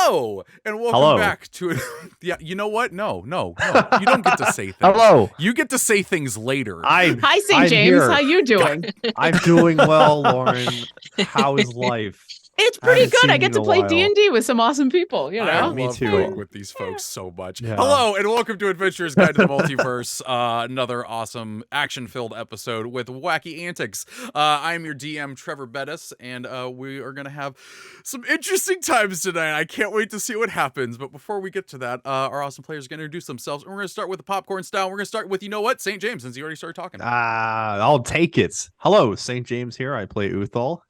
Hello, and welcome back to yeah, you know what? No. You don't get to say things. Hello. You get to say things later. Hi, St. James. Here. How you doing? I'm doing well, Lauren. How is life? It's pretty good. I get to play D&D with some awesome people, you know? I Me love too. playing with these folks so much. Yeah. Hello, and welcome to Adventurer's Guide to the Multiverse. Another awesome action-filled episode with wacky antics. I'm your DM, Trevor Bettis, and we are going to have some interesting times tonight. I can't wait to see what happens. But before we get to that, our awesome players are going to introduce themselves. And we're going to start with the popcorn style. We're going to start with, you know what, St. James, since you already started talking. I'll take it. Hello, St. James here. I play Uthal.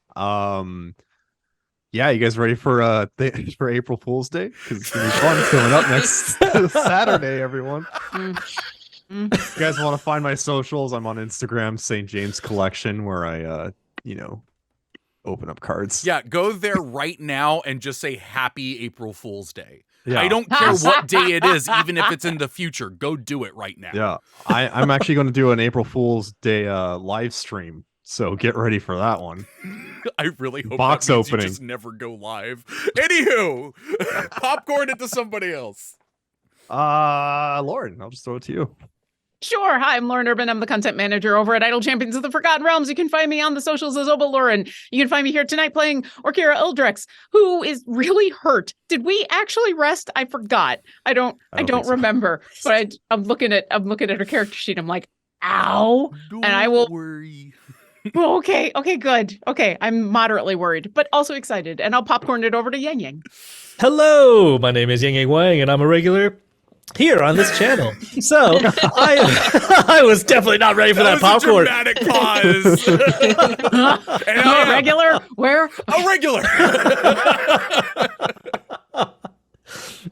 Yeah, you guys ready for April Fool's Day? Because it's gonna be fun coming up next Saturday, everyone. You guys want to find my socials? I'm on Instagram, St. James Collection, where I open up cards. Yeah, go there right now and just say Happy April Fool's Day. Yeah. I don't care what day it is, even if it's in the future. Go do it right now. Yeah, I'm actually going to do an April Fool's Day live stream. So get ready for that one. I really hope Box that means opening. you just never go live. Anywho, popcorn it to somebody else. Lauren, I'll just throw it to you. Sure. Hi, I'm Lauren Urban. I'm the content manager over at Idle Champions of the Forgotten Realms. You can find me on the socials as Oba Lauren. You can find me here tonight playing Orkira Eldrex, who is really hurt. Did we actually rest? I forgot. I don't remember. So. But I'm looking at her character sheet. I'm like, ow. Don't and I will worry. Well, okay, good. Okay, I'm moderately worried, but also excited, and I'll popcorn it over to Yang Yang. Hello, my name is Yang Yang Wang, and I'm a regular here on this channel. So I was definitely not ready for that popcorn. Dramatic pause. A regular? Where? A regular.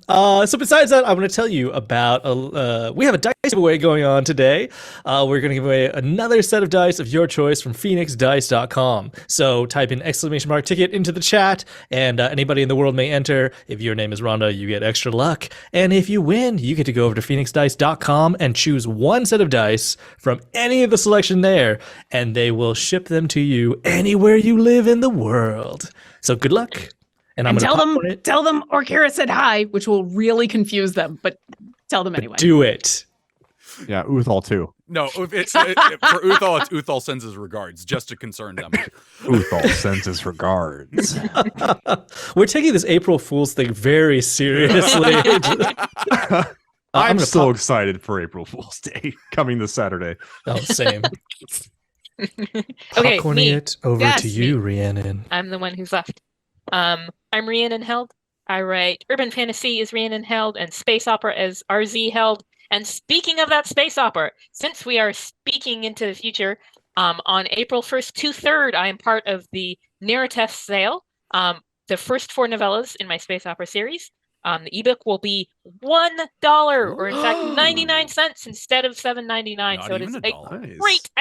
So besides that, I'm going to tell you about, we have a dice giveaway going on today. We're going to give away another set of dice of your choice from phoenixdice.com. So type in !ticket into the chat, and anybody in the world may enter. If your name is Rhonda, you get extra luck. And if you win, you get to go over to phoenixdice.com and choose one set of dice from any of the selection there, and they will ship them to you anywhere you live in the world. So good luck. And tell them Orkira said hi, which will really confuse them, but tell them anyway. Do it. Yeah, Uthal too. No, for Uthal, it's Uthal sends his regards, just to concern them. Uthal sends his regards. We're taking this April Fool's thing very seriously. I'm so excited for April Fool's Day coming this Saturday. Oh, same. Okay, Popcorning it over to you, Rhiannon. I'm the one who's left. I'm Rhiannon Held. I write urban fantasy as Rhiannon Held and space opera as RZ Held. And speaking of that space opera, since we are speaking into the future, on April 1st to 3rd, I am part of the Narrative sale. The first 4 novellas in my space opera series. The ebook will be $1, or in fact 99 cents instead of $7.99. So it is a great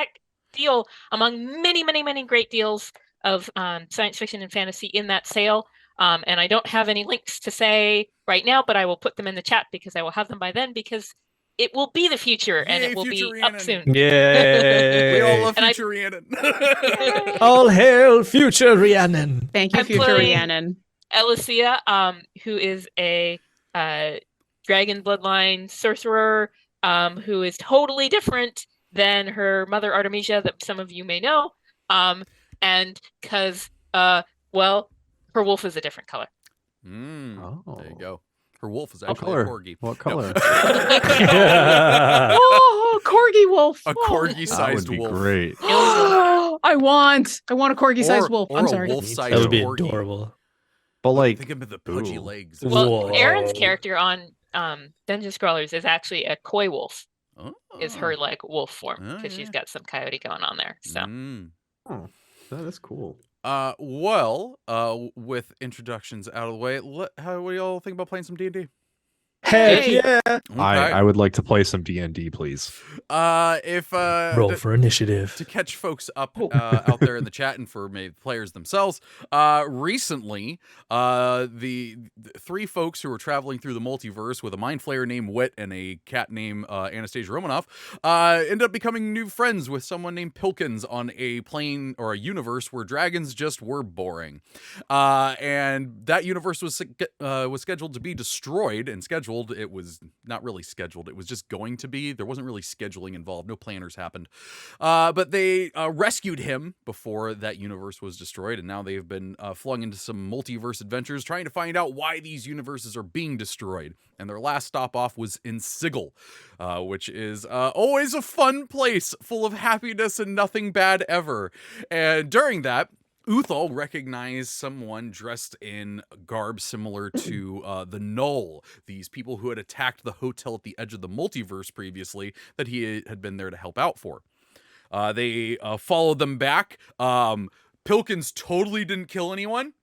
deal among many, many, many great deals of science fiction and fantasy in that sale. And I don't have any links to say right now, but I will put them in the chat because I will have them by then, because it will be the future. Yay, and it will be Rhiannon. Up soon. Yay! We all love future Rhiannon. All hail future Rhiannon. Thank you, future Rhiannon. Elicia, who is a dragon bloodline sorcerer, who is totally different than her mother Artemisia that some of you may know. And because, her wolf is a different color. There you go. Her wolf is What actually color? a corgi. What color? Oh, corgi wolf. A corgi-sized wolf. Great. I want a corgi-sized wolf. Or I'm a sorry. wolf-sized That would be corgi. adorable. But like, Think of the pudgy legs. Well, Whoa. Erin's character on Dungeon Scrawlers is actually a koi wolf. Oh. Is her like wolf form, Oh, because she's yeah. got some coyote going on there. So oh, that is cool. With introductions out of the way, what do y'all think about playing some D&D? Heck Hey. yeah! Okay. I would like to play some D&D, please. If Roll for initiative. to catch folks up out there in the chat and for maybe players themselves, recently, the three folks who were traveling through the multiverse with a mind flayer named Wit and a cat named Anastasia Romanoff ended up becoming new friends with someone named Pilkins on a plane or a universe where dragons just were boring. And that universe was scheduled to be destroyed, and it was not really scheduled. It was just going to be. There wasn't really scheduling involved. No planners happened. But they rescued him before that universe was destroyed, and now they've been flung into some multiverse adventures trying to find out why these universes are being destroyed. And their last stop off was in Sigil, which is always a fun place full of happiness and nothing bad ever. And during that, Uthal recognized someone dressed in garb similar to the Null, these people who had attacked the hotel at the edge of the multiverse previously that he had been there to help out for. They followed them back. Pilkins totally didn't kill anyone.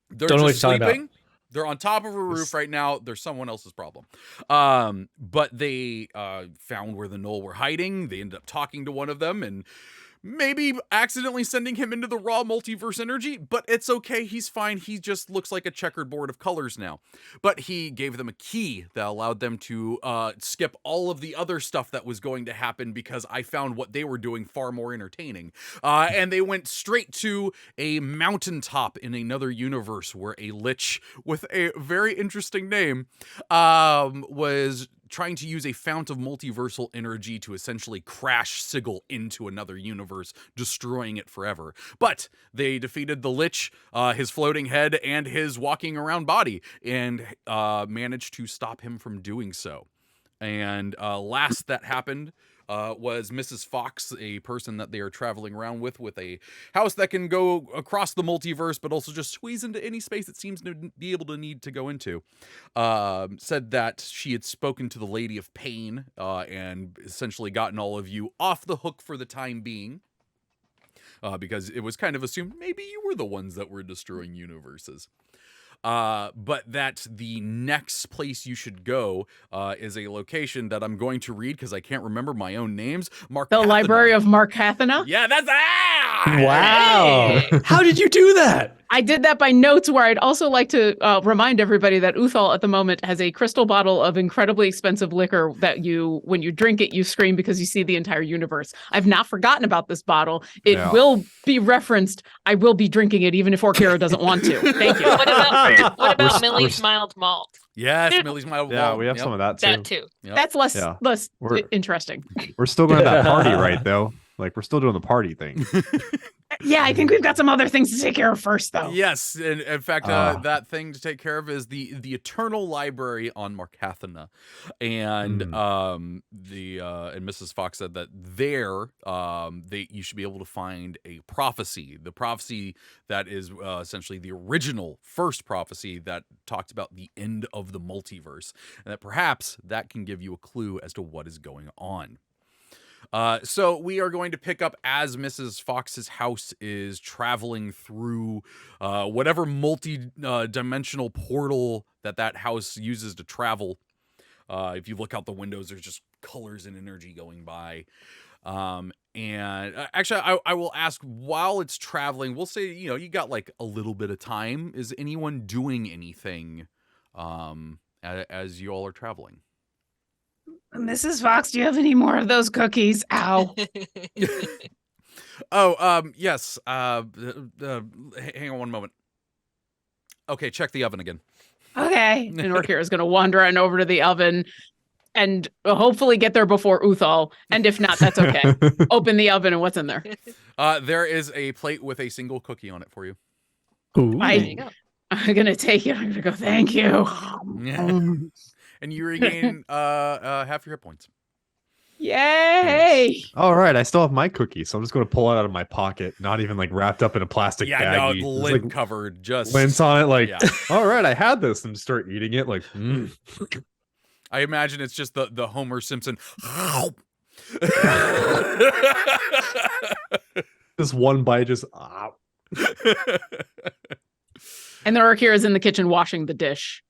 They're Don't know what just you're talking sleeping. They're on top of a roof right now. They're someone else's problem. But they found where the Null were hiding. They ended up talking to one of them and maybe accidentally sending him into the raw multiverse energy, but it's okay. He's fine. He just looks like a checkered board of colors now. But he gave them a key that allowed them to skip all of the other stuff that was going to happen because I found what they were doing far more entertaining. And they went straight to a mountaintop in another universe where a lich with a very interesting name was trying to use a fount of multiversal energy to essentially crash Sigil into another universe, destroying it forever. But they defeated the Lich, his floating head, and his walking around body, and managed to stop him from doing so. And last that happened was Mrs. Fox, a person that they are traveling around with a house that can go across the multiverse, but also just squeeze into any space it seems to be able to need to go into. Said that she had spoken to the Lady of Pain and essentially gotten all of you off the hook for the time being. Because it was kind of assumed maybe you were the ones that were destroying universes. But that the next place you should go is a location that I'm going to read because I can't remember my own names. The Library of Markathana? Yeah, that's Wow. Hey. How did you do that? I did that by notes, where I'd also like to remind everybody that Uthal at the moment has a crystal bottle of incredibly expensive liquor that when you drink it, you scream because you see the entire universe. I've not forgotten about this bottle. It will be referenced. I will be drinking it even if Orkira doesn't want to. Thank you. What about Millie's mild malt? Yes, Millie's Mild Yeah, Malt. we have some of that too. That too. Yep. That's less We're- interesting. We're still going to that party, right? Though, like we're still doing the party thing. Yeah, I think we've got some other things to take care of first, though. Yes, and in fact, that thing to take care of is the Eternal Library on Markathana, and and Mrs. Fox said that there, you should be able to find a prophecy, the prophecy that is essentially the original first prophecy that talked about the end of the multiverse, and that perhaps that can give you a clue as to what is going on. So we are going to pick up as Mrs. Fox's house is traveling through whatever multi-dimensional portal that house uses to travel. If you look out the windows, there's just colors and energy going by. And actually, I will ask, while it's traveling, we'll say, you got like a little bit of time. Is anyone doing anything as you all are traveling? Mrs. Fox, do you have any more of those cookies? Ow. Yes. Hang on one moment. Okay, check the oven again. Okay. And Orkira is going to wander on over to the oven and hopefully get there before Uthal. And if not, that's okay. Open the oven and what's in there? There is a plate with a single cookie on it for you. Ooh. There you go. I'm going to take it. I'm going to go, thank you. And you regain half your hit points. Yay. All right, I still have my cookie, so I'm just going to pull it out of my pocket, not even like wrapped up in a plastic Yeah, baggie. no, Just, lid like, covered. Just lints on it, like, yeah. all right, I had this, and start eating it, like, I imagine it's just the Homer Simpson. This one bite just. And then Orkira is in the kitchen washing the dish.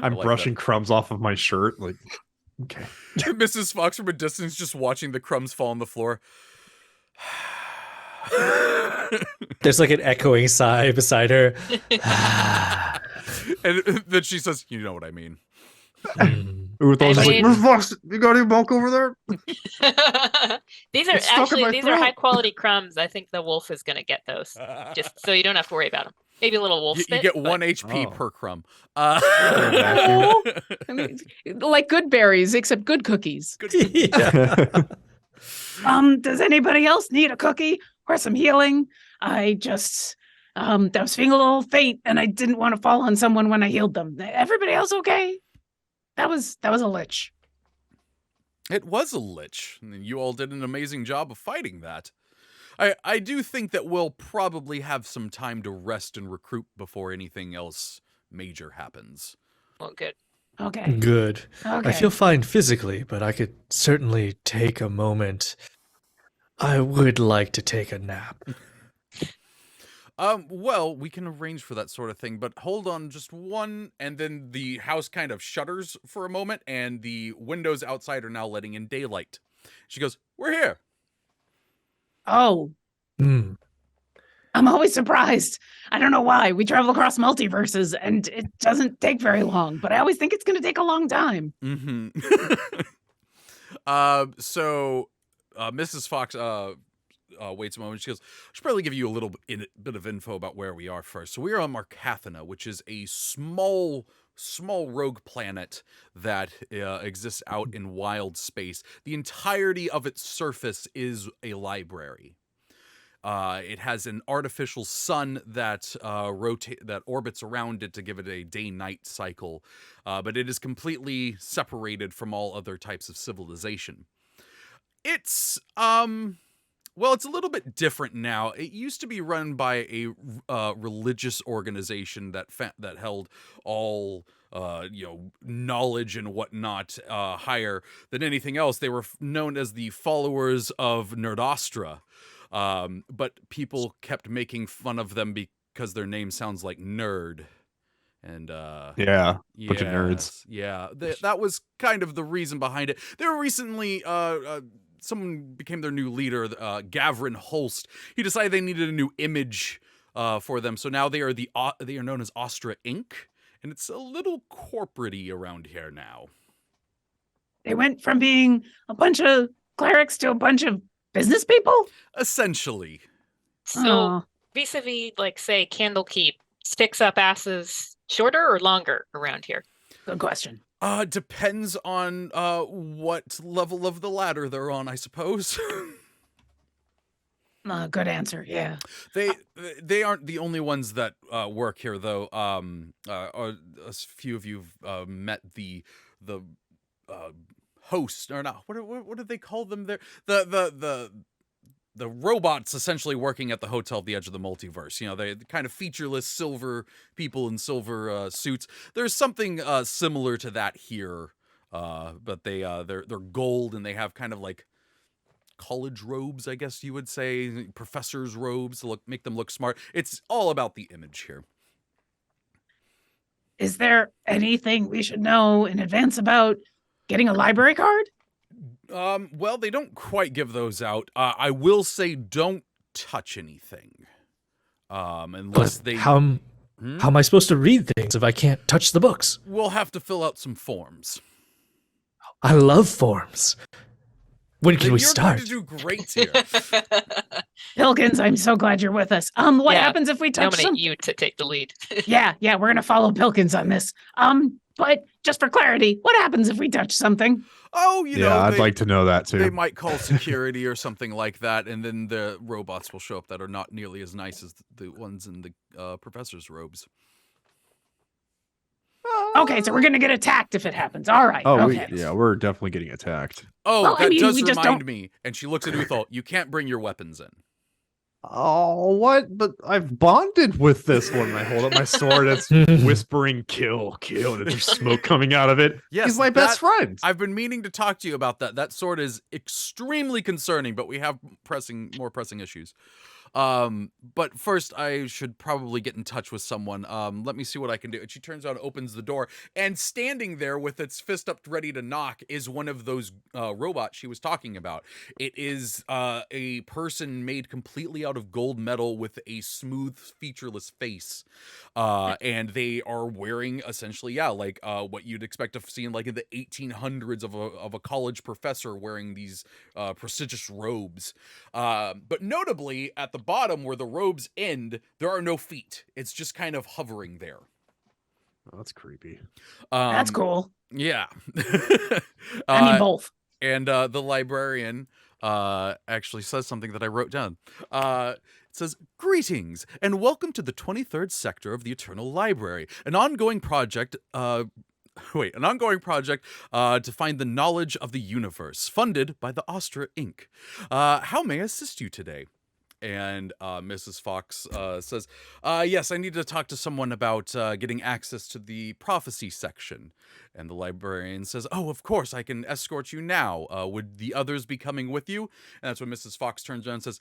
I'm like brushing crumbs off of my shirt. Like, okay. Mrs. Fox from a distance just watching the crumbs fall on the floor. There's like an echoing sigh beside her. And then she says, "You know what I mean." With those, I like, mean- Mrs. Fox, you got any milk over there? These are It's stuck in my these throat. are high quality crumbs. I think the wolf is gonna get those, just so you don't have to worry about them. Maybe a little wolf You spit. get but- 1 HP Oh. per crumb. Oh. I mean, like good berries, except good cookies. Yeah. Does anybody else need a cookie or some healing? I was feeling a little faint and I didn't want to fall on someone when I healed them. Everybody else okay? That was a lich. It was a lich. And you all did an amazing job of fighting that. I do think that we'll probably have some time to rest and recruit before anything else major happens. Well, good. Okay. Good. Okay. I feel fine physically, but I could certainly take a moment. I would like to take a nap. Well, we can arrange for that sort of thing, but hold on just one, and then the house kind of shudders for a moment, and the windows outside are now letting in daylight. She goes, "We're here." Oh, Hmm. I'm always surprised. I don't know why. We travel across multiverses and it doesn't take very long, but I always think it's going to take a long time. Mm-hmm. So Mrs. Fox waits a moment. She goes, "I should probably give you a little bit of info about where we are first. So we are on Marcathana, which is a small rogue planet that exists out in wild space. The entirety of its surface is a library. It has an artificial sun that orbits around it to give it a day-night cycle, but it is completely separated from all other types of civilization. It's well, it's a little bit different now. It used to be run by a religious organization that held all knowledge and whatnot higher than anything else. They were known as the followers of Nerdostra, but people kept making fun of them because their name sounds like nerd. And Yeah, bunch of nerds. Yeah, that was kind of the reason behind it. They were recently someone became their new leader, Gavrin Holst. He decided they needed a new image for them, so now they are known as Ostra Inc., and it's a little corporate-y around here now. They went from being a bunch of clerics to a bunch of business people? Essentially. So Oh. vis-a-vis, like, say, Candlekeep, sticks up asses shorter or longer around here? Good question. Depends on what level of the ladder they're on, I suppose. Good answer. Yeah. They aren't the only ones that work here, though. A few of you've met the host, or not? What do they call them there? The robots essentially working at the hotel at the edge of the multiverse. You know, they kind of featureless silver people in silver suits. There's something similar to that here, but they're gold, and they have kind of like college robes, I guess you would say, professor's robes to make them look smart. It's all about the image here. Is there anything we should know in advance about getting a library card? Well, they don't quite give those out. I will say don't touch anything. Unless they... How am I supposed to read things if I can't touch the books? We'll have to fill out some forms. I love forms. When can Then we you're start? going to do great here. Pilkins, I'm so glad you're with us. What Yeah, happens if we touch Nominate some? you to take the lead. Yeah, we're gonna follow Pilkins on this. But just for clarity, what happens if we touch something? Oh, you know, I'd like to know that they too. might call security or something like that, and then the robots will show up that are not nearly as nice as the ones in the professor's robes. Okay, so we're gonna get attacked if it happens. All right. Oh, okay. we're definitely getting attacked. Oh, Well, I that mean, does we just remind don't- me. And she looks at Uthal. You can't bring your weapons in. Oh, what? But I've bonded with this one. I hold up my sword. It's whispering, kill, kill, and there's smoke coming out of it. Yes, He's my best friend. I've been meaning to talk to you about that. That sword is extremely concerning, but we have more pressing issues. But first I should probably get in touch with someone. Let me see what I can do. And she turns around, opens the door, and standing there with its fist up ready to knock is one of those robots she was talking about. It is a person made completely out of gold metal with a smooth, featureless face. And they are wearing essentially, like what you'd expect to see in like in the 1800s of a college professor wearing these prestigious robes. But notably, at the bottom where the robes end, there are no feet. It's just kind of hovering there. Oh, that's creepy. That's cool. Yeah. I mean, both. And the librarian actually says something that I wrote down. It says, "Greetings, and welcome to the 23rd sector of the Eternal Library, an ongoing project to find the knowledge of the universe, funded by the Astra Inc. How may I assist you today?" And Mrs. Fox says, "Yes, I need to talk to someone about getting access to the prophecy section." And the librarian says, "Oh, of course, I can escort you now. Would the others be coming with you?" And that's when Mrs. Fox turns around and says,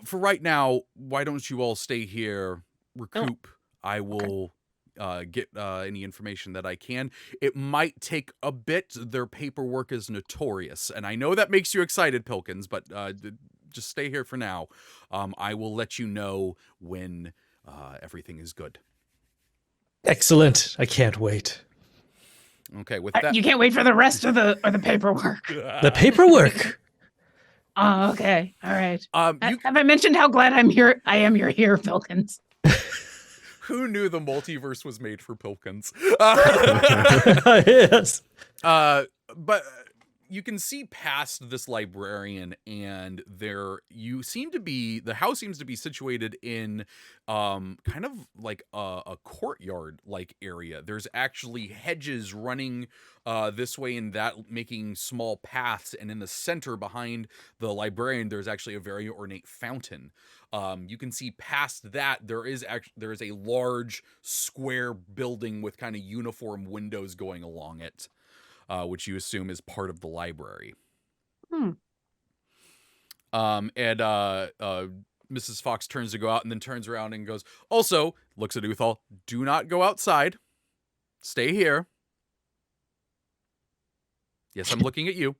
"For right now, why don't you all stay here, recoup? I will get any information that I can. It might take a bit. Their paperwork is notorious. And I know that makes you excited, Pilkins, but just stay here for now. I will let you know when everything is good." Excellent. I can't wait. Okay, with that, You can't wait for the rest of the paperwork. The paperwork. Oh, okay. All right. you, Have I mentioned how glad I'm here? I am you're here, Pilkins. who knew the multiverse was made for Pilkins? Yes. But you can see past this librarian, and the house seems to be situated in kind of like a courtyard like area. There's actually hedges running this way and that, making small paths, and in the center behind the librarian there's actually a very ornate fountain. You can see past that there is a large square building with kind of uniform windows going along it, which you assume is part of the library. Mrs. Fox turns to go out and then turns around and goes, also, looks at Uthal, "Do not go outside. Stay here." Yes, I'm looking at you.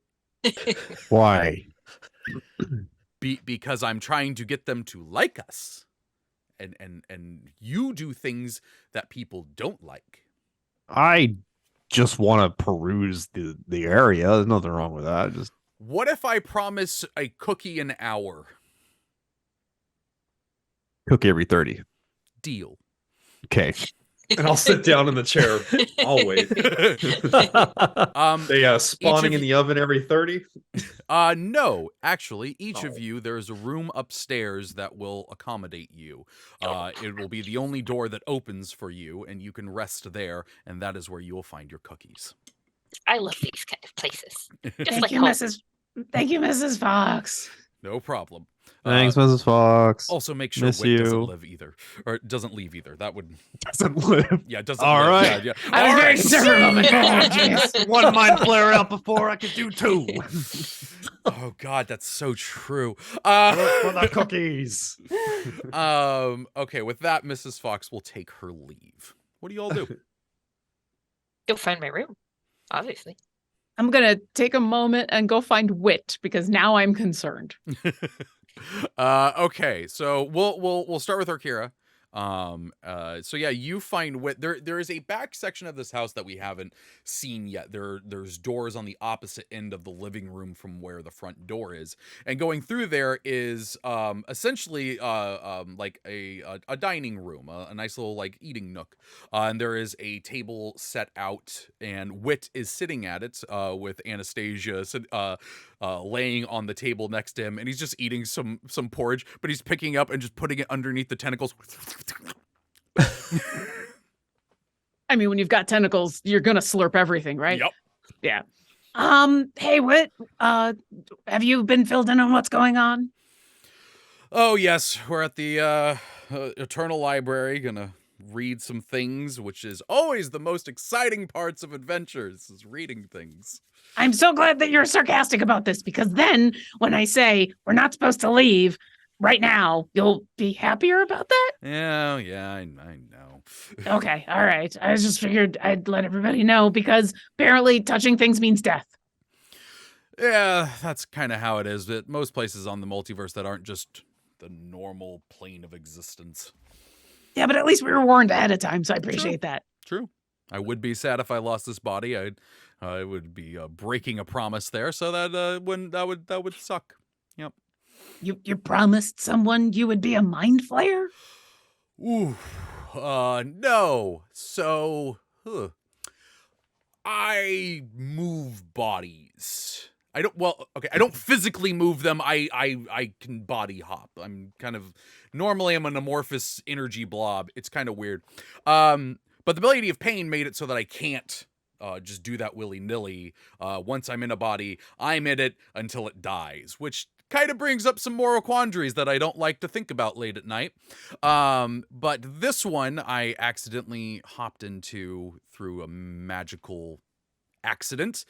Why? Because I'm trying to get them to like us. And you do things that people don't like. I just want to peruse the area. There's nothing wrong with that. Just What if I promise a cookie an hour? cookie every 30. Deal. Okay. And I'll sit down in the chair. I'll wait. They spawning in the oven every 30? No, actually, each of you, there's a room upstairs that will accommodate you. It will be the only door that opens for you, and you can rest there, and that is where you will find your cookies. I love these kind of places. Just Thank like you, home. Thank you, Mrs. Fox. No problem. Thanks, Mrs. Fox. Also, make sure Miss Wit doesn't you. live either, or doesn't leave either. That would, Doesn't live. yeah, doesn't. All live. right. Yeah. I was very concerned for a moment. Oh, jeez. One mind flare out before I could do two. Oh God, that's so true. For the cookies. Okay, with that, Mrs. Fox will take her leave. What do you all do? Go find my room, obviously. I'm gonna take a moment and go find Wit because now I'm concerned. Okay, so we'll start with Arcana. So yeah, you find Wit. There is a back section of this house that we haven't seen yet. There's doors on the opposite end of the living room from where the front door is, and going through there is essentially like a dining room, a nice little like eating nook, and there is a table set out, and Wit is sitting at it with Anastasia laying on the table next to him, and he's just eating some porridge, but he's picking up and just putting it underneath the tentacles. I mean, when you've got tentacles, you're gonna slurp everything, right? Yep. Yeah. Hey, Wit, have you been filled in on what's going on? Oh yes, we're at the Eternal Library, gonna read some things, which is always the most exciting parts of adventures, is reading things. I'm so glad that you're sarcastic about this because then when I say we're not supposed to leave, right now, you'll be happier about that? Yeah, I know. Okay, all right. I just figured I'd let everybody know because apparently touching things means death. Yeah, that's kind of how it is. But most places on the multiverse that aren't just the normal plane of existence. Yeah, but at least we were warned ahead of time, so I appreciate that. True. I would be sad if I lost this body. I would be breaking a promise there, so that would suck. Yep. You promised someone you would be a mind flayer? Ooh. No. So, I move bodies. I don't physically move them. I can body hop. Normally I'm an amorphous energy blob. It's kind of weird. But the ability of pain made it so that I can't just do that willy-nilly. Once I'm in a body, I'm in it until it dies, which kind of brings up some moral quandaries that I don't like to think about late at night. But this one I accidentally hopped into through a magical accident.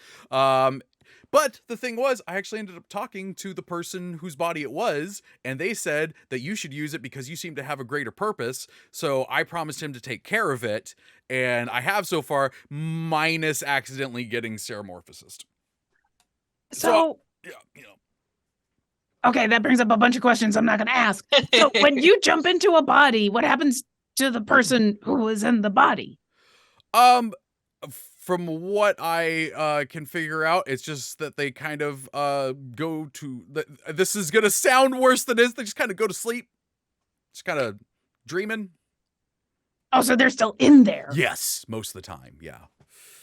But the thing was, I actually ended up talking to the person whose body it was, and they said that you should use it because you seem to have a greater purpose. So I promised him to take care of it, and I have so far, minus accidentally getting Ceramorphosist. So Yeah, you know. Okay, that brings up a bunch of questions I'm not going to ask. So when you jump into a body, what happens to the person who was in the body? From what I can figure out, it's just that they kind of go to... This is going to sound worse than it is. They just kind of go to sleep. Just kind of dreaming. Oh, so they're still in there. Yes, most of the time, yeah.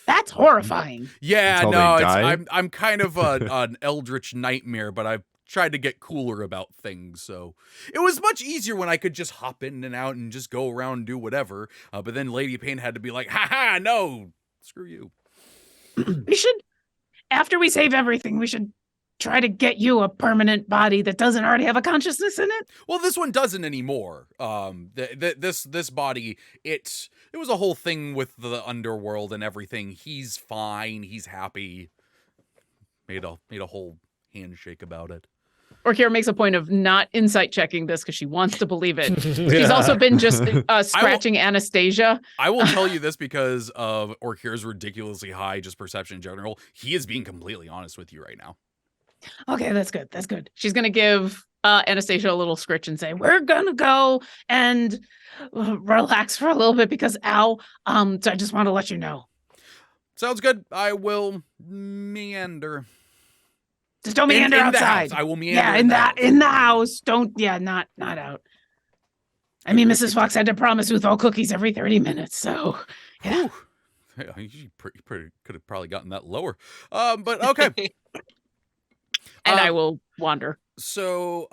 That's horrifying. Yeah, Until no, they die? I'm kind of an eldritch nightmare, but I've tried to get cooler about things, so... It was much easier when I could just hop in and out and just go around and do whatever, but then Lady Pain had to be like, ha, no! Screw you. We should, after we save everything, we should try to get you a permanent body that doesn't already have a consciousness in it. Well, this one doesn't anymore. This body, it was a whole thing with the underworld and everything. He's fine. He's happy. Made a whole handshake about it. Orkira makes a point of not insight checking this because she wants to believe it. She's also been just scratching Anastasia. I will tell you this because of Orkira's ridiculously high just perception in general. He is being completely honest with you right now. Okay, that's good. That's good. She's going to give Anastasia a little scritch and say, we're going to go and relax for a little bit because, ow, so I just want to let you know. Sounds good. I will meander. Just don't meander outside. I will meander. Yeah, in the house. Don't. Yeah, not out. I mean, Mrs. Fox had to promise Uthal cookies every 30 minutes, so yeah. You pretty could have probably gotten that lower. But okay. And I will wander. So,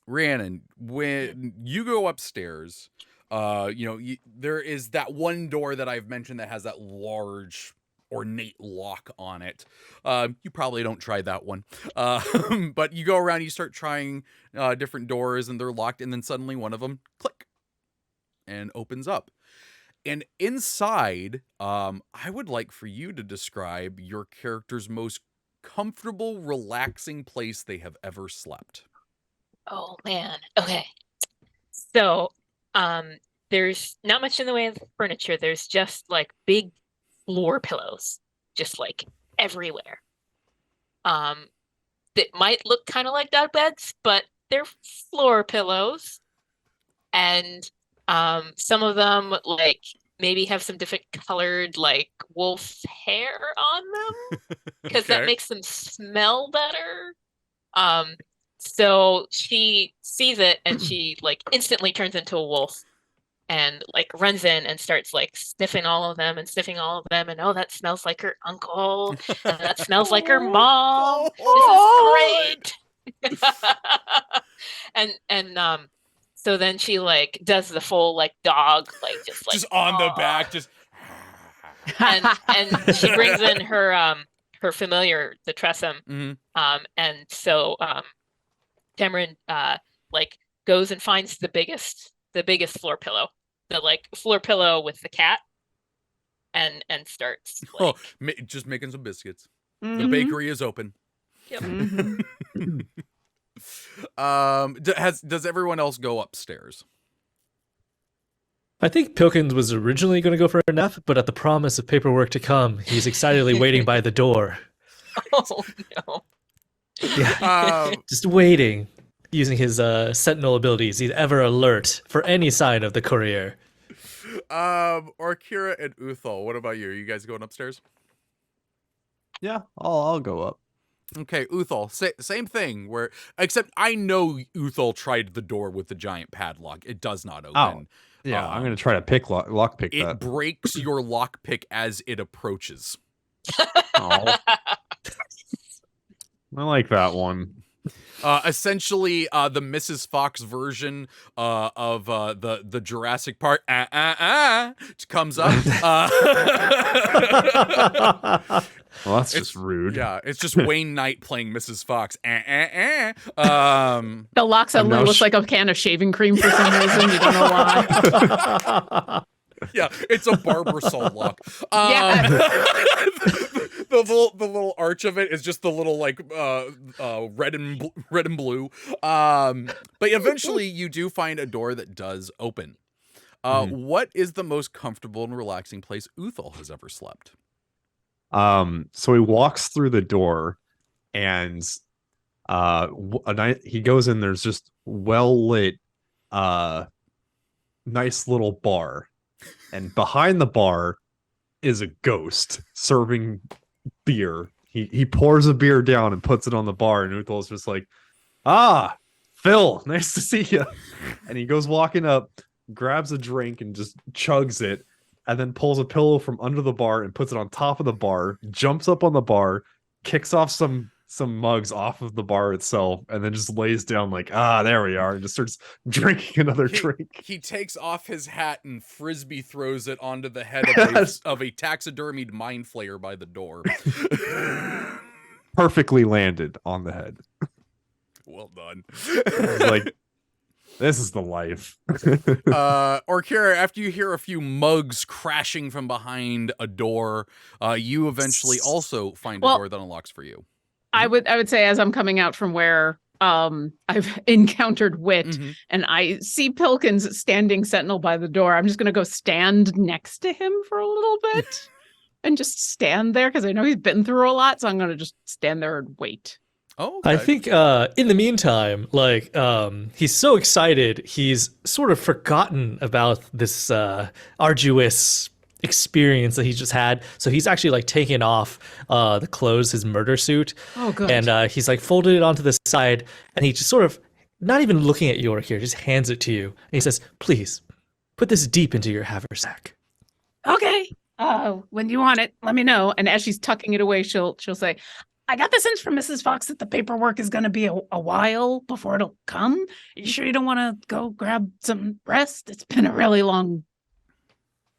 Rhiannon, when you go upstairs, there is that one door that I've mentioned that has that large ornate lock on it. You probably don't try that one. But you go around, you start trying different doors and they're locked, and then suddenly one of them click and opens up. And inside, I would like for you to describe your character's most comfortable, relaxing place they have ever slept. Oh man. Okay. So, there's not much in the way of furniture. There's just like big floor pillows, just like everywhere. That might look kind of like dog beds, but they're floor pillows. And some of them like maybe have some different colored like wolf hair on them because that makes them smell better. So she sees it and she like instantly turns into a wolf and like runs in and starts like sniffing all of them and oh, that smells like her uncle and that smells like her mom. This is great. and so then she like does the full like dog like just on the back, just and she brings in her familiar, the Tressum. Mm-hmm. And so Cameron like goes and finds the biggest floor pillow, the like floor pillow with the cat, and starts like, just making some biscuits. Mm-hmm. The bakery is open. Yep. Mm-hmm. Does everyone else go upstairs? I think Pilkins was originally going to go for a nap, but at the promise of paperwork to come, he's excitedly waiting by the door. Oh no. Yeah, just waiting, using his sentinel abilities. He's ever alert for any sign of the courier. Orkira and Uthal, what about you? Are you guys going upstairs? Yeah, I'll go up. Okay, Uthal, same thing. Except I know Uthal tried the door with the giant padlock. It does not open. Oh, yeah, I'm gonna try to lockpick It that. breaks your lockpick as it approaches. Oh. I like that one. Essentially, the Mrs. Fox version of the Jurassic Park comes up. Well, that's just rude. Yeah, it's just Wayne Knight playing Mrs. Fox. The lock suddenly looks like a can of shaving cream for some reason. You don't know why. Yeah, it's a Barbasol lock. Yeah. The little arch of it is just the little like red and blue. But eventually you do find a door that does open. What is the most comfortable and relaxing place Uthal has ever slept? So he walks through the door, and he goes in. There's just well lit, nice little bar, and behind the bar is a ghost serving beer. He pours a beer down and puts it on the bar, and Uthal's just like, Phil, nice to see you. And he goes walking up, grabs a drink, and just chugs it, and then pulls a pillow from under the bar and puts it on top of the bar, jumps up on the bar, kicks off some mugs off of the bar itself, and then just lays down like, there we are, and just starts drinking another drink. He takes off his hat and frisbee throws it onto the head of a taxidermied mind flayer by the door. Perfectly landed on the head. Well done. Like, this is the life. Orkira, after you hear a few mugs crashing from behind a door, you eventually also find a door that unlocks for you. I would say, as I'm coming out from where I've encountered Wit, and I see Pilkins standing sentinel by the door, I'm just going to go stand next to him for a little bit and just stand there because I know he's been through a lot. So I'm going to just stand there and wait. Oh, okay. I think in the meantime, like he's so excited, he's sort of forgotten about this arduous experience that he just had. So he's actually like taken off the clothes, his murder suit. Oh, good. And he's like folded it onto the side, and he just sort of, not even looking at you here, just hands it to you. And he says, "Please, put this deep into your haversack." Okay. When you want it, let me know. And as she's tucking it away, she'll say, I got the sense from Mrs. Fox that the paperwork is going to be a while before it'll come. Are you sure you don't want to go grab some rest? It's been a really long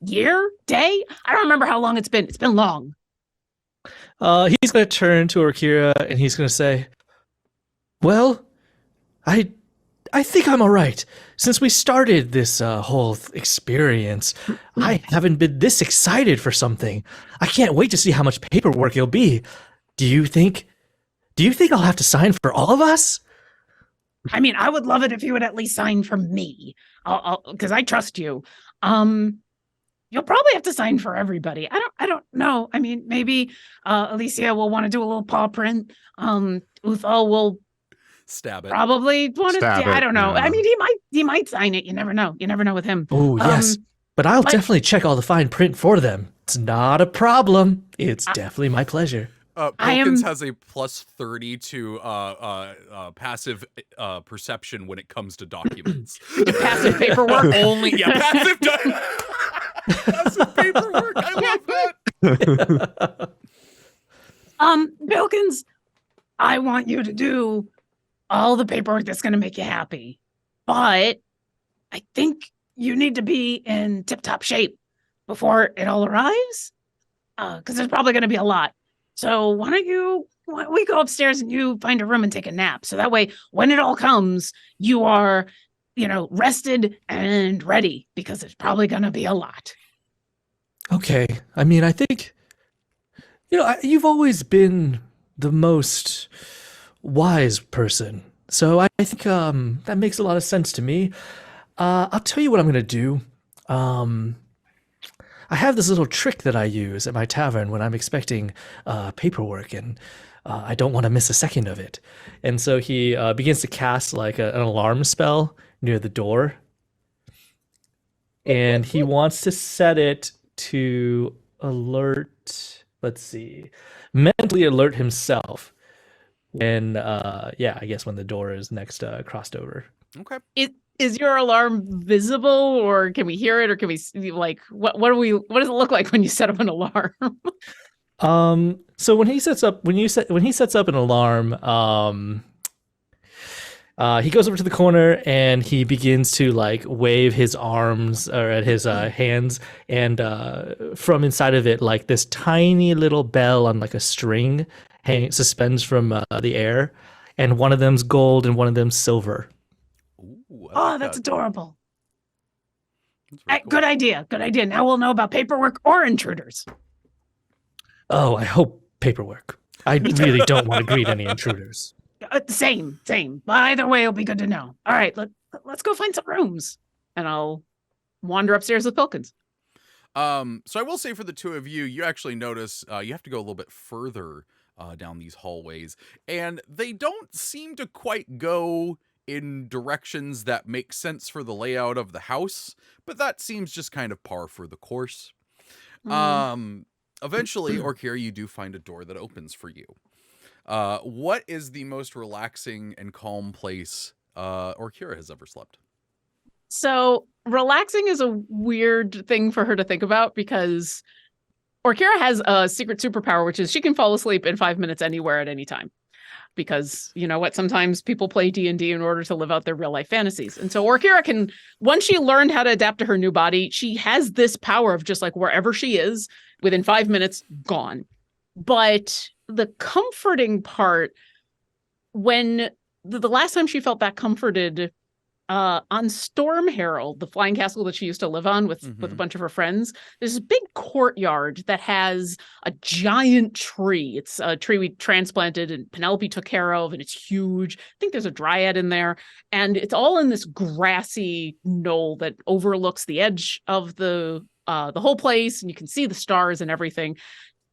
day? I don't remember how long it's been. It's been long. He's going to turn to Orkira and he's going to say, "Well, I think I'm all right. Since we started this whole experience, I haven't been this excited for something. I can't wait to see how much paperwork it'll be. Do you think I'll have to sign for all of us?" I mean, I would love it if you would at least sign for me, because I trust you. You'll probably have to sign for everybody. I don't know. I mean, maybe Alicia will want to do a little paw print. Uthal will stab it. Probably want to. I don't know. Yeah. I mean, he might sign it. You never know. You never know with him. Oh yes, but I'll definitely check all the fine print for them. It's not a problem. It's definitely my pleasure. Pilkins has a +30 to passive perception when it comes to documents. Passive paperwork. Passive paperwork. I love that. Pilkins, I want you to do all the paperwork that's going to make you happy, but I think you need to be in tip-top shape before it all arrives, because there's probably going to be a lot. So why don't we go upstairs and you find a room and take a nap? So that way, when it all comes, you are, rested and ready, because there's probably going to be a lot. Okay. I mean, I think, you've always been the most wise person. So I think that makes a lot of sense to me. I'll tell you what I'm gonna do. I have this little trick that I use at my tavern when I'm expecting paperwork, and I don't want to miss a second of it. And so he begins to cast like an alarm spell near the door, and he wants to set it to alert. Let's see, mentally alert himself when, I guess when the door is next crossed over. Okay. Is your alarm visible, or can we hear it, or can we see, like, what does it look like when you set up an alarm? So when he sets up an alarm, he goes over to the corner and he begins to like wave his arms or at his hands, and from inside of it, like this tiny little bell on like a string suspends from the air, and one of them's gold and one of them's silver. Ooh, Oh, that's adorable. That's very cool. Good idea. Good idea. Now we'll know about paperwork or intruders. Oh, I hope paperwork. I really don't want to greet any intruders. Same. But either way, it'll be good to know. All right, let's go find some rooms, and I'll wander upstairs with Pilkins. So I will say for the two of you, you actually notice you have to go a little bit further down these hallways, and they don't seem to quite go in directions that make sense for the layout of the house, but that seems just kind of par for the course. Eventually, Orkira, you do find a door that opens for you. What is the most relaxing and calm place Orkira has ever slept? So relaxing is a weird thing for her to think about, because Orkira has a secret superpower, which is she can fall asleep in 5 minutes anywhere at any time. Because you know what, sometimes people play D&D in order to live out their real life fantasies. And so Orkira can, once she learned how to adapt to her new body, she has this power of just like wherever she is, within 5 minutes, gone. But the comforting part, when the last time she felt that comforted, on Storm Herald, the flying castle that she used to live on with a bunch of her friends, there's a big courtyard that has a giant tree. It's a tree we transplanted and Penelope took care of, and it's huge. I think there's a dryad in there, and it's all in this grassy knoll that overlooks the edge of the whole place, and you can see the stars and everything.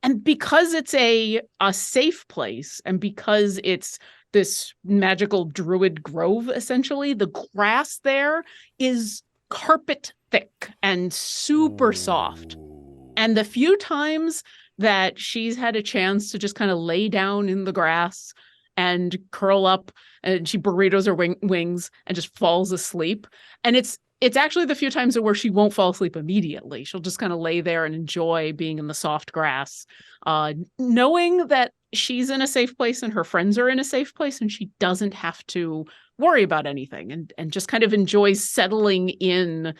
And because it's a safe place, and because it's this magical druid grove, essentially, the grass there is carpet thick and super soft. And the few times that she's had a chance to just kind of lay down in the grass and curl up, and she burritos her wings and just falls asleep. And it's actually the few times where she won't fall asleep immediately. She'll just kind of lay there and enjoy being in the soft grass, knowing that she's in a safe place and her friends are in a safe place, and she doesn't have to worry about anything, and just kind of enjoys settling in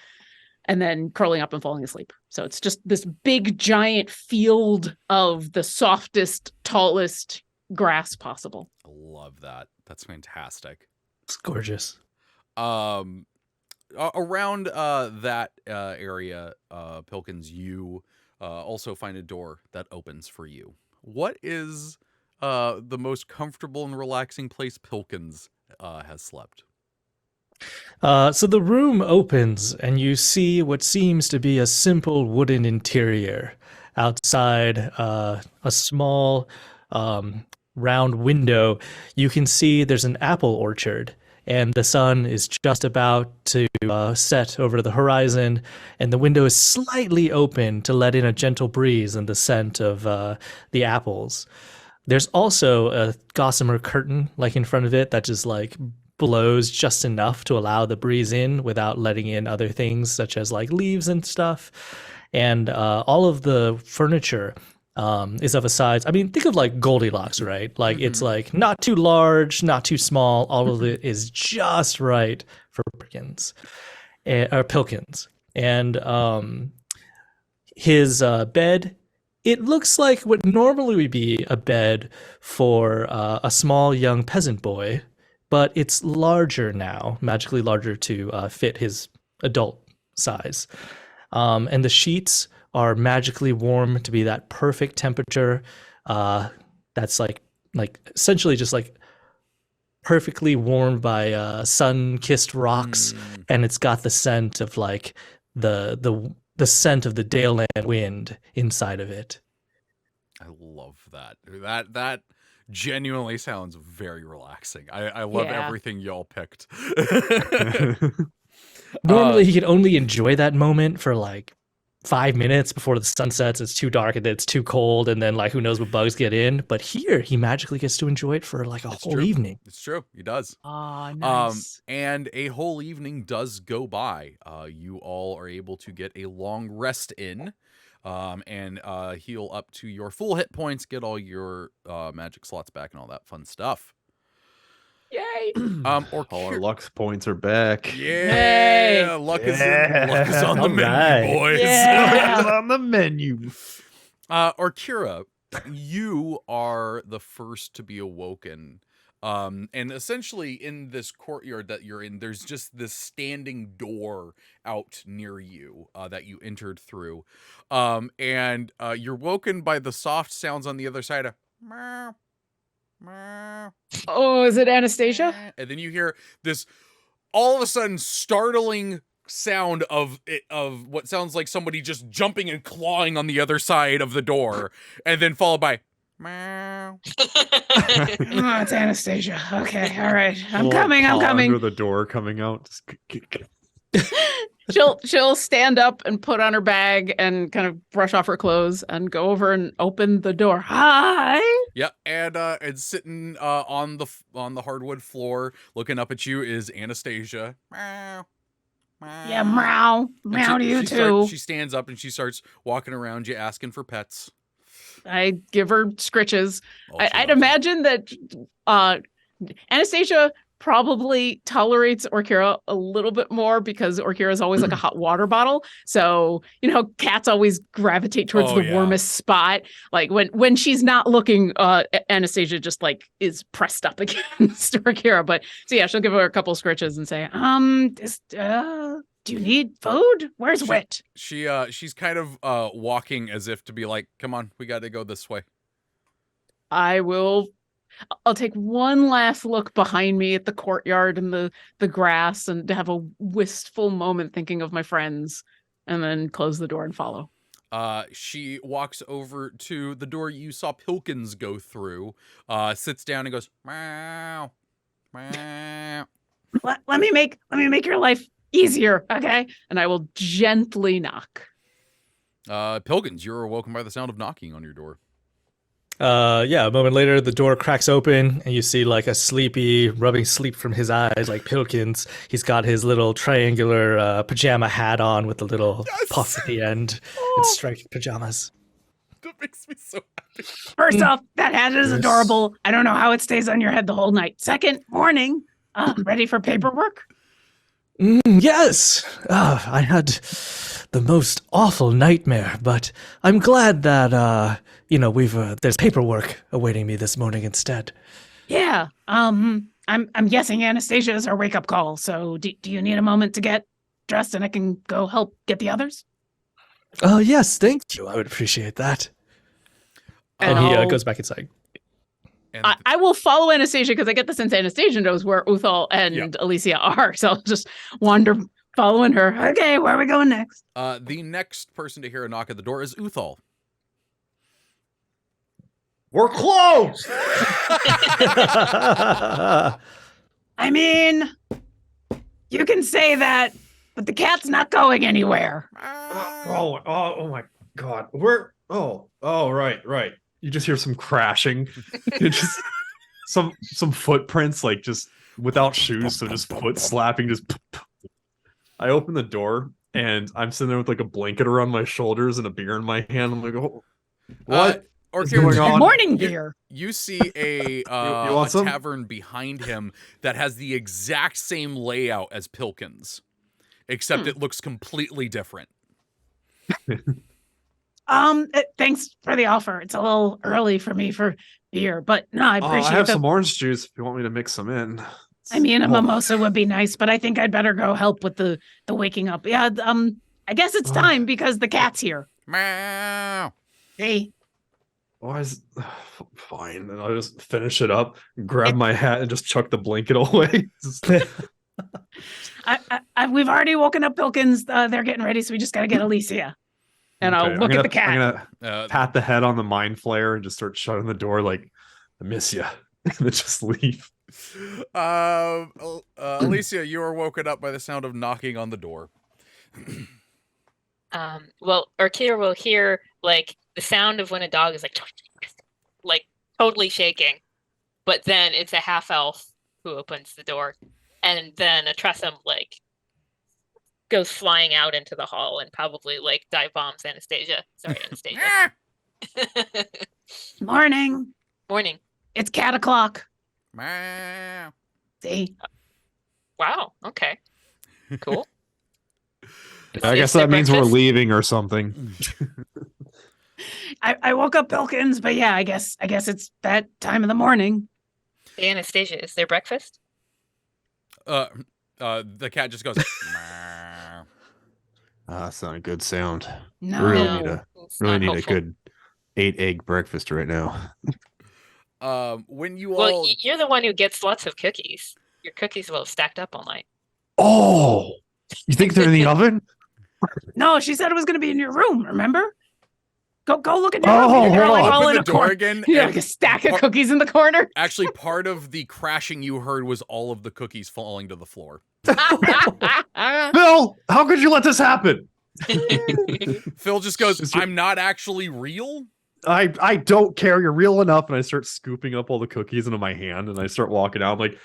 and then curling up and falling asleep. So it's just this big giant field of the softest, tallest grass possible. I love that. That's fantastic. It's gorgeous. Around that area, Pilkins, you also find a door that opens for you. What is the most comfortable and relaxing place Pilkins has slept? So the room opens and you see what seems to be a simple wooden interior. Outside a small round window, you can see there's an apple orchard, and the sun is just about to set over the horizon, and the window is slightly open to let in a gentle breeze and the scent of the apples. There's also a gossamer curtain like in front of it that just like blows just enough to allow the breeze in without letting in other things such as like leaves and stuff. And all of the furniture is of a size, I mean, think of like Goldilocks, right? Like it's like not too large, not too small. All of it is just right for Pilkins. And his bed, it looks like what normally would be a bed for a small young peasant boy, but it's larger now, magically larger to fit his adult size. And the sheets are magically warm to be that perfect temperature. That's like essentially just like perfectly warmed by sun-kissed rocks, and it's got the scent of like the scent of the Daleland wind inside of it. I love that. That genuinely sounds very relaxing. I love everything y'all picked. Normally, you can only enjoy that moment for like 5 minutes before the sun sets. It's too dark and it's too cold, and then like who knows what bugs get in. But here, he magically gets to enjoy it for like a whole evening. It's true. He does. Oh, nice. And a whole evening does go by. You all are able to get a long rest in. And heal up to your full hit points, get all your magic slots back and all that fun stuff. Yay! Or All our luck points are back. Yeah, luck is on the menu, boys. Yeah. on the menu. Orkira, you are the first to be awoken. And essentially in this courtyard that you're in, there's just this standing door out near you that you entered through. And you're woken by the soft sounds on the other side of meow, meow, Oh, is it Anastasia? and then you hear this all of a sudden startling sound of what sounds like somebody just jumping and clawing on the other side of the door, and then followed by meow. Oh, it's Anastasia. Okay, all right. I'm Little coming. paw I'm coming. Under the door coming out. She'll stand up and put on her bag and kind of brush off her clothes and go over and open the door. Hi. Yeah, and sitting on the hardwood floor, looking up at you, is Anastasia. Meow, meow. Yeah, meow. And Meow to you too. She stands up and she starts walking around you, asking for pets. I give her scritches. Oh, she I'd loves imagine that Anastasia probably tolerates Orkira a little bit more because Orkira is always like a hot water bottle. So, cats always gravitate towards Oh, the yeah. warmest spot. Like when she's not looking, Anastasia just like is pressed up against Orkira. But so yeah, she'll give her a couple scritches and say, do you need food? Where's Wit? She's kind of walking as if to be like, come on, we got to go this way. I'll take one last look behind me at the courtyard and the grass and have a wistful moment thinking of my friends, and then close the door and follow. She walks over to the door you saw Pilkins go through, sits down and goes, meow, meow. Let me make your life easier, okay? And I will gently knock. Pilkins, you're awoken by the sound of knocking on your door. Yeah, a moment later, the door cracks open, and you see like a sleepy, rubbing sleep from his eyes, like Pilkins. He's got his little triangular pajama hat on with the little puff at the end. It's striped pajamas. That makes me so happy. First off, that hat is adorable. I don't know how it stays on your head the whole night. Second, morning. Ready for paperwork? Yes! I had the most awful nightmare, but I'm glad that, there's paperwork awaiting me this morning instead. Yeah. I'm guessing Anastasia is our wake-up call, so do you need a moment to get dressed and I can go help get the others? Oh, yes, thank you. I would appreciate that. And he goes back inside. And I will follow Anastasia because I get the sense Anastasia knows where Uthal and Alicia are, so I'll just wander following her. Okay, where are we going next? the next person to hear a knock at the door is Uthal. We're closed. I mean, you can say that, but the cat's not going anywhere. Oh my God. Right. You just hear some crashing. It's just some footprints, like just without shoes, so just foot slapping. I open the door and I'm sitting there with like a blanket around my shoulders and a beer in my hand. I'm like, oh, what? Or is going on? Morning beer. You see a want some? tavern behind him that has the exact same layout as Pilkins, except it looks completely different. Thanks for the offer. It's a little early for me for beer, but no, I appreciate I have the... some orange juice if you want me to mix some in. I mean, a mimosa would be nice, but I think I'd better go help with the waking up. Yeah, I guess it's time because the cat's here. Meow. Hey. why is fine? And I'll just finish it up, grab my hat, and just chuck the blanket away. We've already woken up Pilkins. They're getting ready, so we just got to get Alicia. And I'll look at the cat. I'm gonna pat the head on the mind flare and just start shutting the door like, I miss you. And then just leave. Alicia, you are woken up by the sound of knocking on the door. Well, Orkira will hear like the sound of when a dog is like totally shaking, but then it's a half elf who opens the door, and then a Tressum like goes flying out into the hall and probably like dive bombs Anastasia. Sorry, Anastasia. Morning. Morning. It's cat o'clock. Meow. See? Wow. Okay. Cool. I guess that means we're leaving or something. I woke up Pilkins, but yeah, I guess it's that time of the morning. Hey, Anastasia, is there breakfast? The cat just goes. Meow. That's not a good sound. No. Really need a good 8-egg breakfast right now. When you Well, all you're the one who gets lots of cookies. Your cookies will have stacked up all night. Oh, you think they're in the oven? No, she said it was going to be in your room, remember? Go look in your Oh, room. You're hold like on. all open in the a door corner. again, You got and like a stack of cookies in the corner. actually part of the crashing you heard was all of the cookies falling to the floor. Bill, how could you let this happen? Phil just goes, "I'm not actually real." I don't care. You're real enough. And I start scooping up all the cookies into my hand and I start walking out. I'm like,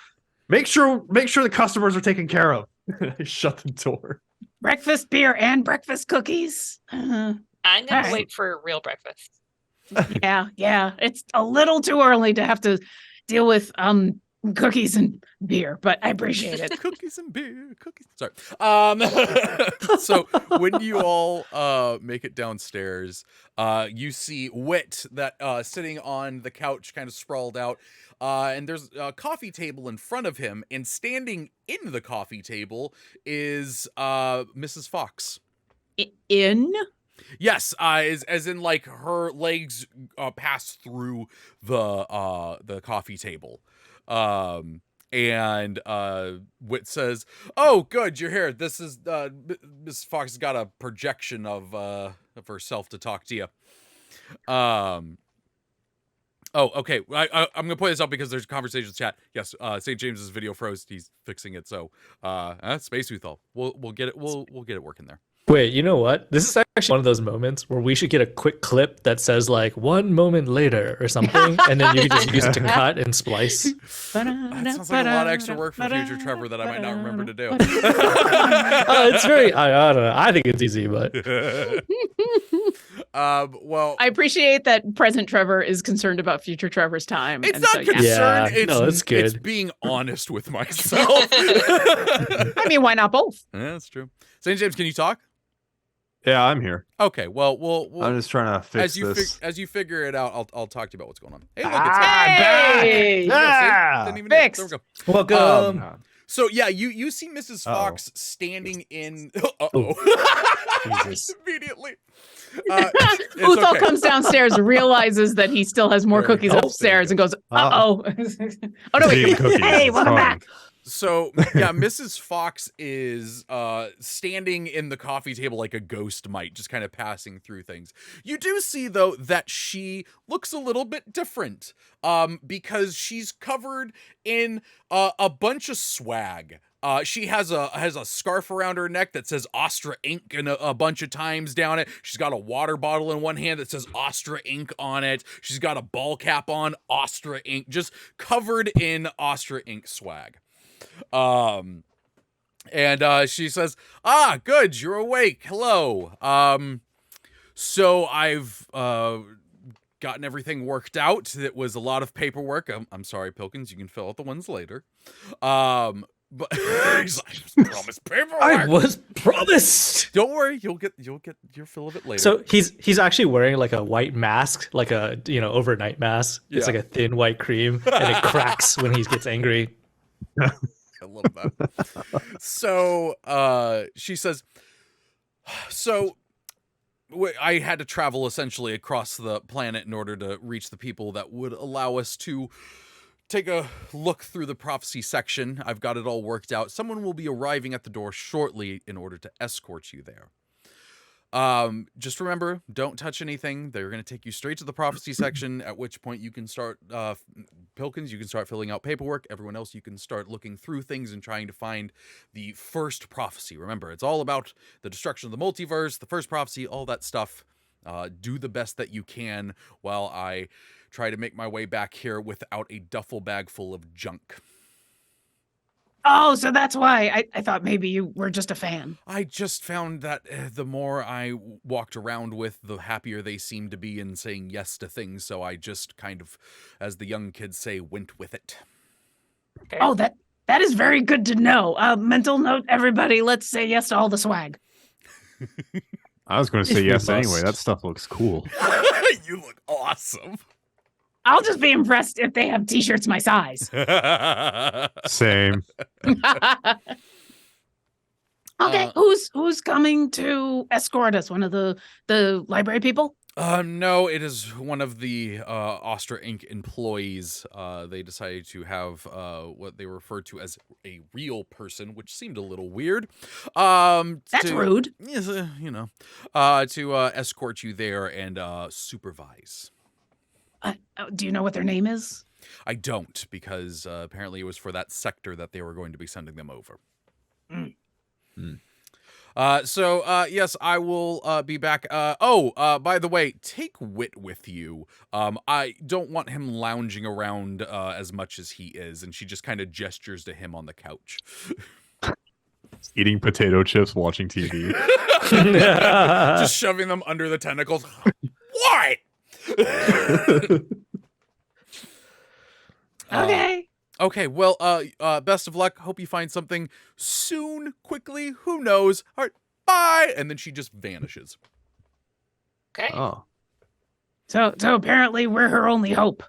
make sure the customers are taken care of. I shut the door. Breakfast beer and breakfast cookies. I'm going to Alright. wait for a real breakfast. Yeah. It's a little too early to have to deal with cookies and beer, but I appreciate it. Cookies and beer, cookies. Sorry. So when you all make it downstairs, you see Wit that sitting on the couch, kind of sprawled out, and there's a coffee table in front of him, and standing in the coffee table is Mrs. Fox. In? Yes, as in like her legs pass through the coffee table. And Wit says, "Oh, good, you're here. This is Mrs. Fox has got a projection of herself to talk to you." Oh, okay. I'm gonna point this out because there's conversations chat. Yes, St. James's video froze. He's fixing it. So, Space Uthal. We'll get it. We'll get it working there. Wait, you know what? This is actually one of those moments where we should get a quick clip that says like 1 moment later or something, and then you can just use it to cut and splice. That sounds like a lot of extra work for future Trevor that I might not remember to do. It's very, I don't know. I think it's easy, but well, I appreciate that present Trevor is concerned about future Trevor's time. it's and not so, yeah. concern. Yeah, no, it's good. It's being honest with myself. I mean, why not both? Yeah, that's true. St. James, can you talk? Yeah, I'm here. Okay, well, we'll I'm just trying to fix as you this. as you figure it out, I'll talk to you about what's going on. Hey, look, Hey! it's back. Ah! Didn't even hit. There we go. welcome. So yeah, you see Mrs. Uh-oh. Fox standing in. Jesus. Immediately. Uthal okay. comes downstairs, realizes that he still has more There we cookies go. upstairs, and goes, Uh-oh. "Uh-oh." Oh no! Eating Wait, cookies. hey, It's welcome fine. back. So yeah, Mrs. Fox is standing in the coffee table like a ghost might, just kind of passing through things. You do see though that she looks a little bit different, because she's covered in a bunch of swag. She has a scarf around her neck that says Astra Inc. and a bunch of times down it. She's got a water bottle in one hand that says Astra Inc. on it. She's got a ball cap on, Astra Inc. Just covered in Astra Inc. swag. And she says, "Ah, good, you're awake. Hello. So I've gotten everything worked out. It was a lot of paperwork. I'm sorry, Pilkins, you can fill out the ones later. But he's like, promised paperwork. I was promised. Don't worry, you'll get your fill of it later. So he's actually wearing like a white mask, like a overnight mask. It's Yeah. like a thin white cream, and it cracks when he gets angry. I love that. So she says, "So I had to travel essentially across the planet in order to reach the people that would allow us to take a look through the prophecy section. I've got it all worked out. Someone will be arriving at the door shortly in order to escort you there. Just remember, don't touch anything. They're going to take you straight to the prophecy section, at which point you can start, Pilkins, you can start filling out paperwork. Everyone else, you can start looking through things and trying to find the first prophecy. Remember, it's all about the destruction of the multiverse, the first prophecy, all that stuff. Do the best that you can while I try to make my way back here without a duffel bag full of junk. Oh, so that's why I thought maybe you were just a fan. I just found that the more I walked around with, the happier they seemed to be in saying yes to things. So I just kind of, as the young kids say, went with it. Okay. Oh, that is very good to know. Mental note, everybody, let's say yes to all the swag. I was going to say If we yes anyway. must. That stuff looks cool. You look awesome. I'll just be impressed if they have t-shirts my size. Same. Okay, who's coming to escort us? One of the library people? No, it is one of the Ostra Inc. employees. They decided to have what they refer to as a real person, which seemed a little weird. That's rude. Yes, to escort you there and supervise. Do you know what their name is? I don't, because apparently it was for that sector that they were going to be sending them over. Yes, I will be back. By the way, take Wit with you. I don't want him lounging around as much as he is. And she just kind of gestures to him on the couch. Eating potato chips, watching TV. Just shoving them under the tentacles. What? Okay. Okay, well, best of luck. Hope you find something soon, quickly. Who knows? All right, bye. And then she just vanishes. Okay. Oh. So apparently we're her only hope.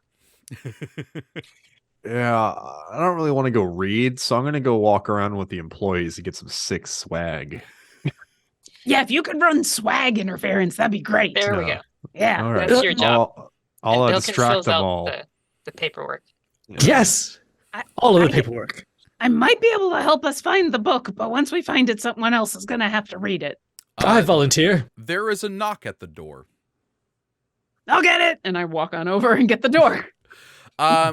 Yeah, I don't really want to go read, so I'm going to go walk around with the employees to get some sick swag. Yeah, if you could run swag interference, that'd be great. There we No. go. Yeah. All right. That's your job. I'll And Pilkins distract fills them out all. the paperwork. Yes. I- All of the I- paperwork. I might be able to help us find the book, but once we find it, someone else is going to have to read it. I volunteer. There is a knock at the door. I'll get it. And I walk on over and get the door.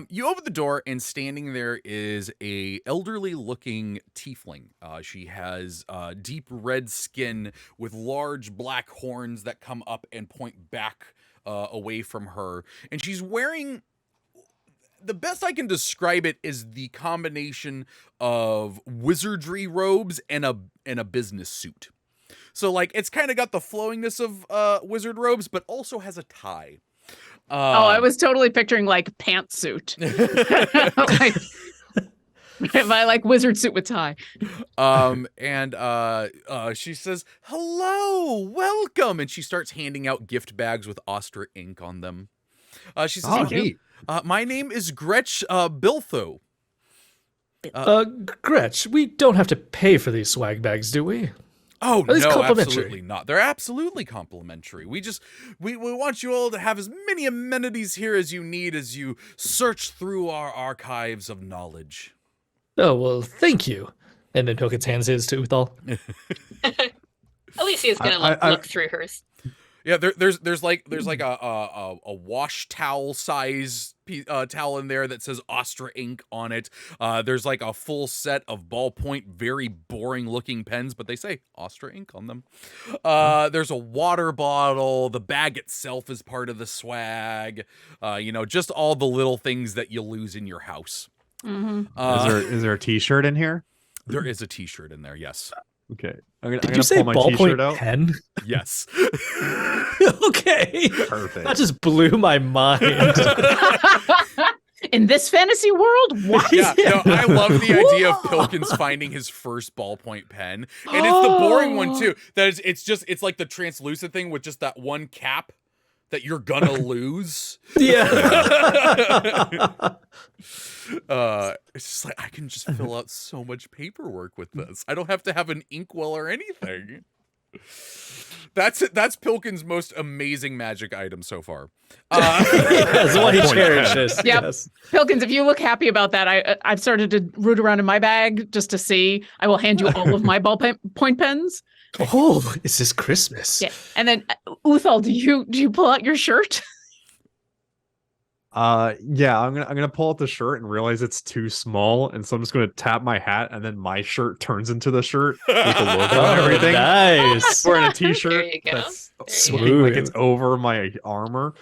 You open the door, and standing there is a elderly-looking tiefling. She has deep red skin with large black horns that come up and point back away from her. And she's wearing... The best I can describe it is the combination of wizardry robes and a business suit. So, like, it's kind of got the flowingness of wizard robes, but also has a tie. I was totally picturing like pantsuit. Like, my like wizard suit with tie. She says, "Hello, welcome," and she starts handing out gift bags with Ostra ink on them. She says, Oh, "Thank you. neat. My name is Gretch Biltho." Gretch, we don't have to pay for these swag bags, do we? Oh, Are these no, complimentary? absolutely not. They're absolutely complimentary. We want you all to have as many amenities here as you need as you search through our archives of knowledge. Oh, well, thank you. And then Pilkins hands his to Uthal. Alicia's gonna look through hers. Yeah, there's like a wash towel size towel in there that says Ostra ink on it. There's like a full set of ballpoint, very boring looking pens, but they say Ostra ink on them. There's a water bottle. The bag itself is part of the swag. Just all the little things that you lose in your house. Mm-hmm. Is there a T-shirt in here? There is a T-shirt in there. Yes. Okay. I'm Did gonna you say pull my T-shirt ballpoint out. pen? Yes. Okay. Perfect. That just blew my mind. In this fantasy world, what? Yeah, no, I love the idea of Pilkins finding his first ballpoint pen, and it's the boring one too. That is, it's like the translucent thing with just that one cap that you're gonna lose. Yeah. It's just like I can just fill out so much paperwork with this. I don't have to have an inkwell or anything. That's Pilkin's most amazing magic item so far. That's the one he cherishes. Yep. Yes. Pilkins, if you look happy about that, I've started to root around in my bag just to see. I will hand you all of my ballpoint pens. Oh, is this Christmas? Yeah, and then Uthal, do you pull out your shirt? Yeah, I'm gonna pull out the shirt and realize it's too small, and so I'm just gonna tap my hat, and then my shirt turns into the shirt with the logo and Oh, everything. nice. Wearing a t-shirt There you go. that's There looking like Smooth. it's over my armor.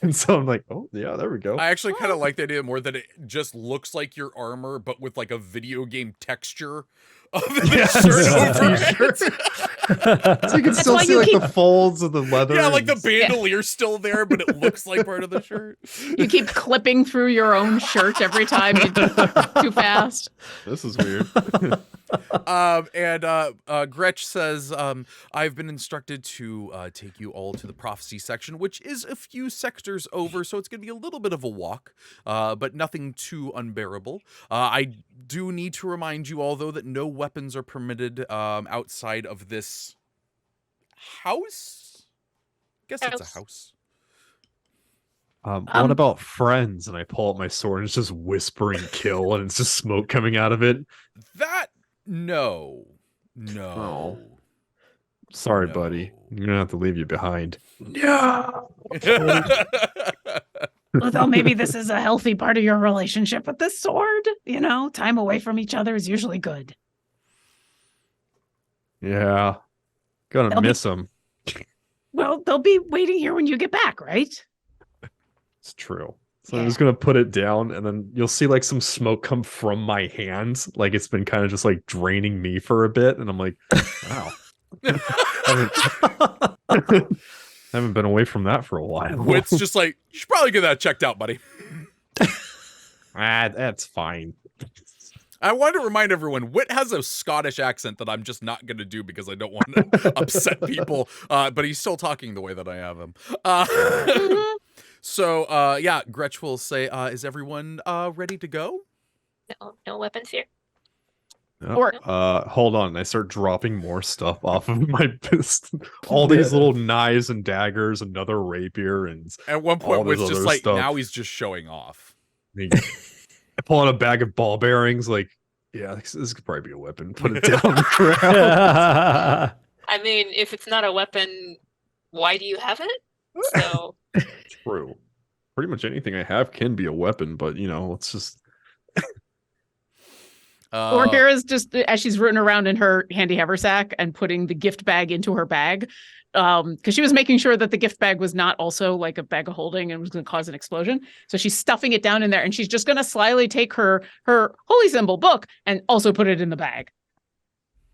And so I'm like, oh yeah, there we go. I actually kind of like the idea more that it just looks like your armor, but with like a video game texture of the Yes. shirt over it. So you can still why see you like keep- the folds of the leather. Yeah, like the and- bandelier's still there, but it looks like part of the shirt. You keep clipping through your own shirt every time you do too fast. This is weird. Gretch says, I've been instructed to take you all to the prophecy section, which is a few sectors over, so it's going to be a little bit of a walk, but nothing too unbearable. I do need to remind you all, though, that no weapons are permitted outside of this house? I guess it's a house. What about friends? And I pull out my sword and it's just whispering kill and it's just smoke coming out of it. That, no. Oh. Sorry, No. buddy. I'm gonna have to leave you behind. Uthal, maybe this is a healthy part of your relationship with this sword. You know, time away from each other is usually good. Yeah. Gonna They'll be- miss him. Well, they'll be waiting here when you get back, right? It's true. So I'm just gonna put it down and then you'll see like some smoke come from my hands. Like it's been kind of just like draining me for a bit. And I'm like, wow. Haven't been away from that for a while. Wit's just like, you should probably get that checked out, buddy. That's fine. I wanted to remind everyone, Wit has a Scottish accent that I'm just not going to do because I don't want to upset people. But he's still talking the way that I have him. So, yeah, Gretch will say, is everyone ready to go? No weapons here. Or- Hold on. I start dropping more stuff off of my pistol. All these little knives and daggers, another rapier, and At one All point, this Wit's just other like, stuff. now he's just showing off. I pull out a bag of ball bearings. Like, yeah, this could probably be a weapon. Put it down on the ground. I mean, if it's not a weapon, why do you have it? So True. Pretty much anything I have can be a weapon, but you know, it's just Or Kira's just, as she's rooting around in her handy haversack and putting the gift bag into her bag, because she was making sure that the gift bag was not also like a bag of holding and was going to cause an explosion. So she's stuffing it down in there, and she's just going to slyly take her holy symbol book and also put it in the bag.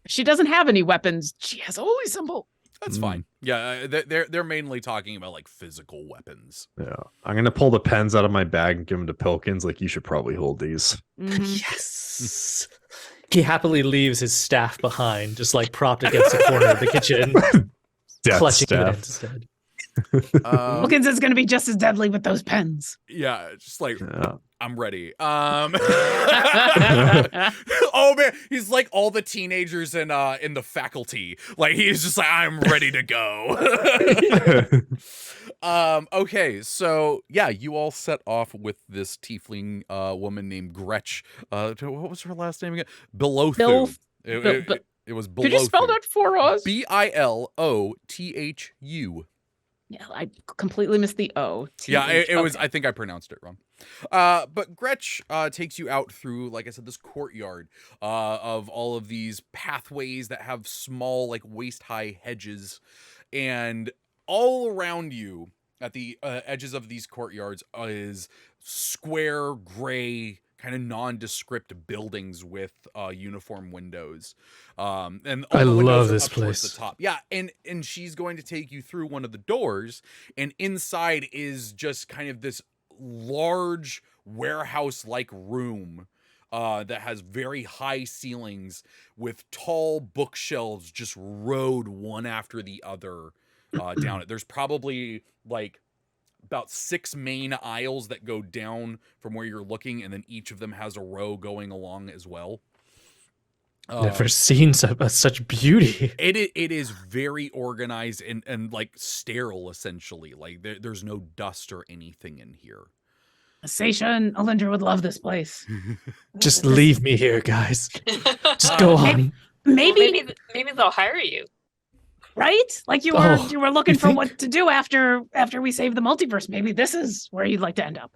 She doesn't have any weapons. She has a holy symbol. That's fine. Yeah, they're mainly talking about like physical weapons. yeah. I'm gonna pull the pens out of my bag and give them to Pilkins. Like, you should probably hold these. Mhm. Yes. He happily leaves his staff behind, just like propped against the corner of the kitchen, Death clutching staff. it instead. Wilkins is going to be just as deadly with those pens. Yeah, just like, Yeah. I'm ready. Oh man, he's like all the teenagers in the faculty. Like he's just like, I'm ready to go. Okay, so yeah, you all set off with this tiefling woman named Gretch. What was her last name again? Bilothu. Bil- It was Bilothu. Could you spell that for us? Bilothu. Yeah, I completely missed the O. Yeah, it was. Okay. I think I pronounced it wrong. But Gretch takes you out through, like I said, this courtyard of all of these pathways that have small, like waist-high hedges, and all around you at the edges of these courtyards is square, gray, kind of nondescript buildings with uniform windows. And all I the windows love are this up towards place. the top. Yeah, and she's going to take you through one of the doors, and inside is just kind of this large warehouse-like room that has very high ceilings with tall bookshelves just rowed one after the other down it. There's probably like about 6 main aisles that go down from where you're looking, and then each of them has a row going along as well. Never seen such beauty. It is very organized and like sterile, essentially. Like there's no dust or anything in here. Seisha and Alindra would love this place. Just leave me here, guys. Just go on. Maybe they'll hire you. Right? Like you were looking for what to do after we save the multiverse. Maybe this is where you'd like to end up.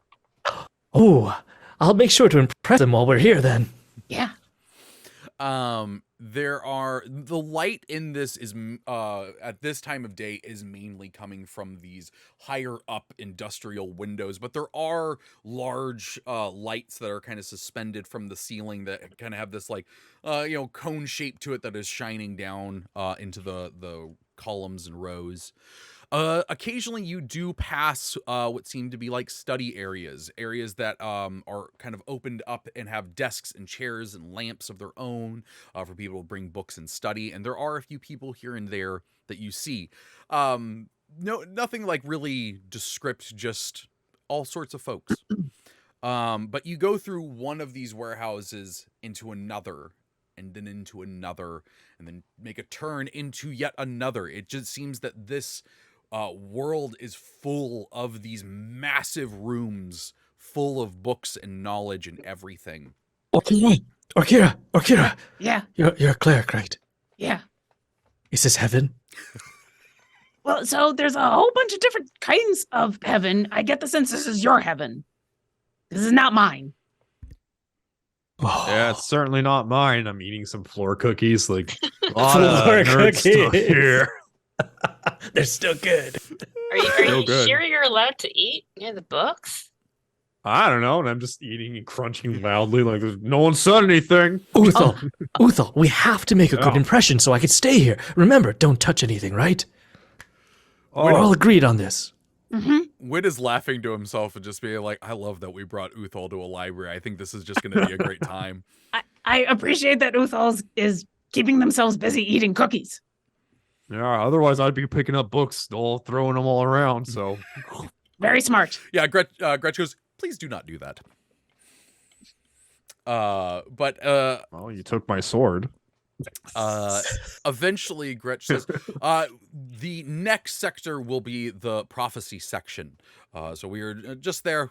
Oh, I'll make sure to impress them while we're here then. Yeah. The light in this is at this time of day is mainly coming from these higher up industrial windows, but there are large lights that are kind of suspended from the ceiling that kind of have this like cone shape to it that is shining down into the columns and rows. Occasionally you do pass what seem to be like study areas that are kind of opened up and have desks and chairs and lamps of their own for people to bring books and study. And there are a few people here and there that you see. Nothing like really descript, just all sorts of folks. But you go through one of these warehouses into another, and then into another, and then make a turn into yet another. It just seems that this world is full of these massive rooms full of books and knowledge and everything. Orkira. Yeah. You're a cleric, right? Yeah. Is this heaven? Well, so there's a whole bunch of different kinds of heaven. I get the sense this is your heaven. This is not mine. Oh. Yeah, it's certainly not mine. I'm eating some floor cookies. Like a lot Floor of nerd stuff cookies. here. They're still good. Are you good. sure you're allowed to eat near the books? I don't know, and I'm just eating and crunching loudly like no one said anything. Uthal, we have to make a good impression so I could stay here. Remember, don't touch anything, right? We're all agreed on this. Mm-hmm. Wit is laughing to himself and just being like, I love that we brought Uthal to a library. I think this is just going to be a great time. I appreciate that Uthal is keeping themselves busy eating cookies. Yeah, otherwise I'd be picking up books, throwing them all around, so. Very smart. Yeah, Gretch goes, please do not do that. Well, you took my sword. Eventually Gretch says, the next sector will be the prophecy section. So we are just there,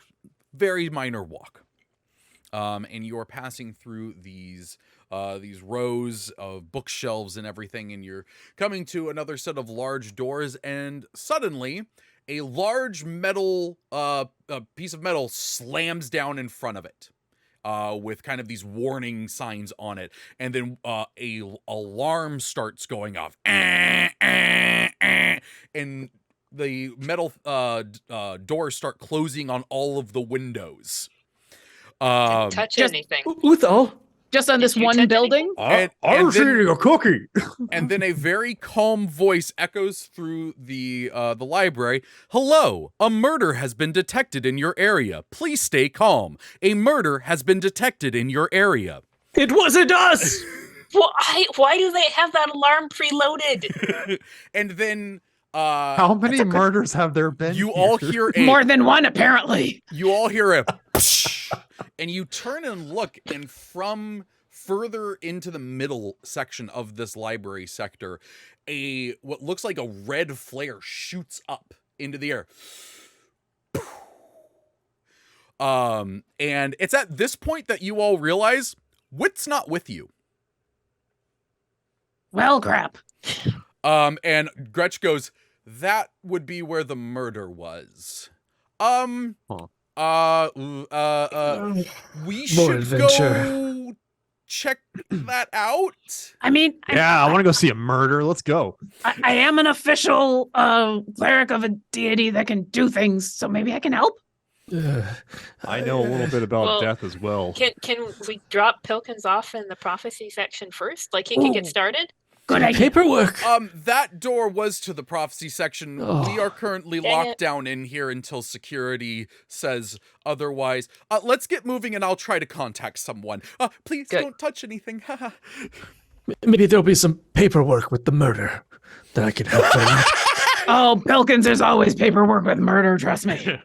very minor walk. And you are passing through these rows of bookshelves and everything, and you're coming to another set of large doors, and suddenly a large metal piece of metal slams down in front of it. With kind of these warning signs on it, and then a alarm starts going off, and the metal doors start closing on all of the windows. Didn't touch anything. Uthal, Just on this one building? I was eating a cookie. And then a very calm voice echoes through the library. Hello, a murder has been detected in your area. Please stay calm. A murder has been detected in your area. it wasn't us. Why do they have that alarm preloaded? And then How many murders have there been? you all hear a More than one, apparently. you all hear a psh, and you turn and look, and from further into the middle section of this library sector, what looks like a red flare shoots up into the air. And it's at this point that you all realize Wit's not with you. Well, crap. And Gretch goes, that would be where the murder was. We should adventure. go check that out. I mean, Yeah, I want to go see a murder. Let's go. I am an official cleric of a deity that can do things, so maybe I can help. I know a little bit about Well, death as well. Can we drop Pilkins off in the prophecy section first? Like he can get Ooh. started? Good idea. Paperwork. That door was to the prophecy section. Oh. We are currently Dang locked it. down in here until security says otherwise. Let's get moving and I'll try to contact someone. Please Good. don't touch anything. Maybe there'll be some paperwork with the murder that I can help them out. Oh, Pilkins, there's always paperwork with murder, trust me.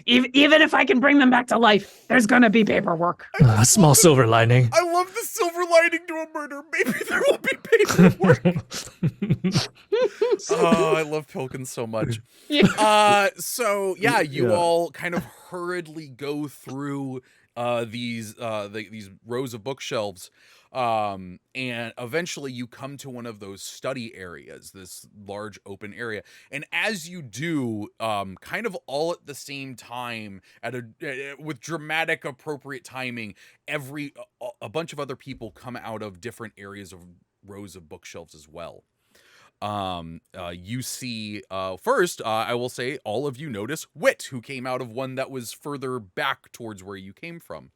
Even if I can bring them back to life, there's gonna be paperwork. A small silver lining. I love the silver lighting to a murder. Maybe there will be paperwork. Oh, I love Pilkins so much. So yeah, you all kind of hurriedly go through these rows of bookshelves, and eventually you come to one of those study areas, this large open area. And as you do, kind of all at the same time, with dramatic appropriate timing, a bunch of other people come out of different areas of rows of bookshelves as well. You see, first, I will say, all of you notice Wit, who came out of one that was further back towards where you came from.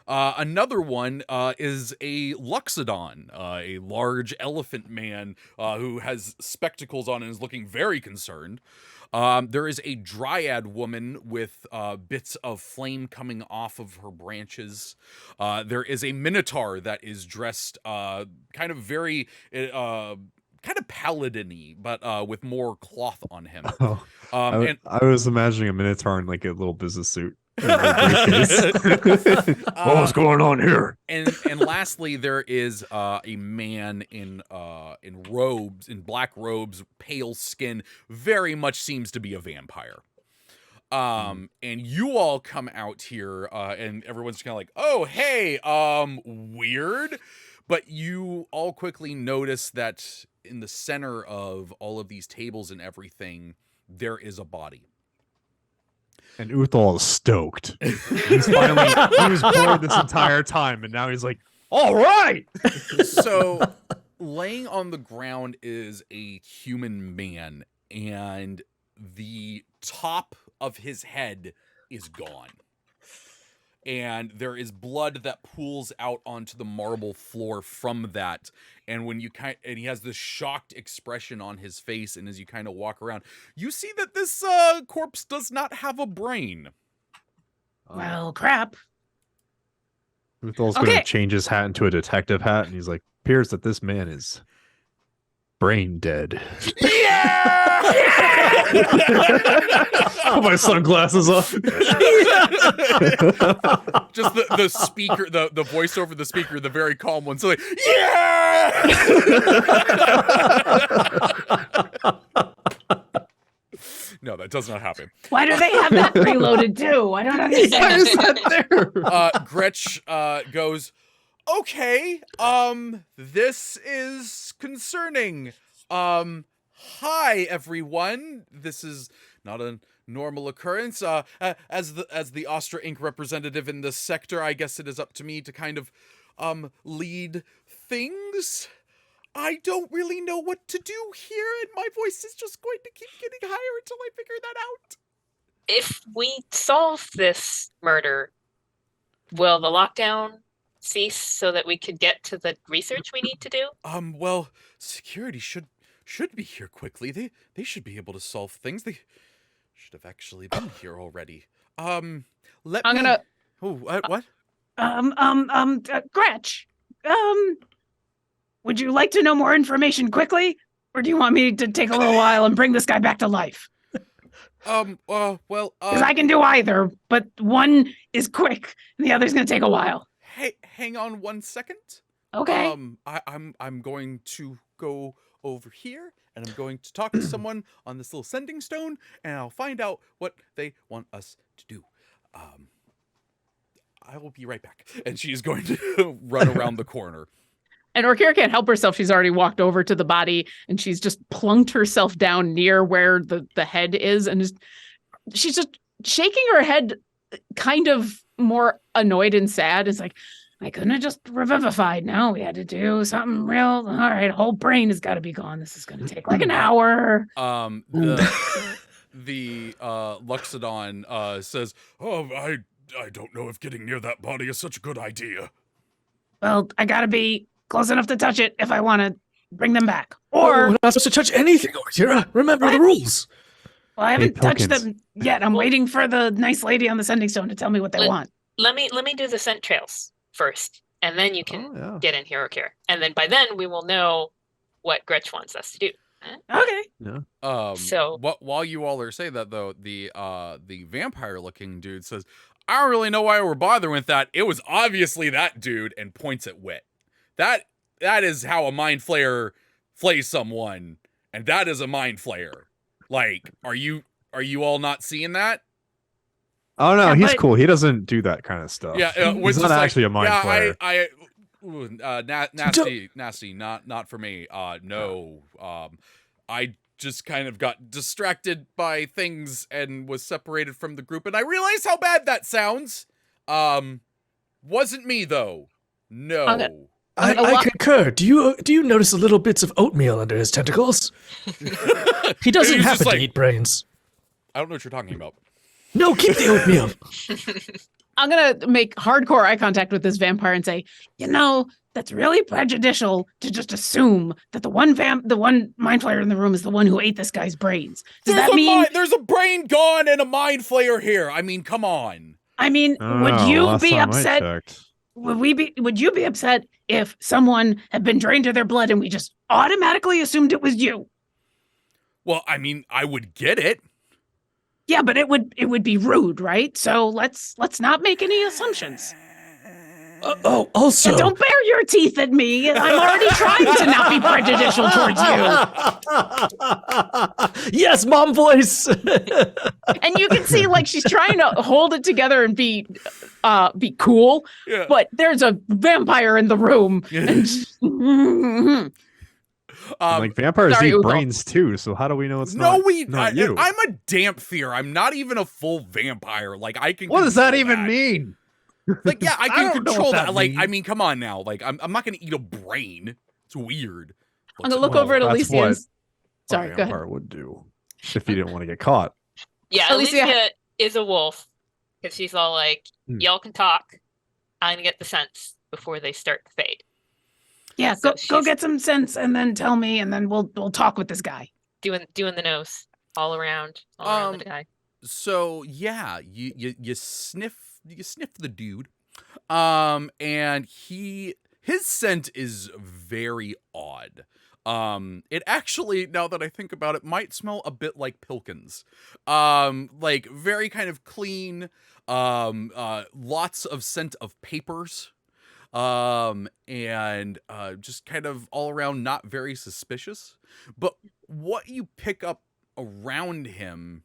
Another one is a Luxodon, a large elephant man who has spectacles on and is looking very concerned. There is a dryad woman with bits of flame coming off of her branches. There is a minotaur that is dressed kind of very... kind of paladin-y, but with more cloth on him. I was imagining a minotaur in like a little business suit. What's going on here? And lastly, there is a man in robes, in black robes, pale skin, very much seems to be a vampire. And you all come out here, and everyone's kind of like, oh, hey, weird. But you all quickly notice that in the center of all of these tables and everything, there is a body. And Uthal is stoked. He was bored this entire time, and now he's like, all right! So, laying on the ground is a human man, and the top of his head is gone. And there is blood that pools out onto the marble floor from that. And when and he has this shocked expression on his face, and as you kind of walk around, you see that this corpse does not have a brain. Well, crap. Uthal's going to change his hat into a detective hat, and he's like, appears that this man is brain dead. Yeah! Put my sunglasses on. Just the speaker, the voice over the speaker, the very calm one. So like, yeah! No, that does not happen. Why do they have that preloaded too? I don't understand. Why is that there? Gretch goes, okay, this is concerning. Hi everyone. This is not a normal occurrence. As the Astra Inc. representative in this sector, I guess it is up to me to kind of lead things. I don't really know what to do here, and my voice is just going to keep getting higher until I figure that out. If we solve this murder, will the lockdown cease so that we could get to the research we need to do? Well, security should be here quickly. They should be able to solve things. They should have actually been here already. What? Gretch, would you like to know more information quickly? Or do you want me to take a little while and bring this guy back to life? Well, because I can do either, but one is quick and the other's going to take a while. Hey, hang on 1 second. Okay. I'm going to go over here, and I'm going to talk to someone on this little sending stone, and I'll find out what they want us to do. I will be right back. And she's going to run around the corner. And Orkira can't help herself. She's already walked over to the body, and she's just plunked herself down near where the head is, and she's just shaking her head, kind of more annoyed and sad. It's like, I couldn't have just revivified. No, we had to do something real. All right, whole brain has got to be gone. This is going to take like an hour. The Luxodon says, "Oh, I don't know if getting near that body is such a good idea." Well, I got to be close enough to touch it if I want to bring them back. Or we're not supposed to touch anything, Orkira. Remember the rules. Well, I haven't touched them yet. I'm waiting for the nice lady on the sending stone to tell me what they want. Let me do the scent trails first, and then you can get in here, Orkira. And then by then we will know what Gretch wants us to do. Okay. Yeah. So while you all are saying that, though, the vampire-looking dude says, "I don't really know why we're bothering with that. It was obviously that dude," and points at Wit. That is how a mind flayer flays someone, and that is a mind flayer. Like, are you all not seeing that? Oh no, Yeah, he's but- cool. He doesn't do that kind of stuff. Yeah, he's not actually a mind flayer. Nasty, not for me. No. I just kind of got distracted by things and was separated from the group, and I realized how bad that sounds. Wasn't me though. No. I concur. Do you notice the little bits of oatmeal under his tentacles? He doesn't He's happen just to like- eat brains. I don't know what you're talking about. No, keep the oatmeal. I'm gonna make hardcore eye contact with this vampire and say, that's really prejudicial to just assume that the one mind flayer in the room is the one who ate this guy's brains. Does that mean? There's a brain gone and a mind flayer here? I mean, come on. I mean, would you be upset? Would you be upset if someone had been drained of their blood and we just automatically assumed it was you? Well, I mean, I would get it. Yeah, but it would be rude, right? So let's not make any assumptions. Also, Yeah, don't bare your teeth at me. I'm already trying to not be prejudicial towards you. Yes, mom voice. And you can see like she's trying to hold it together and be cool, Yeah. but there's a vampire in the room. And Like vampires sorry, eat Ugo. brains too, so how do we know it's No, not you? I'm a Damphier. I'm not even a full vampire. Like, I can. What does that control even mean? Like, yeah, I I can don't know control what that. that Like, I means. mean, come on now. Like, I'm not gonna eat a brain. It's weird. I'm gonna look Well, over at that's Alicia. what and- A Sorry, go ahead. vampire would do if he didn't want to get caught. Yeah, Alicia- Alicia is a wolf because she's all like, Hmm. y'all can talk. I'm gonna get the sense before they start to fade. Yeah, So go she's- get some sense and then tell me, and then we'll talk with this guy. Doing the nose all around the guy. So yeah, you sniff the dude, and his scent is very odd. It actually, now that I think about it, might smell a bit like Pilkins. Like very kind of clean, lots of scent of papers, and just kind of all around not very suspicious. But what you pick up around him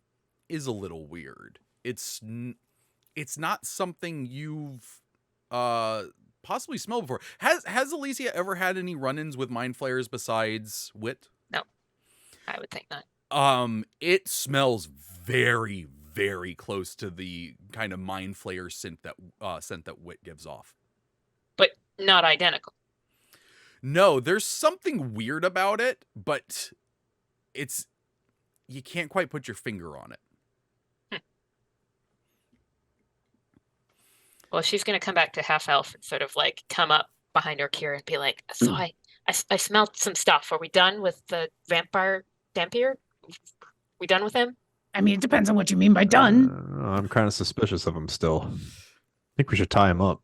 is a little weird. It's not something you've possibly smelled before. Has Alicia ever had any run-ins with mind flayers besides Wit? I would think not. It smells very, very close to the kind of mind flayer scent that Wit gives off. But not identical. No, there's something weird about it, but you can't quite put your finger on it. Well, she's gonna come back to half elf and sort of like come up behind Orkira and be like, so I smelled some stuff. Are we done with the vampire Dampier? We done with him? I mean, it depends on what you mean by done. I'm kind of suspicious of him still. I think we should tie him up.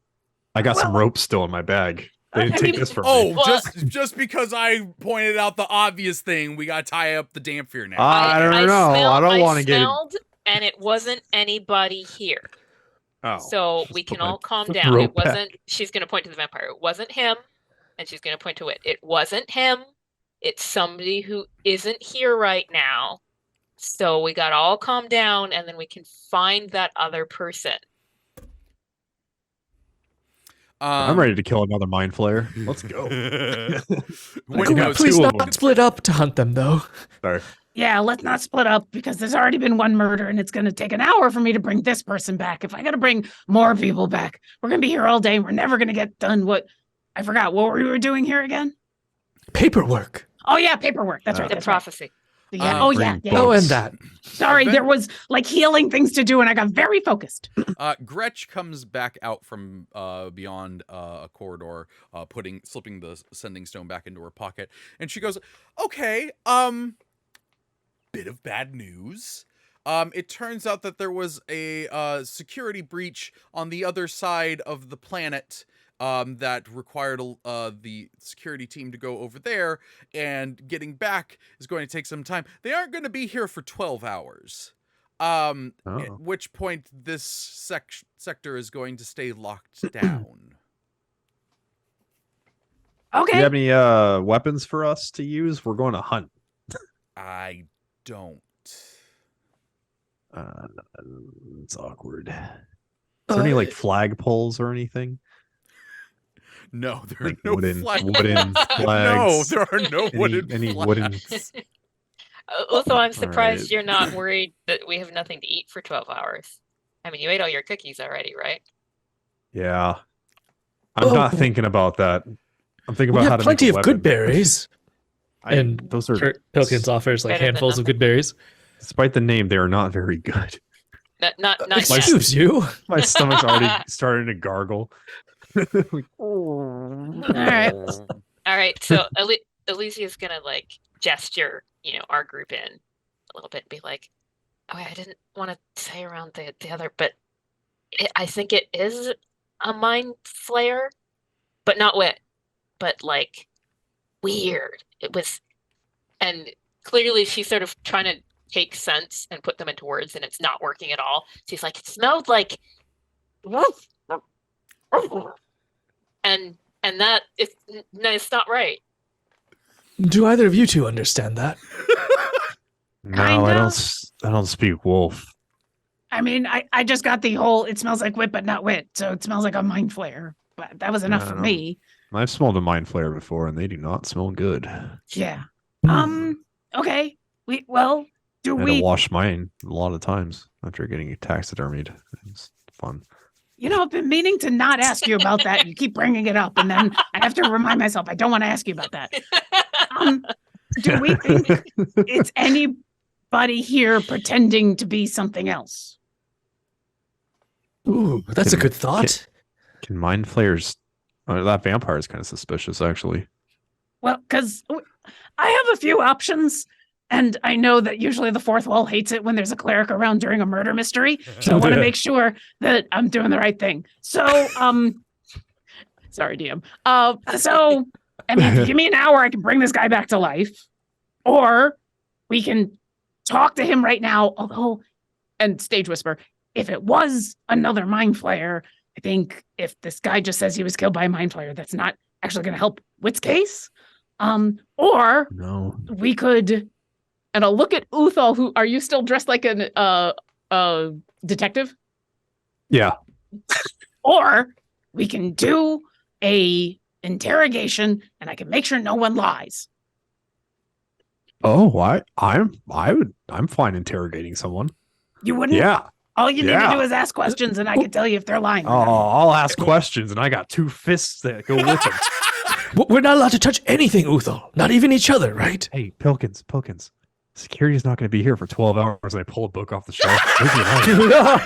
I got some Well- rope still in my bag. They didn't I take mean- this from Oh, me. Well- just because I pointed out the obvious thing, we gotta tie up the Damphier now. I don't know. I don't want to get. smelled, and it wasn't anybody here. Oh, So just we put can my all calm down. rope It back. wasn't. She's gonna point to the vampire. It wasn't him, and she's gonna point to it. It wasn't him. It's somebody who isn't here right now. So we got all calm down, and then we can find that other person. I'm ready to kill another mind flayer. Let's go. Wit Cool. knows- Please two of not them. split up to hunt them, though. Sorry. Yeah, let's not split up because there's already been one murder and it's going to take an hour for me to bring this person back. If I got to bring more people back, we're going to be here all day and we're never going to get done. I forgot what we were doing here again. Paperwork. Oh yeah, paperwork. That's right. The That's right. prophecy. Yeah. Um, Oh yeah. bring Yeah. Oh, boats. and that. Sorry, there was like healing things to do and I got very focused. Gretch comes back out from beyond a corridor, slipping the sending stone back into her pocket, and she goes, "Okay, bit of bad news. It turns out that there was a security breach on the other side of the planet." That required the security team to go over there, and getting back is going to take some time. They aren't going to be here for 12 hours. At which point this sector is going to stay locked down. Do Okay. you have any weapons for us to use? We're going to hunt. I don't. It's awkward. Is there any like flagpoles or anything? No, there Like are no wooden flags. No, flags? there are no wooden any flags. wooden? Also, I'm surprised Alright. you're not worried that we have nothing to eat for 12 hours. I mean, you ate all your cookies already, right? Yeah. I'm not thinking about that. I'm thinking We about how have to plenty make a of good weapon. berries. And those are, Pilkins offers like Better than handfuls of nothing. good berries. despite the name, they are not very good. Not yet. Excuse you. My stomach's already starting to gargle. All right. All right, so Elysia's gonna like gesture, our group in a little bit and be like, "Oh, I didn't want to say around the other, but I think it is a mind flayer, but not wit, but like weird. It was, and clearly she's sort of trying to take sense and put them into words, and it's not working at all. She's like, it smelled like, and that it's not right. Do either of you two understand that? No, Kinda. I don't speak wolf. I mean, I just got the whole it smells like wit, but not wit. So it smells like a mind flare. But that was enough I for know. me. I've smelled a mind flare before, and they do not smell good. Yeah. Hmm. Okay. Do I had to we wash mine a lot of times after getting taxidermied. It's fun. I've been meaning to not ask you about that. You keep bringing it up, and then I have to remind myself I don't want to ask you about that. Do we think it's anybody here pretending to be something else? Ooh, that's a good thought. Can mind flayers? That vampire is kind of suspicious, actually. Well, because I have a few options, and I know that usually the fourth wall hates it when there's a cleric around during a murder mystery. So I want to make sure that I'm doing the right thing. So, sorry, DM. So, I mean, if you give me an hour, I can bring this guy back to life, or we can talk to him right now. Although, and stage whisper, if it was another mind flayer, I think if this guy just says he was killed by a mind flayer, that's not actually going to help Wit's case. Or No. we could, and I'll look at Uthal. Who are you still dressed like an detective? Yeah. Or we can do a interrogation, and I can make sure no one lies. Oh, I'm fine interrogating someone. You wouldn't. Yeah. All you need Yeah. to do is ask questions, and I can tell you if they're lying. Oh, or not. I'll ask questions, and I got 2 fists that go with them. We're not allowed to touch anything, Uthal. Not even each other, right? Hey, Pilkins. Security's not going to be here for 12 hours, and I pull a book off the shelf. Leave me alone.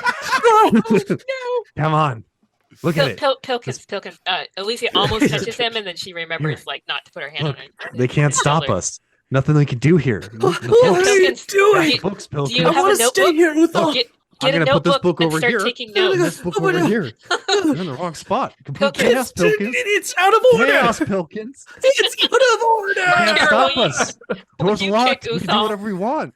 Come on. Look at it. Pilkins. Alicia almost touches him, and then she remembers like not to put her hand Look, on him. They can't stop us. Nothing they can do here. What are you Pilkins, doing? Books, do you I Pilkins. have want a to stay notebook? here, Uthal. Get I'm a gonna put this notebook book and over start here. taking And notes. this book over here. You're in the wrong spot. Complete Pilkins. chaos, Pilkins. It's out of order. Chaos, Pilkins. It's out of order. Can't Carol, stop us. Door's you locked. kick We can do Uthal? whatever we want.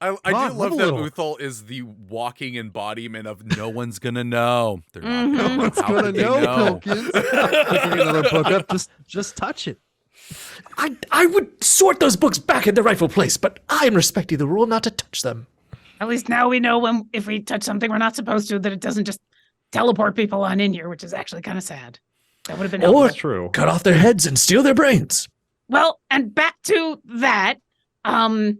I Come on, do move love a that little. Uthal is the walking embodiment of no one's gonna know. They're not Mhm. gonna know. What's How gonna could they know, know? Pilkins? Picking another book up. Just touch it. I would sort those books back in the rightful place, but I'm respecting the rule not to touch them. At least now we know if we touch something we're not supposed to, that it doesn't just teleport people on in here, which is actually kind of sad. That would have been Or- helpful. That's true. Cut off their heads and steal their brains. Well, and back to that. Pilkins,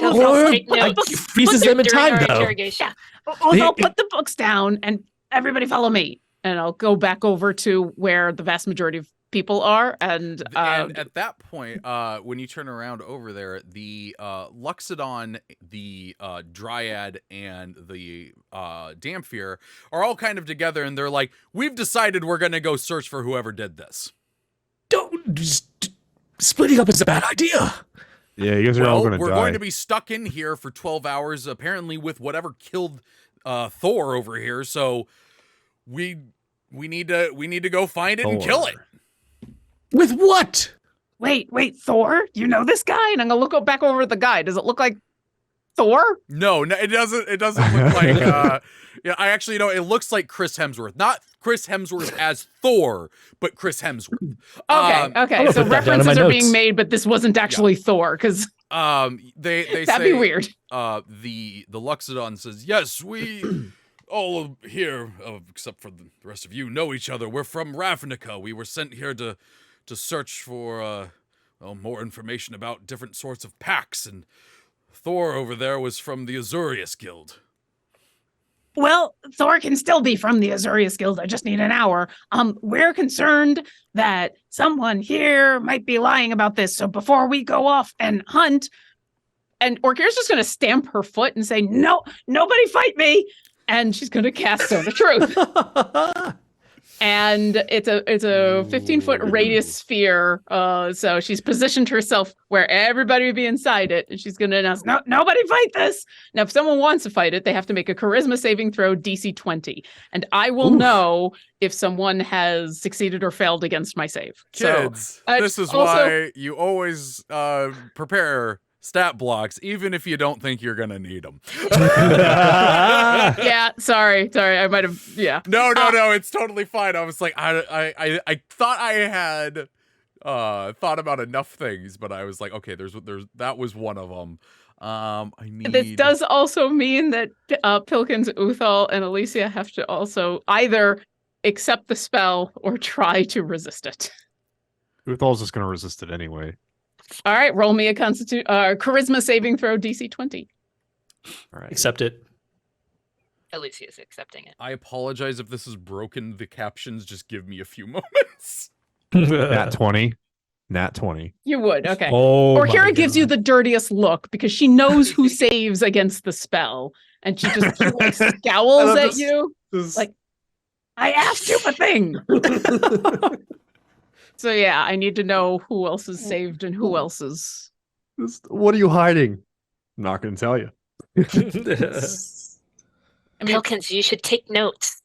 Or take notes. freezes them in During time, our though. interrogation. I'll put the books down and everybody follow me. And I'll go back over to where the vast majority of people are. And And at that point, when you turn around over there, the Luxodon, the Dryad, and the Damphir are all kind of together, and they're like, "We've decided we're gonna go search for whoever did this." Splitting up is a bad idea. Yeah, you guys are all Well, going to we're die. going to be stuck in here for 12 hours, apparently with whatever killed Thor over here. So we need to go find it and kill it. With what? wait, Thor? You know this guy? And I'm going to look back over at the guy. Does it look like Thor? No, it doesn't. It doesn't look like. Yeah, I actually it looks like Chris Hemsworth, not Chris Hemsworth as Thor, but Chris Hemsworth. Okay. So put that down in my references are being notes. made, but this wasn't actually Thor, because They that'd say be weird. The Luxodon says, yes, we all here, except for the rest of you, know each other. We're from Ravnica. We were sent here to search for more information about different sorts of packs, and Thor over there was from the Azurius Guild. Well, Thor can still be from the Azurius Guild. I just need an hour. We're concerned that someone here might be lying about this. So before we go off and hunt, and Orkira's just going to stamp her foot and say, no, nobody fight me. And she's going to cast Stone of Truth. And it's a 15-foot radius sphere. So she's positioned herself where everybody would be inside it. And she's going to announce, no, nobody fight this. Now, if someone wants to fight it, they have to make a charisma saving throw DC 20. And I will know if someone has succeeded or failed against my save. Kids, So, this is also- why you always prepare stat blocks, even if you don't think you're going to need them. Yeah, sorry. I might have, yeah. No, it's totally fine. I was like, I thought I had thought about enough things, but I was like, okay, there's that was one of them. I need. This does also mean that Pilkins, Uthal, and Alicia have to also either accept the spell or try to resist it. Uthal's just going to resist it anyway. All right, roll me a charisma saving throw DC 20. All right. Accept it. Alicia's accepting it. I apologize if this is broken. The captions just give me a few moments. Nat 20. Nat 20. You would, okay. Oh, Orkira my gives you God. the dirtiest look because she knows who saves against the spell, and she like scowls at you like, I asked you a thing. So yeah, I need to know who else is saved and who else is. What are you hiding? I'm not going to tell you. I mean, Pilkins, you should take notes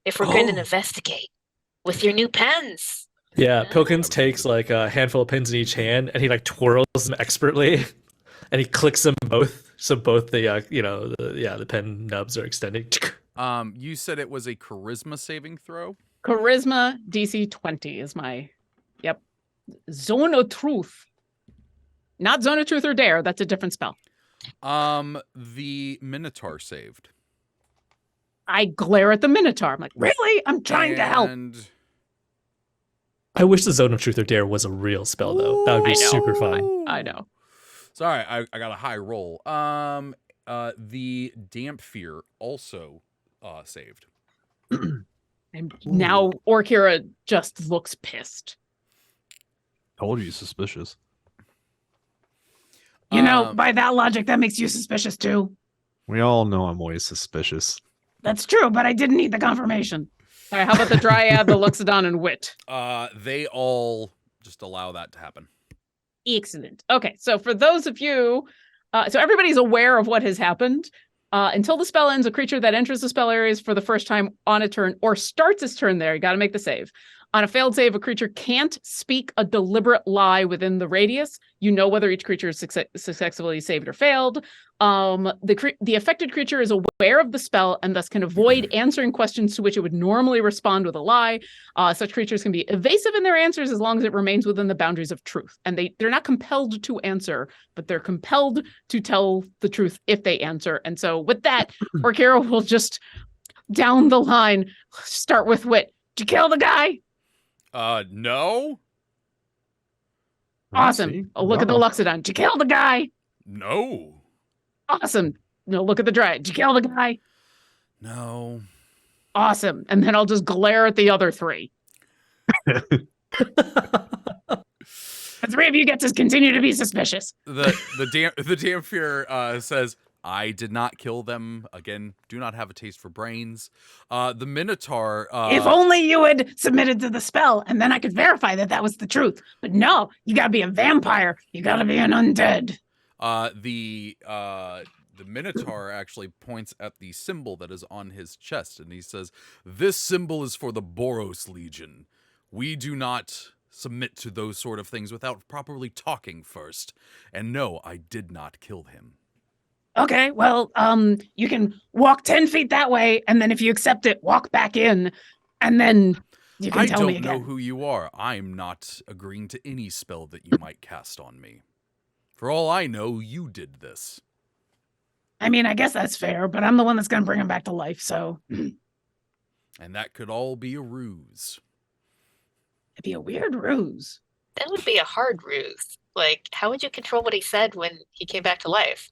if we're going to investigate with your new pens. Yeah, Pilkins takes like a handful of pins in each hand, and he like twirls them expertly, and he clicks them both, so both the the pen nubs are extended. You said it was a charisma saving throw. charisma DC 20 is my, yep. Zone of Truth. Not Zone of Truth or Dare. That's a different spell. The Minotaur saved. I glare at the Minotaur. I'm like, really? I'm trying to help. And I wish the Zone of Truth or Dare was a real spell, though. That would be I know. super fun. I know. Sorry, I got a high roll. The Damp Fear also saved. And now Orkira just looks pissed. Told you, suspicious. You know, by that logic, that makes you suspicious too. We all know I'm always suspicious. That's true, but I didn't need the confirmation. All right, how about the Dryad, the Luxodon, and Wit? They all just allow that to happen. Excellent. Okay, so for those of you, so everybody's aware of what has happened. Until the spell ends, a creature that enters the spell areas for the first time on a turn or starts its turn there, you got to make the save. On a failed save, a creature can't speak a deliberate lie within the radius. You know whether each creature is successfully saved or failed. The affected creature is aware of the spell and thus can avoid answering questions to which it would normally respond with a lie. Such creatures can be evasive in their answers as long as it remains within the boundaries of truth. And they're not compelled to answer, but they're compelled to tell the truth if they answer. And so with that, Orkira will just down the line start with Wit. Did you kill the guy? No. Awesome. See? Oh, look at the Luxodon. Did you kill the guy? No. Awesome. No, look at the Dryad. Did you kill the guy? No. Awesome. And then I'll just glare at the other three. The three of you get to continue to be suspicious. The Damp Fear says, I did not kill them. Again, do not have a taste for brains. The Minotaur. If only you had submitted to the spell, and then I could verify that that was the truth. But no, you gotta be a vampire. You gotta be an undead. The Minotaur actually points at the symbol that is on his chest, and he says, "This symbol is for the Boros Legion. We do not submit to those sort of things without properly talking first. And no, I did not kill him." Okay, well, you can walk 10 feet that way, and then if you accept it, walk back in, and then you can I tell me don't again. know who you are. I'm not agreeing to any spell that you might cast on me. For all I know, you did this. I mean, I guess that's fair, but I'm the one that's going to bring him back to life, so... And that could all be a ruse. It'd be a weird ruse. That would be a hard ruse. Like, how would you control what he said when he came back to life?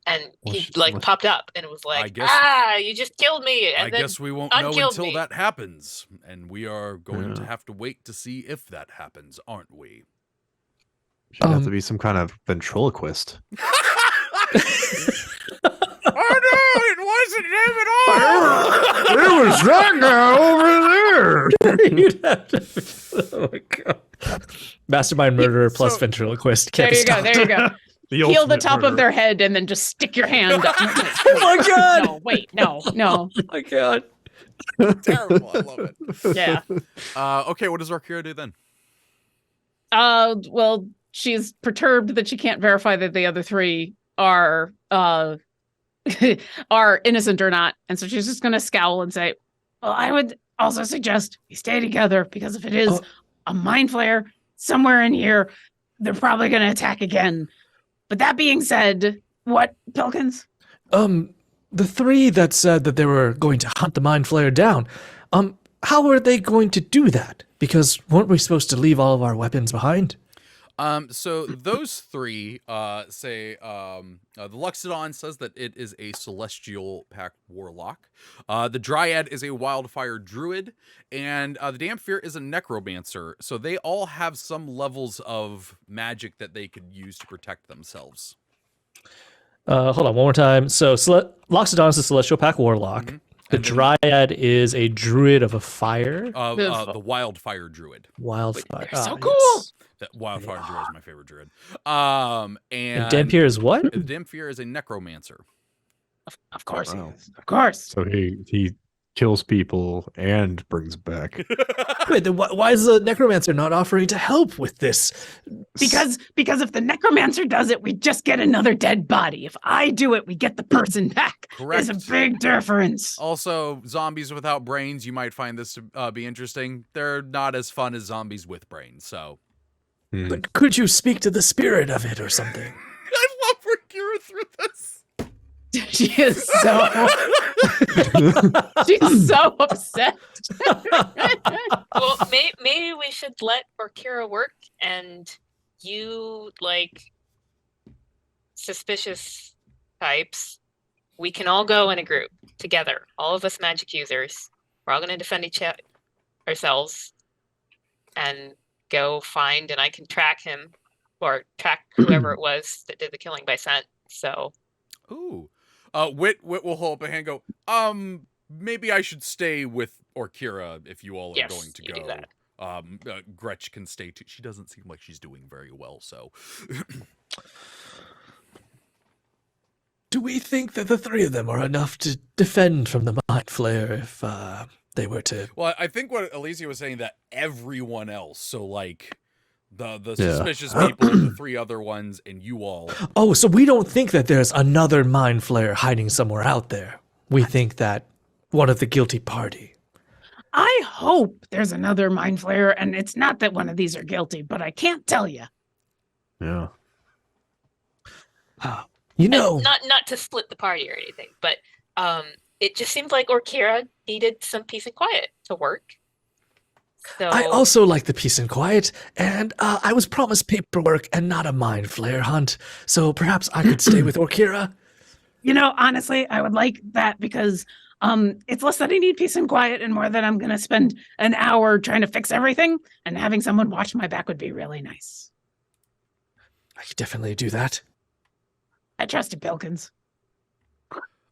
And Well, he she's like like- popped up and it was I like, guess- you just killed me. And I then guess we won't know unkilled until me. that happens. And we are going to Yeah. have to wait to see if that happens, aren't we? She'd have to be some kind of ventriloquist. Oh no, it wasn't him at all! It was that guy over there. You'd have to. Oh my god. Mastermind murderer plus So- ventriloquist. There Can't you go, there you go. Peel the ultimate top of murderer. their head and then just stick your hand up. Oh my god. No, wait, no. Oh my god. Terrible, I love it. Yeah. Okay, what does Arcana do then? Well, she's perturbed that she can't verify that the other three are are innocent or not. And so she's just going to scowl and say, well, I would also suggest we stay together because if it is a mind flare somewhere in here, they're probably going to attack again. But that being said, what, Pilkins? The three that said that they were going to hunt the mind flayer down, how are they going to do that? Because weren't we supposed to leave all of our weapons behind? So those three say the Luxodon says that it is a celestial pact warlock. The Dryad is a wildfire druid, and the Damphere is a necromancer. So they all have some levels of magic that they could use to protect themselves. Hold on, one more time. So Loxodon is a celestial pack warlock. Mhm. The And then- Dryad is a druid of a fire. The wildfire druid. Wildfire. they're so Ah, cool. yes. That wildfire druid is my favorite druid. And And Dampier is what? the Damphere is a necromancer. Of course he Wow. is. Of course. So he kills people and brings back. Wait, then why is the necromancer not offering to help with this? Because if the necromancer does it, we just get another dead body. If I do it, we get the person back. Correct. There's a big difference. Also, zombies without brains, you might find this to be interesting. They're not as fun as zombies with brains, so. Hmm. But could you speak to the spirit of it or something? I love where Kira through this. She is so she's so upset. Well, maybe we should let Orkira work and you, like, suspicious types, we can all go in a group together. All of us magic users. We're all going to defend ourselves and go find, and I can track him or track whoever it was that did the killing by scent. So, Ooh. Wit will hold up a hand and go, maybe I should stay with Orkira if you all are Yes, going to you do go. that. Gretch can stay too. She doesn't seem like she's doing very well, so. Do we think that the three of them are enough to defend from the mind flayer if they were to? Well, I think what Alicia was saying, that everyone else, so like the Yeah. suspicious people, the three other ones, and you all. Oh, so we don't think that there's another mind flayer hiding somewhere out there. We think that one of the guilty party. I hope there's another mind flayer, and it's not that one of these are guilty, but I can't tell you. Yeah. You know, not to split the party or anything, but it just seemed like Orkira needed some peace and quiet to work. So I also like the peace and quiet, and I was promised paperwork and not a mind flayer hunt, so perhaps I could stay with Orkira. You know, honestly, I would like that because it's less that I need peace and quiet and more that I'm going to spend an hour trying to fix everything, and having someone watch my back would be really nice. I could definitely do that. I trust you, Pilkins.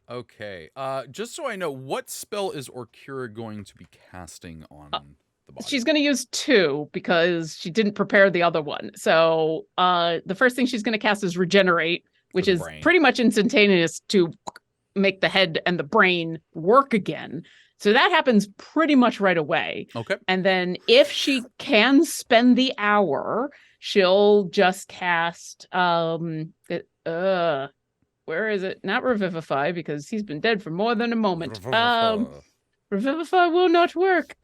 Okay. Just so I know, what spell is Orkira going to be casting on the body? She's going to use 2 because she didn't prepare the other one. So the first thing she's going to cast is Regenerate, which the is brain. pretty much instantaneous to make the head and the brain work again. So that happens pretty much right away. Okay. And then if she can spend the hour, she'll just cast where is it? Not revivify, because he's been dead for more than a moment. Revivify will not work.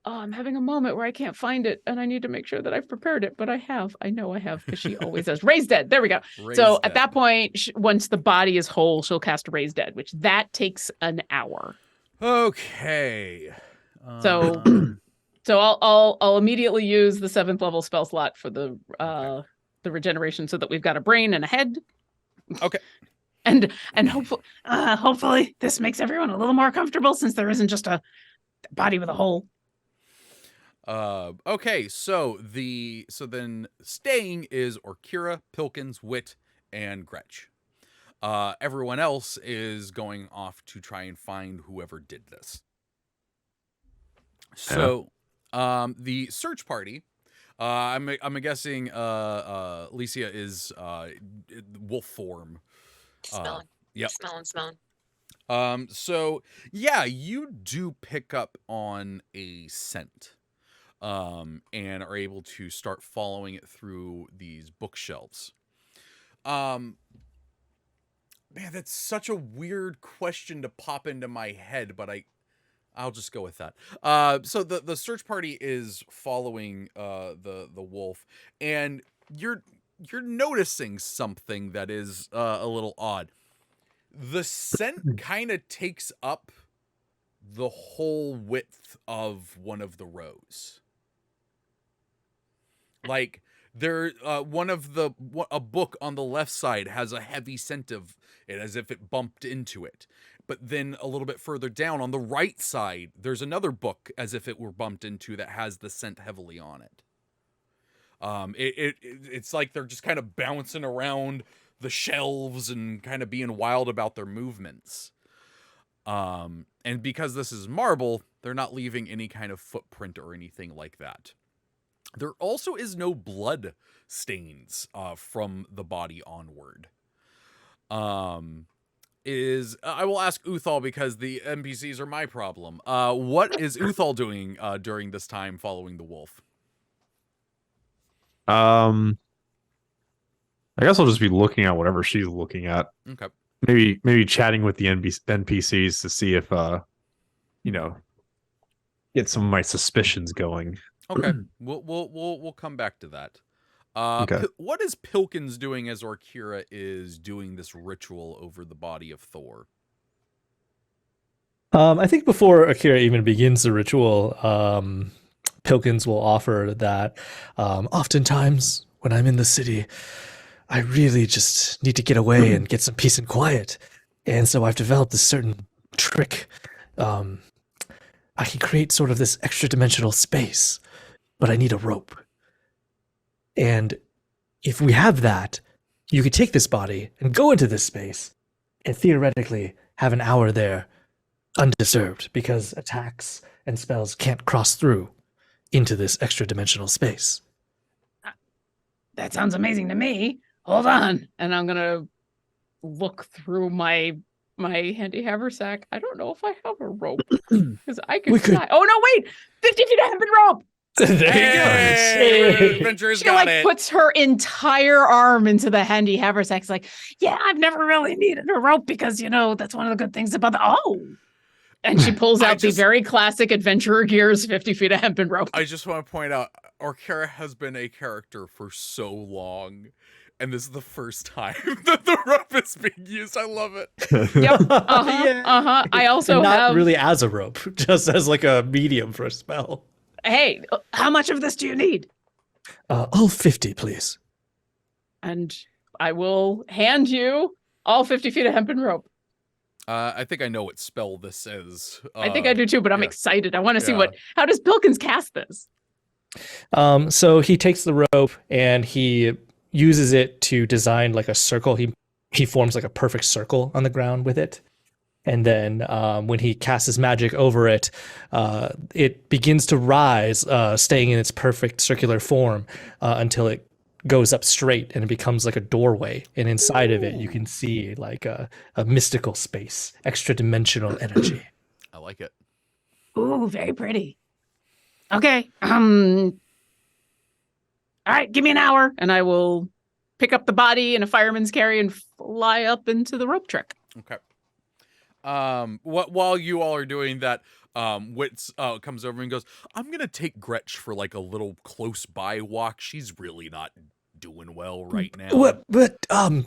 Oh, I'm having a moment where I can't find it, and I need to make sure that I've prepared it, but I have. I know I have, because she always does. Raise Dead. There we go. So at that point, once the body is whole, she'll cast Raise Dead, which that takes an hour. Okay. So I'll immediately use the 7th level spell slot for the regeneration, so that we've got a brain and a head. Okay. And hopefully this makes everyone a little more comfortable, since there isn't just a body with a hole. Okay, so then staying is Orkira, Pilkins, Wit, and Gretch. Everyone else is going off to try and find whoever did this. So, the search party, I'm guessing Licia is wolf form. Smelling. Yep. Smelling. So yeah, you do pick up on a scent. And are able to start following it through these bookshelves. Man, that's such a weird question to pop into my head, but I'll just go with that. So the search party is following the wolf, and you're noticing something that is a little odd. The scent kind of takes up the whole width of one of the rows. Like there, a book on the left side has a heavy scent of it, as if it bumped into it. But then a little bit further down on the right side, there's another book as if it were bumped into that has the scent heavily on it. It's like they're just kind of bouncing around the shelves and kind of being wild about their movements. And because this is marble, they're not leaving any kind of footprint or anything like that. There also is no blood stains from the body onward. I will ask Uthal, because the NPCs are my problem. What is Uthal doing during this time following the wolf? I guess I'll just be looking at whatever she's looking at. Okay. Maybe chatting with the NPCs to see if get some of my suspicions going. Okay, we'll come back to that. Okay. What is Pilkins doing as Orkira is doing this ritual over the body of Thor? I think before Akira even begins the ritual, Pilkins will offer that oftentimes when I'm in the city, I really just need to get away and get some peace and quiet. And so I've developed this certain trick. I can create sort of this extra dimensional space, but I need a rope. And if we have that, you could take this body and go into this space and theoretically have an hour there undisturbed, because attacks and spells can't cross through into this extra dimensional space. That sounds amazing to me. Hold on. And I'm going to look through my handy haversack. I don't know if I have a rope, because I could try. Oh, no, wait. 50 feet of hempen rope. There you go. Adventurers She got it. puts her entire arm into the handy haversack. It's like, yeah, I've never really needed a rope, because, that's one of the good things about and she pulls out the very classic Adventurer Gears 50 feet of hempen rope. I just want to point out, Orkira has been a character for so long, and this is the first time that the rope is being used. I love it. Yep. I also not have really as a rope, just as like a medium for a spell. Hey, how much of this do you need? All 50, please. And I will hand you all 50 feet of hempen rope. I think I know what spell this is. I think I do too, but I'm yeah. excited. I want to see Yeah. how does Pilkins cast this? So he takes the rope and he uses it to design like a circle. He forms like a perfect circle on the ground with it. And then when he casts his magic over it, it begins to rise, staying in its perfect circular form until it goes up straight and it becomes like a doorway. And inside of it, you can see like a mystical space, extra dimensional energy. I like it. Ooh, very pretty. Okay. All right, give me an hour and I will pick up the body in a fireman's carry and fly up into the rope trick. Okay. While you all are doing that, Wits comes over and goes, I'm gonna take Gretch for like a little close by walk. She's really not doing well right now. What? But I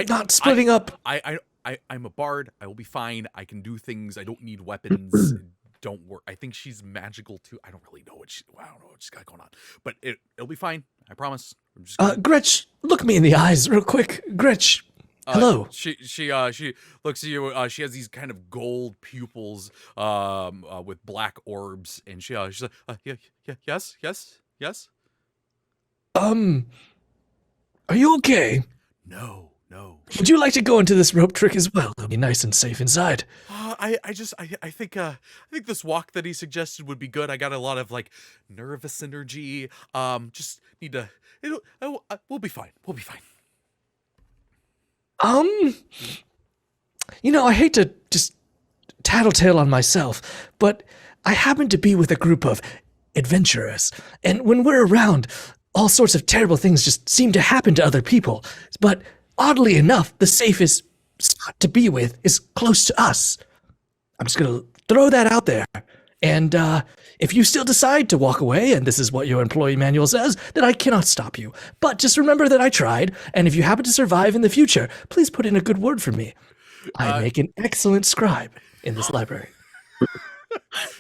not splitting up. I'm a bard. I will be fine. I can do things. I don't need weapons. Don't worry. I think she's magical too. I don't really know I don't know what she's got going on, but it'll be fine. I promise. I'm just Gretch, look me in the eyes real quick. Gretch, hello. She looks at you. She has these kind of gold pupils, with black orbs, and she's like, yes. Are you okay? No. Would you like to go into this rope trick as well? It'll be nice and safe inside. I think this walk that he suggested would be good. I got a lot of like nervous energy. Just need to. We'll be fine. We'll be fine. I hate to just tattletale on myself, but I happen to be with a group of adventurers, and when we're around, all sorts of terrible things just seem to happen to other people. But oddly enough, the safest spot to be with is close to us. I'm just gonna throw that out there. And if you still decide to walk away, and this is what your employee manual says, then I cannot stop you. But just remember that I tried, and if you happen to survive in the future, please put in a good word for me. I make an excellent scribe in this library.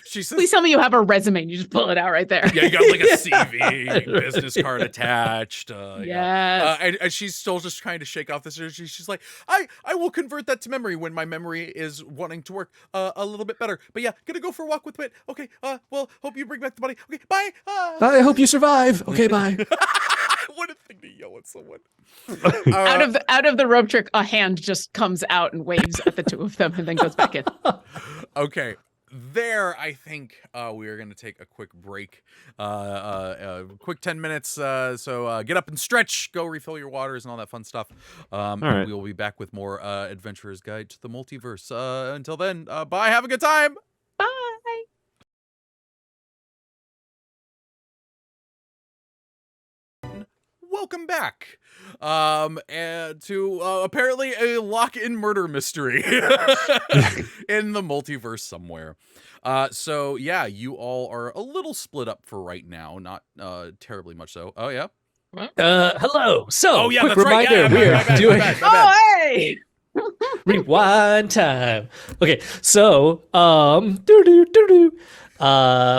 She says, Please tell me you have a resume and you just pull it out right there. Yeah, you got like a CV, business card attached. Yes. And she's still just trying to shake off this energy. She's like, I will convert that to memory when my memory is wanting to work a little bit better. But yeah, gonna go for a walk with Wit. Okay, well, hope you bring back the body. Okay, bye. I hope you survive. Okay, bye. What a thing to yell at someone. Out of the rope trick, a hand just comes out and waves at the two of them and then goes back in. Okay. There, I think we are going to take a quick break, quick 10 minutes. So get up and stretch, go refill your waters and all that fun stuff. All right. We will be back with more Adventurer's Guide to the Multiverse. Until then, bye. Have a good time. Bye. Welcome back and to apparently a lock-in murder mystery in the multiverse somewhere. So yeah, you all are a little split up for right now, not terribly much so. Oh yeah. Hello. So, yeah, quick that's right. reminder, Yeah, we're doing my bad. Hey! rewind time. Okay, so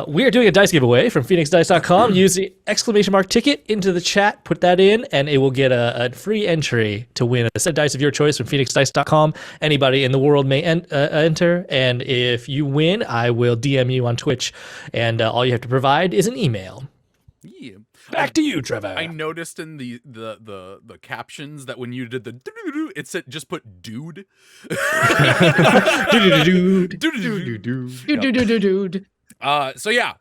we are doing a dice giveaway from phoenixdice.com. Use the exclamation mark ticket into the chat, put that in, and it will get a free entry to win a set of dice of your choice from phoenixdice.com. Anybody in the world may enter, and if you win, I will DM you on Twitch, and all you have to provide is an email. Yeah. Back to you, Trevor. I noticed in the captions that when you did the it said just put dude. Dude. So yeah,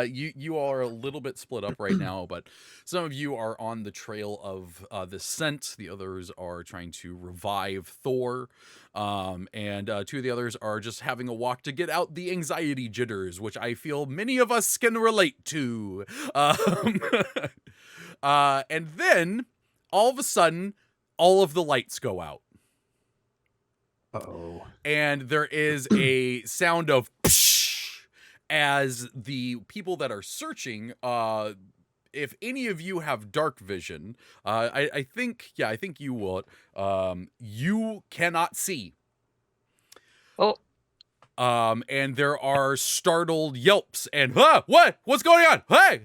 you all are a little bit split up right now, but some of you are on the trail of this scent. The others are trying to revive Thor, and two of the others are just having a walk to get out the anxiety jitters, which I feel many of us can relate to. And then all of a sudden, all of the lights go out. Uh-oh. And there is a sound of psh, as the people that are searching, if any of you have dark vision, I think you will. You cannot see. Oh. And there are startled yelps and what's going on? Hey,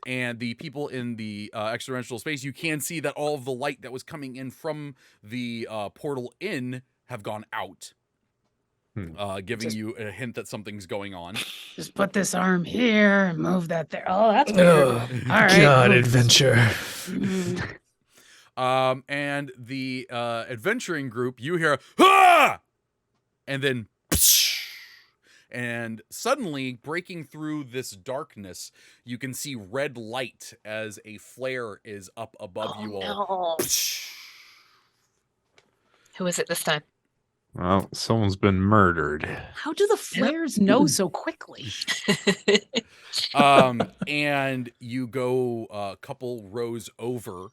and the people in the extra-dimensional space, you can see that all of the light that was coming in from the portal in have gone out, giving you a hint that something's going on. Just put this arm here and move that there. Oh, that's weird. Oh, All right. God, adventure. And the adventuring group, you hear, ah! And then, psh! And suddenly, breaking through this darkness, you can see red light as a flare is up above you all. No. Who is it this time? Well, someone's been murdered. How do the flares know so quickly? And you go a couple rows over,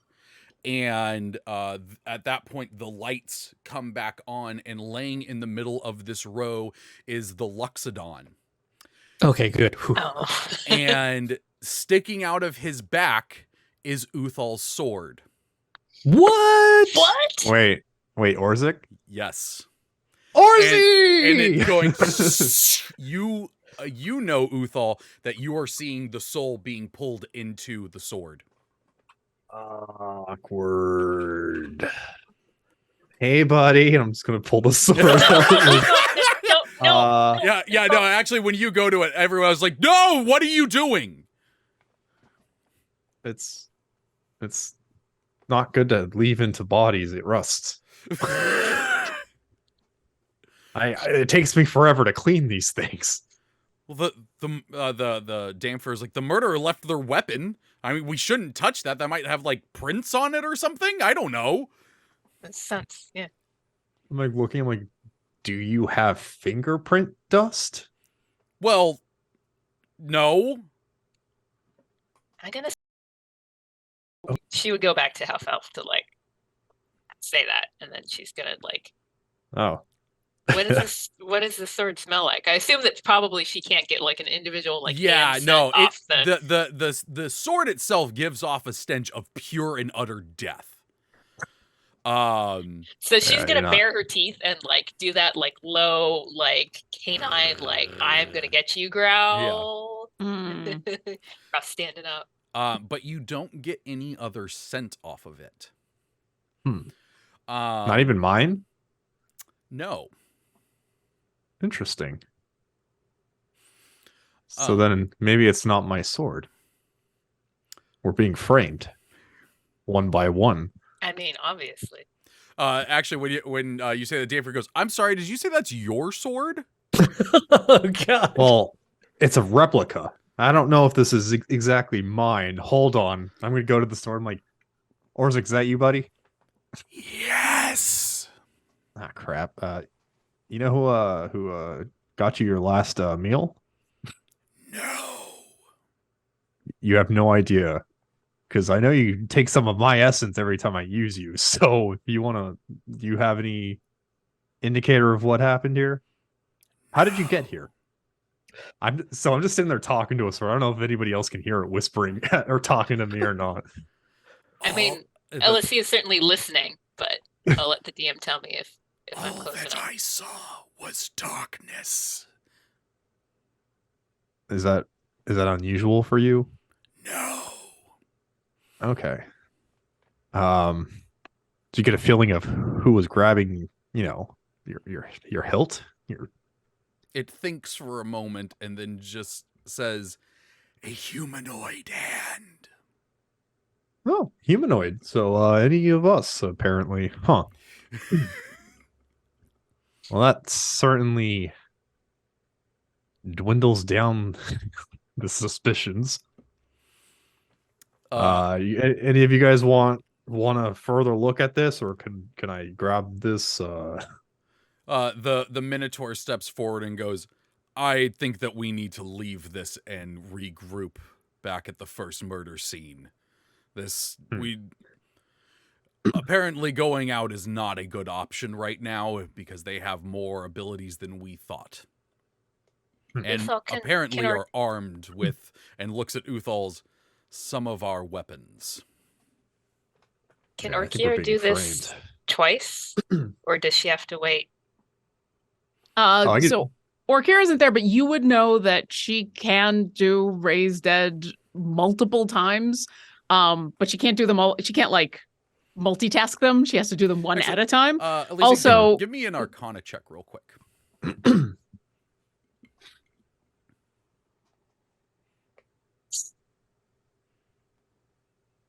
and at that point the lights come back on, and laying in the middle of this row is the Luxodon. Okay, good. Whew. Oh. And sticking out of his back is Uthal's sword. What? What? Wait, Orzik? Yes. Orzik! And it going, you know, Uthal, that you are seeing the soul being pulled into the sword. Awkward. Hey, buddy. I'm just gonna pull the sword out. No. Yeah, no, actually, when you go to it, everyone was like, no, what are you doing? It's not good to leave into bodies. It rusts. It takes me forever to clean these things. Well, the Damfer is like, the murderer left their weapon. I mean, we shouldn't touch that. That might have, like, prints on it or something. I don't know. That sounds, yeah. I'm like looking, I'm like, do you have fingerprint dust? Well, no. I'm gonna. She would go back to Half Elf to like say that, and then she's gonna like. Oh. What is this? What does the sword smell like? I assume that probably she can't get like an individual like. Yeah, scent no. off The sword itself gives off a stench of pure and utter death. So she's gonna not- bare her teeth and like do that like low like canine like I'm gonna get you growl. Mm. Rough standing up. But you don't get any other scent off of it. Not even mine? No. Interesting. So then maybe it's not my sword. We're being framed. One by one. I mean, obviously. Actually, when you say that, Damfer goes, I'm sorry, did you say that's your sword? Oh god. Well, it's a replica. I don't know if this is exactly mine. Hold on. I'm going to go to the store. I'm like, Orzik, is that you, buddy? Yes. Ah, crap. You know who got you your last meal? No. You have no idea. Because I know you take some of my essence every time I use you. So if you do you have any indicator of what happened here? How did you get here? I'm just sitting there talking to us. So I don't know if anybody else can hear it whispering or talking to me or not. I mean, LSC is certainly listening, but I'll let the DM tell me if I'm all close that enough. I saw was darkness. Is that unusual for you? No. Okay. Do you get a feeling of who was grabbing, your hilt? It thinks for a moment and then just says, a humanoid hand. Oh, humanoid. So any of us apparently, huh? Well, that certainly dwindles down the suspicions. Any of you guys want a further look at this, or can I grab this? The Minotaur steps forward and goes, I think that we need to leave this and regroup back at the first murder scene. Apparently going out is not a good option right now because they have more abilities than we thought. And Uthal, apparently are armed with, and looks at Uthal's, some of our weapons. Can Yeah, I think we're Orkira do being this framed. twice? Or does she have to wait? So Orkira isn't there, but you would know that she can do raise dead multiple times. But she can't do them all. She can't like multitask them. She has to do them one Actually, at a time. Alicia, Also- give me an Arcana check real quick.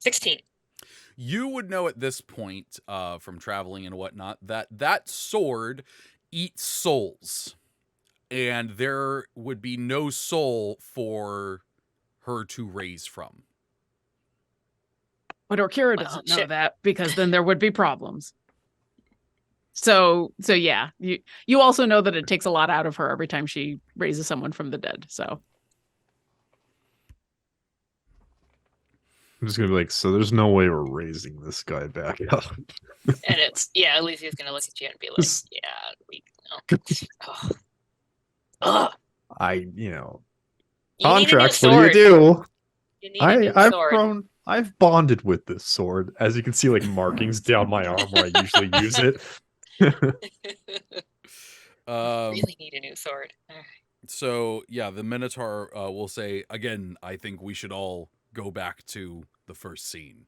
16. You would know at this point, from traveling and whatnot, that sword eats souls, and there would be no soul for her to raise from. But Orkira Well, doesn't know shit. that because then there would be problems. So yeah, you also know that it takes a lot out of her every time she raises someone from the dead. So I'm just gonna be like, so there's no way we're raising this guy back up. And it's Alicia's gonna look at you and be like, This- yeah, we oh. Ugh. I, You need a new contracts. What do you sword. do? You need a new sword. I've bonded with this sword. As you can see, like markings down my arm where I usually use it. Really need a new sword. So yeah, the Minotaur will say again. I think we should all go back to the first scene.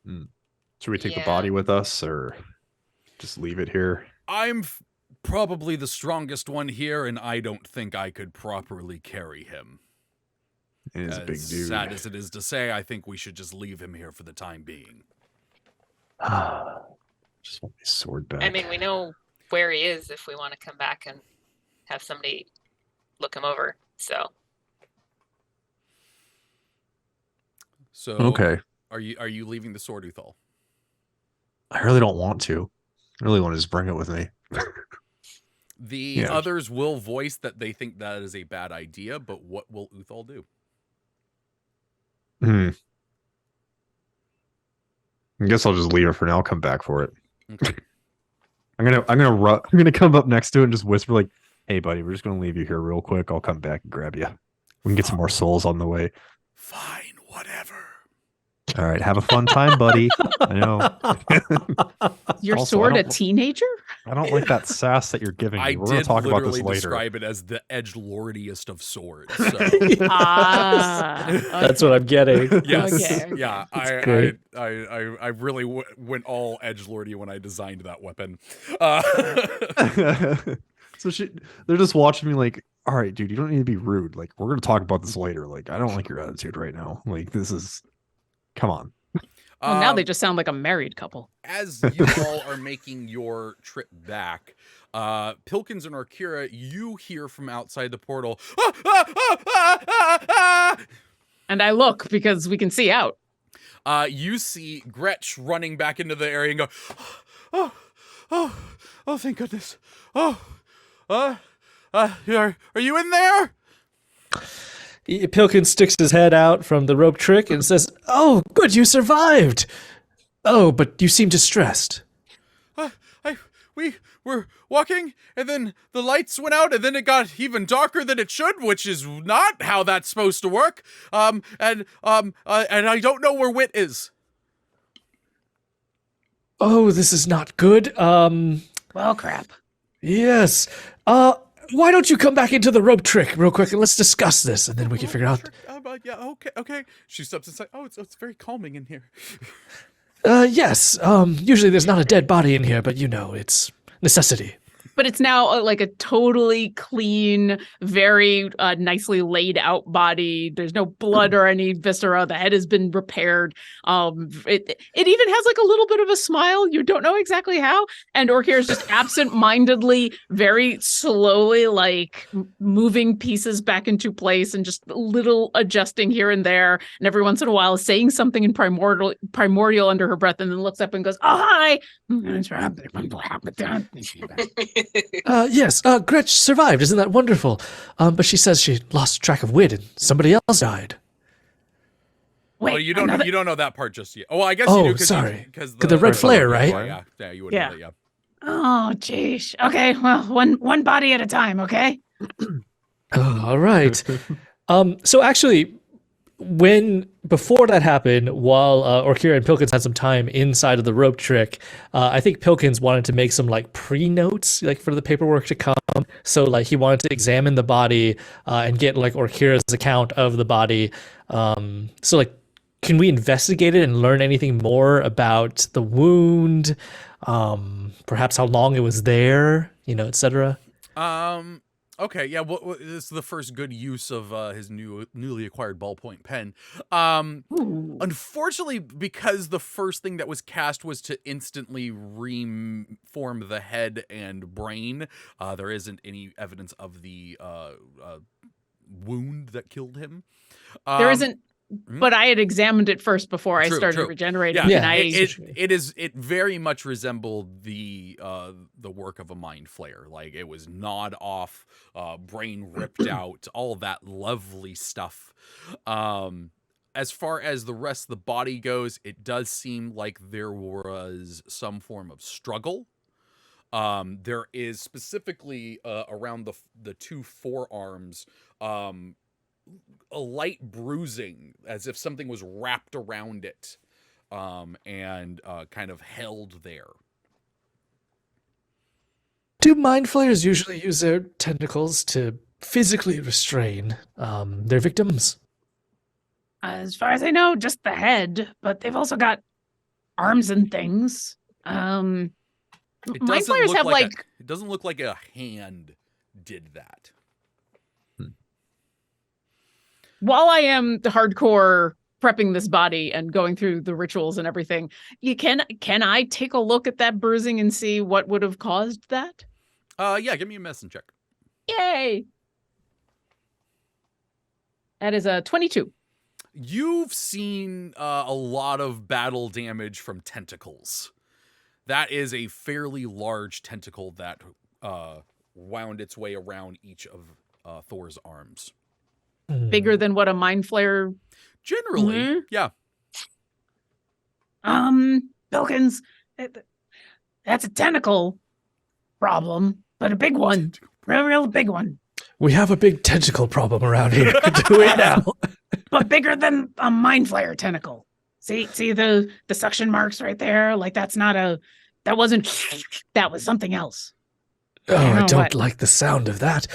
Should we take the Yeah. body with us, or just leave it here? I'm probably the strongest one here, and I don't think I could properly carry him. It is a big As dude. sad as it is to say, I think we should just leave him here for the time being. Just want my sword back. I mean, we know where he is if we want to come back and have somebody look him over. So So Okay. are you leaving the sword, Uthal? I really don't want to. I really want to just bring it with me. The Yeah. others will voice that they think that is a bad idea, but what will Uthal do? I guess I'll just leave it for now. I'll come back for it. Okay. I'm gonna come up next to it and just whisper like, "Hey, buddy, we're just gonna leave you here real quick. I'll come back and grab you. We can get some more souls on the way." Fine, whatever. All right, have a fun time, buddy. I know. your Also, sword I a don't- teenager? I don't like that sass that you're giving me. I We're gonna did talk about literally this later. describe it as the edgelordiest of swords. So That's what I'm getting. yes, Okay. yeah, great. I really went all edgelordy when I designed that weapon. So they're just watching me like, all right, dude, you don't need to be rude. Like, we're gonna talk about this later. Like, I don't like your attitude right now. Like, come on. Well, now they just sound like a married couple. As you all are making your trip back, Pilkins and Orkira, you hear from outside the portal. "Ah, ah, ah, ah, ah, ah!" And I look because we can see out. You see Gretch running back into the area and go, oh, thank goodness. Are you in there? Pilkins sticks his head out from the rope trick and says, "Oh, good, you survived. Oh, but you seem distressed." We were walking, and then the lights went out, and then it got even darker than it should, which is not how that's supposed to work. And I don't know where Wit is. Oh, this is not good. Well, crap. Yes. Why don't you come back into the rope trick real quick and let's discuss this, and then we can figure out. Yeah, okay. She steps inside. Oh, it's very calming in here. Yes. Usually there's not a dead body in here, but you know, it's necessity. But it's now like a totally clean, very nicely laid out body. There's no blood or any viscera. The head has been repaired. It even has like a little bit of a smile. You don't know exactly how. And Orkir is just absent-mindedly, very slowly, like moving pieces back into place and just a little adjusting here and there. And every once in a while, saying something in primordial under her breath, and then looks up and goes, "Oh, hi." Yes, Gretch survived. Isn't that wonderful? But she says she lost track of Wit and somebody else died. Wait, Oh, you don't know that part just yet. Oh, I guess Oh, you do. sorry. Because The red flare, right? Yeah, you would know that, yeah. Oh, geez. Okay, well, one body at a time, okay? Oh, all right. So actually, before that happened, while Orkira and Pilkins had some time inside of the rope trick, I think Pilkins wanted to make some like pre-notes, like for the paperwork to come. So like he wanted to examine the body and get like Orkira's account of the body. So like, can we investigate it and learn anything more about the wound? Perhaps how long it was there, etc. Okay, yeah, well, this is the first good use of his newly acquired ballpoint pen. Unfortunately, because the first thing that was cast was to instantly reform the head and brain, there isn't any evidence of the wound that killed him. There isn't but I had examined it first before I started regenerating. Yeah, and it very much resembled the work of a mind flayer. Like it was gnawed off, brain ripped out, all that lovely stuff. As far as the rest of the body goes, it does seem like there was some form of struggle. There is specifically around the two forearms a light bruising, as if something was wrapped around it and kind of held there. Do mind flayers usually use their tentacles to physically restrain their victims? as far as I know, just the head, but they've also got arms and things. Mind flayers have it doesn't look like a hand did that. While I am the hardcore prepping this body and going through the rituals and everything, can I take a look at that bruising and see what would have caused that? Yeah, give me a medicine check. Yay! That is a 22. You've seen a lot of battle damage from tentacles. That is a fairly large tentacle that wound its way around each of Thor's arms. Bigger than what a mind flayer. Generally, yeah. Bilkins, that's a tentacle problem, but a big one. Real big one. We have a big tentacle problem around here. Do we now? But bigger than a mind flayer tentacle. See the suction marks right there? Like that was something else. Oh, I don't like the sound of that.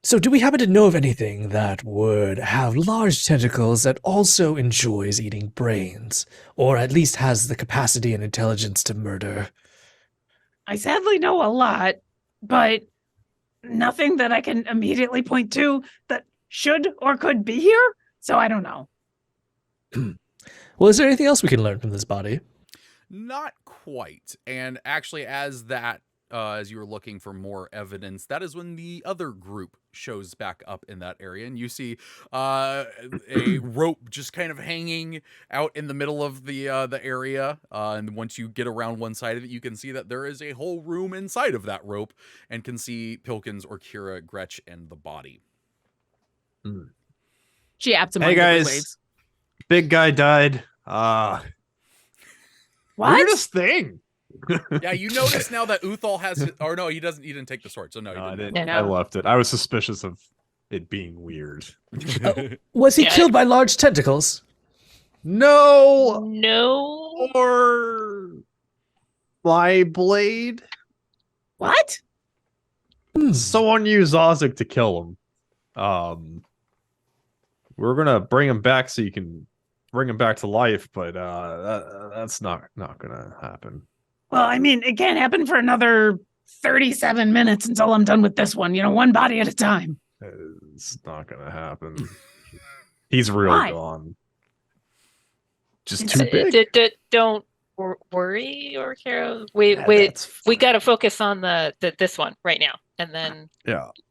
So do we happen to know of anything that would have large tentacles that also enjoys eating brains, or at least has the capacity and intelligence to murder? I sadly know a lot, but nothing that I can immediately point to that should or could be here, so I don't know. Well, is there anything else we can learn from this body? Not quite. And actually, as you were looking for more evidence, that is when the other group shows back up in that area, and you see a rope just kind of hanging out in the middle of the area. And once you get around one side of it, you can see that there is a whole room inside of that rope, and can see Pilkins, Orkira, Gretch, and the body. She absent. Hey guys, big guy died. What? Weirdest thing. Yeah, you notice now that Uthal has or no, he didn't take the sword, so no, he I didn't. didn't. I left it. I was suspicious of it being weird. Was he killed by large tentacles? No. No. Or my blade. What? Someone used Ozic to kill him. We're gonna bring him back so you can bring him back to life, but that's not gonna happen. Well, I mean, it can't happen for another 37 minutes until I'm done with this one. One body at a time. It's not gonna happen. He's really gone. Just too big. Don't worry, or Kara. We got to focus on this one right now, and then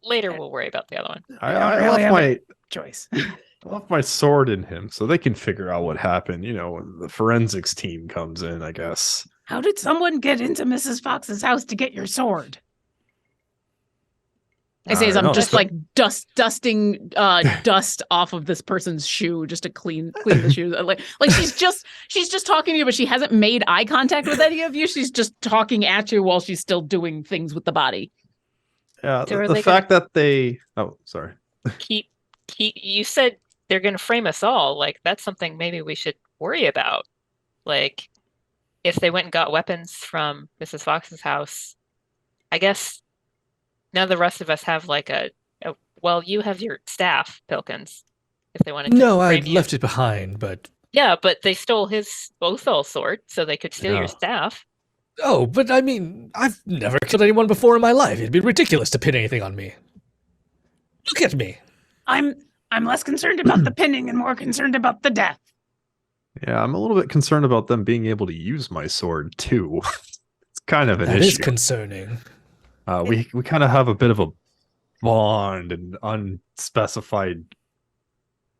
later we'll worry about the other one. I left my choice. I left my sword in him, so they can figure out what happened. When the forensics team comes in, I guess. How did someone get into Mrs. Fox's house to get your sword? I say as I'm just like dusting dust off of this person's shoe just to clean the shoes. Like she's just talking to you, but she hasn't made eye contact with any of you. She's just talking at you while she's still doing things with the body. Yeah, so the fact that they sorry. You said they're gonna frame us all. Like that's something maybe we should worry about. Like if they went and got weapons from Mrs. Fox's house, I guess now the rest of us have like well, you have your staff, Pilkins. If they wanted to. No, I left it behind, but. Yeah, but they stole his Othal sword, so they could steal your staff. Oh, but I mean, I've never killed anyone before in my life. It'd be ridiculous to pin anything on me. Look at me. I'm less concerned about the pinning and more concerned about the death. Yeah, I'm a little bit concerned about them being able to use my sword too. It's kind of an issue. That is concerning. We kind of have a bit of a bond and unspecified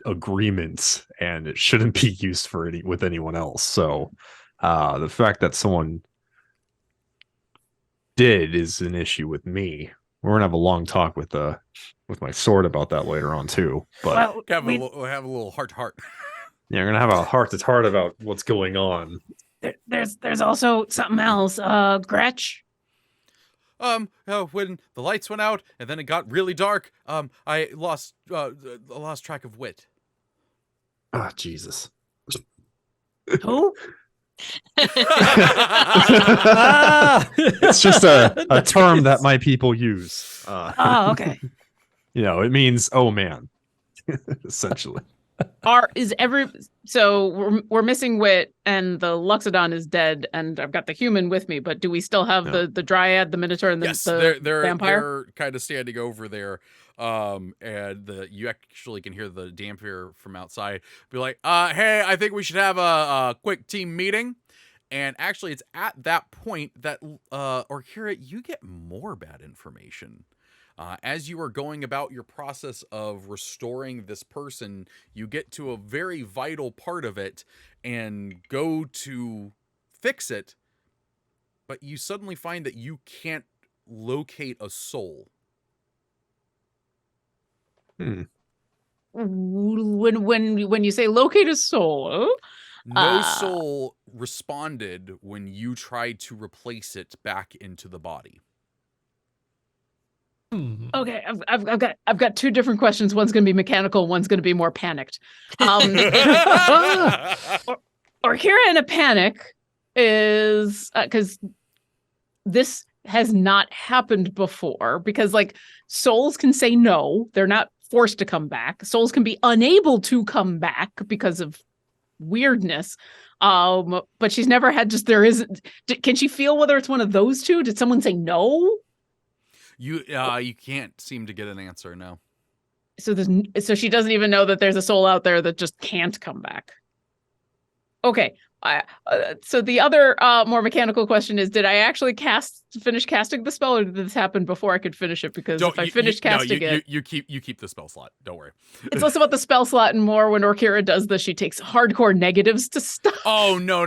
agreement, and it shouldn't be used for with anyone else. So the fact that someone did is an issue with me. We're gonna have a long talk with my sword about that later on too. But we'll have a little heart to heart. yeah, we're gonna have a heart to heart about what's going on. There's also something else. Gretch. When the lights went out and then it got really dark, I lost track of wit. Ah, Jesus. Who? It's just a term that my people use. Oh, okay. It means "oh man," essentially. So we're missing Wit, and the Luxodon is dead, and I've got the human with me. But do we still have the Dryad, the Minotaur, and the vampire? They're kind of standing over there, and you actually can hear the dampier from outside be like, "Hey, I think we should have a quick team meeting." And actually, it's at that point that Orkira, you get more bad information. As you are going about your process of restoring this person, you get to a very vital part of it and go to fix it, but you suddenly find that you can't locate a soul. When you say locate a soul, no soul responded when you tried to replace it back into the body. Okay, I've got two different questions. One's going to be mechanical. One's going to be more panicked. Orkira in a panic is because this has not happened before. Because like souls can say no, they're not forced to come back. Souls can be unable to come back because of weirdness. But she's never had just there isn't. Can she feel whether it's one of those two? Did someone say no? You can't seem to get an answer, no. So she doesn't even know that there's a soul out there that just can't come back. Okay. So the other more mechanical question is: did I actually finish casting the spell, or did this happen before I could finish it? Because if I finish casting it, you keep the spell slot. Don't worry. It's less about the spell slot and more when Orkira does this, she takes hardcore negatives to stuff. Oh no!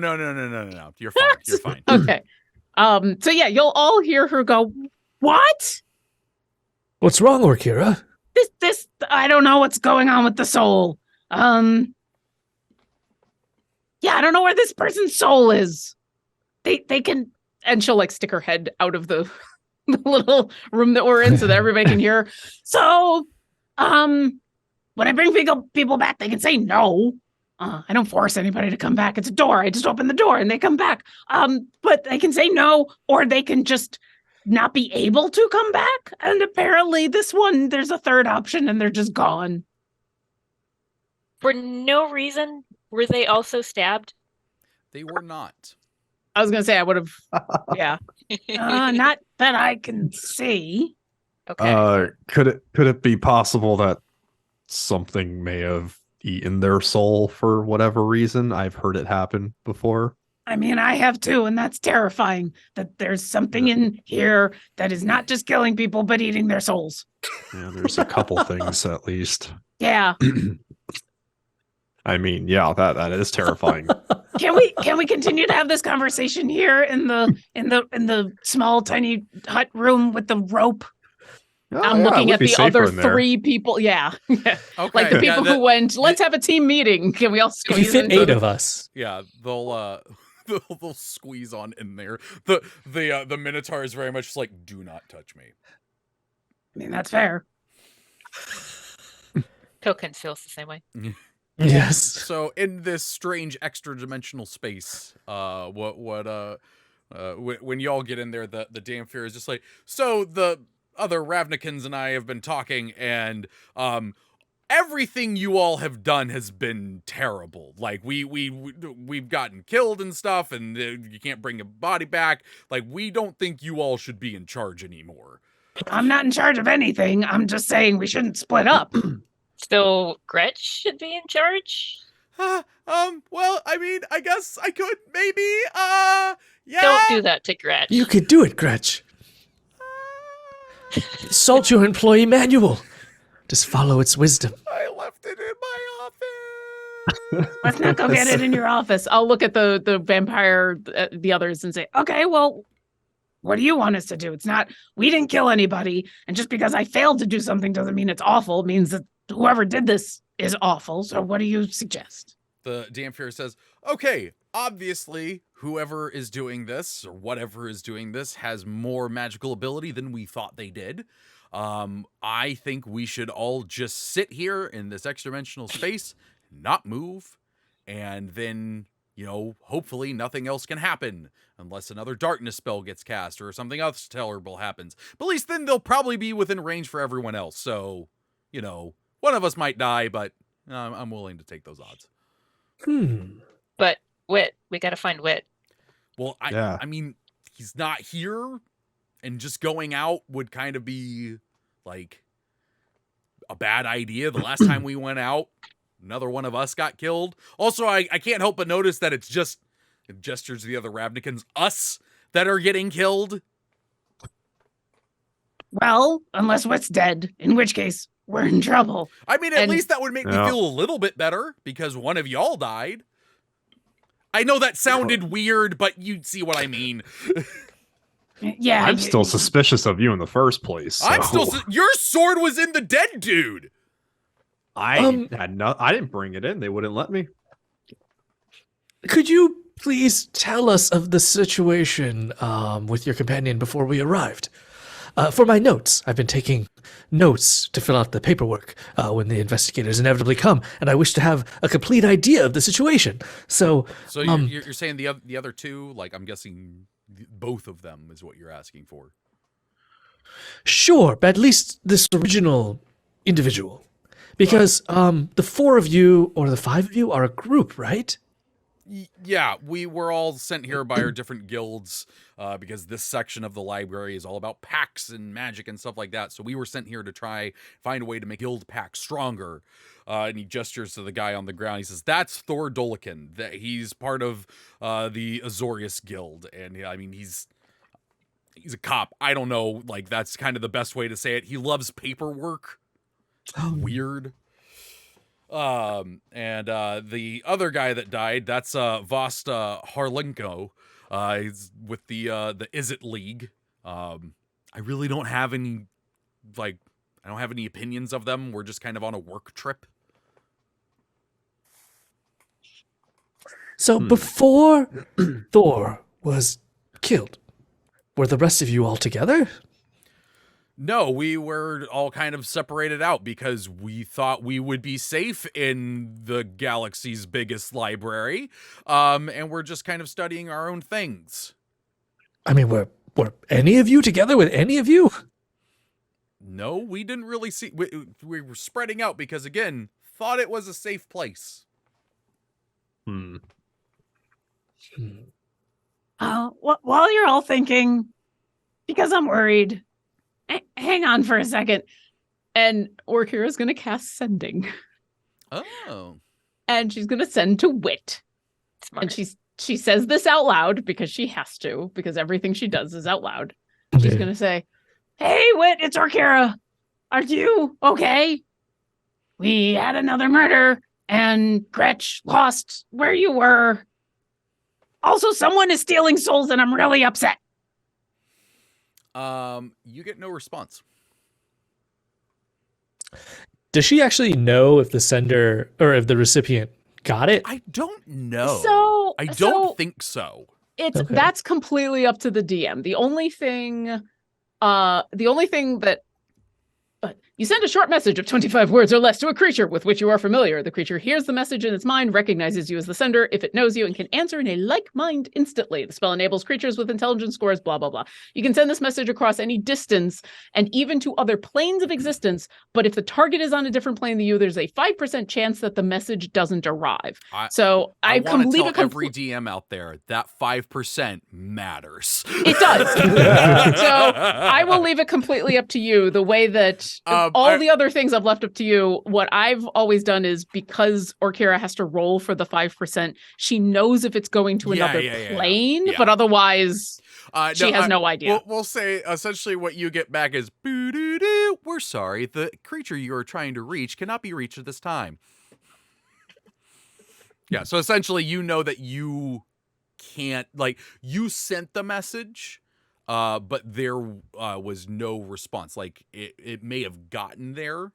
You're fine. You're fine. Okay. So yeah, you'll all hear her go, "What? What's wrong, Orkira?" This I don't know what's going on with the soul. Yeah, I don't know where this person's soul is. They can, and she'll like stick her head out of the little room that we're in so that everybody can hear. So, when I bring people back, they can say no. I don't force anybody to come back. It's a door. I just open the door and they come back. But they can say no, or they can just not be able to come back. And apparently this one, there's a third option and they're just gone. For no reason, were they also stabbed? They were not. I was going to say I would have, yeah. Not that I can see. Okay. Could it be possible that something may have eaten their soul for whatever reason? I've heard it happen before. I mean, I have too, and that's terrifying that there's something in here that is not just killing people, but eating their souls. Yeah, there's a couple things at least. Yeah. I mean, yeah, that is terrifying. Can we continue to have this conversation here in the small tiny hut room with the rope? Oh, I'm looking at the other three people. Yeah. Okay. Like the people who went, let's have a team meeting. Can we all squeeze You fit in? 8 of us. Yeah, they'll squeeze on in there. The Minotaur is very much like, do not touch me. I mean, that's fair. Token feels the same way. Yes. So in this strange extra dimensional space, when y'all get in there, the Damphir is just like, so the other Ravnikins and I have been talking, and everything you all have done has been terrible. Like we've gotten killed and stuff, and you can't bring a body back. Like, we don't think you all should be in charge anymore. I'm not in charge of anything. I'm just saying we shouldn't split up. So Gretch should be in charge? Well, I mean, I guess I could maybe, yeah. Don't do that to Gretch. You could do it, Gretch. Consult your employee manual. Just follow its wisdom. I left it in my office. Let's not go get it in your office. I'll look at the vampire, the others, and say, okay, well, what do you want us to do? It's not, we didn't kill anybody. And just because I failed to do something doesn't mean it's awful. It means that whoever did this is awful. So what do you suggest? The Dampier says, okay, obviously, whoever is doing this, or whatever is doing this, has more magical ability than we thought they did. I think we should all just sit here in this extra-dimensional space, not move, and then, hopefully nothing else can happen, unless another darkness spell gets cast, or something else terrible happens. But at least then they'll probably be within range for everyone else, so, one of us might die, but I'm willing to take those odds. But Wit, we gotta find Wit. Well, I mean, he's not here, and just going out would kind of be, like, a bad idea. The last time we went out, another one of us got killed. Also, I can't help but notice that it's just, it gestures to the other Ravnikins, us that are getting killed. Well, unless Wit's dead, in which case, we're in trouble. I mean, at least that would make me feel a little bit better, because one of y'all died. I know that sounded weird, but you see what I mean. Yeah. I'm still suspicious of you in the first place. So. I'm still, your sword was in the dead dude. I didn't bring it in. They wouldn't let me. Could you please tell us of the situation with your companion before we arrived? For my notes, I've been taking notes to fill out the paperwork when the investigators inevitably come, and I wish to have a complete idea of the situation. So you're saying the other two, like, I'm guessing both of them is what you're asking for. Sure, but at least this original individual. Because the four of you, or the five of you, are a group, right? Yeah, we were all sent here by our different guilds because this section of the library is all about pacts and magic and stuff like that. So we were sent here to try find a way to make guild packs stronger. And he gestures to the guy on the ground. He says, "That's Thor Dolikin. That he's part of the Azorius Guild, and I mean he's a cop. I don't know, like that's kind of the best way to say it. He loves paperwork. Weird." And the other guy that died, that's Vosta Harlenko. He's with the Izzet League. I really don't have any, like, I don't have any opinions of them. We're just kind of on a work trip. So before Thor was killed, were the rest of you all together? No, we were all kind of separated out because we thought we would be safe in the galaxy's biggest library. And we're just kind of studying our own things. I mean, were any of you together with any of you? No, we didn't really see. We were spreading out because, again, thought it was a safe place. While you're all thinking, because I'm worried, hang on for a second. And Orkira's going to cast Sending. Oh. And she's going to send to Wit. Smart. And she says this out loud because she has to, because everything she does is out loud. She's going to say, "Hey, Wit, it's Orkira. Are you okay? We had another murder, and Gretch lost where you were. Also, someone is stealing souls, and I'm really upset." You get no response. Does she actually know if the sender or if the recipient got it? I don't know. I don't think so. That's completely up to the DM. The only thing that you send a short message of 25 words or less to a creature with which you are familiar. The creature hears the message in its mind, recognizes you as the sender if it knows you, and can answer in a like mind instantly. The spell enables creatures with intelligence scores, blah, blah, blah. You can send this message across any distance and even to other planes of existence, but if the target is on a different plane than you, there's a 5% chance that the message doesn't arrive. I can leave it every DM out there that 5% matters. It does. So I will leave it completely up to you. The way that the other things I've left up to you. What I've always done is, because Orkira has to roll for the 5%, she knows if it's going to another plane, but otherwise she has no idea. We'll say essentially what you get back is, "Boo-doo-doo, we're sorry, the creature you are trying to reach cannot be reached at this time." Yeah, so essentially you know that you can't, like, you sent the message, but there was no response. Like, it may have gotten there,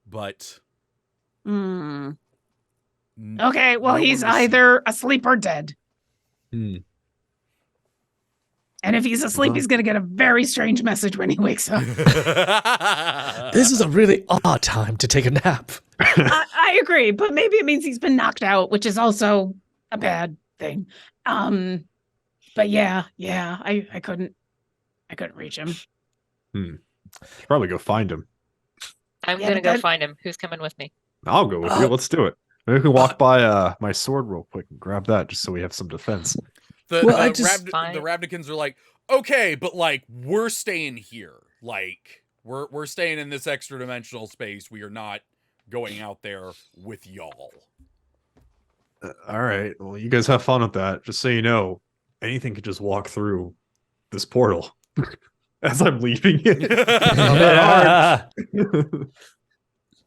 but... Okay, well, no he's one received either asleep or dead. Hmm. And if he's asleep, he's going to get a very strange message when he wakes up. This is a really odd time to take a nap. I agree, but maybe it means he's been knocked out, which is also a bad thing. But yeah, I couldn't reach him. Should probably go find him. I'm Yeah, gonna but go find him. Who's coming with me? I'll go with you. Let's do it. Maybe we can walk by my sword real quick and grab that just so we have some defense. The Fine. Ravnikins are like, okay, but like we're staying here. Like we're staying in this extra dimensional space. We are not going out there with y'all. All right. Well, you guys have fun with that. Just so you know, anything could just walk through this portal as I'm leaving it.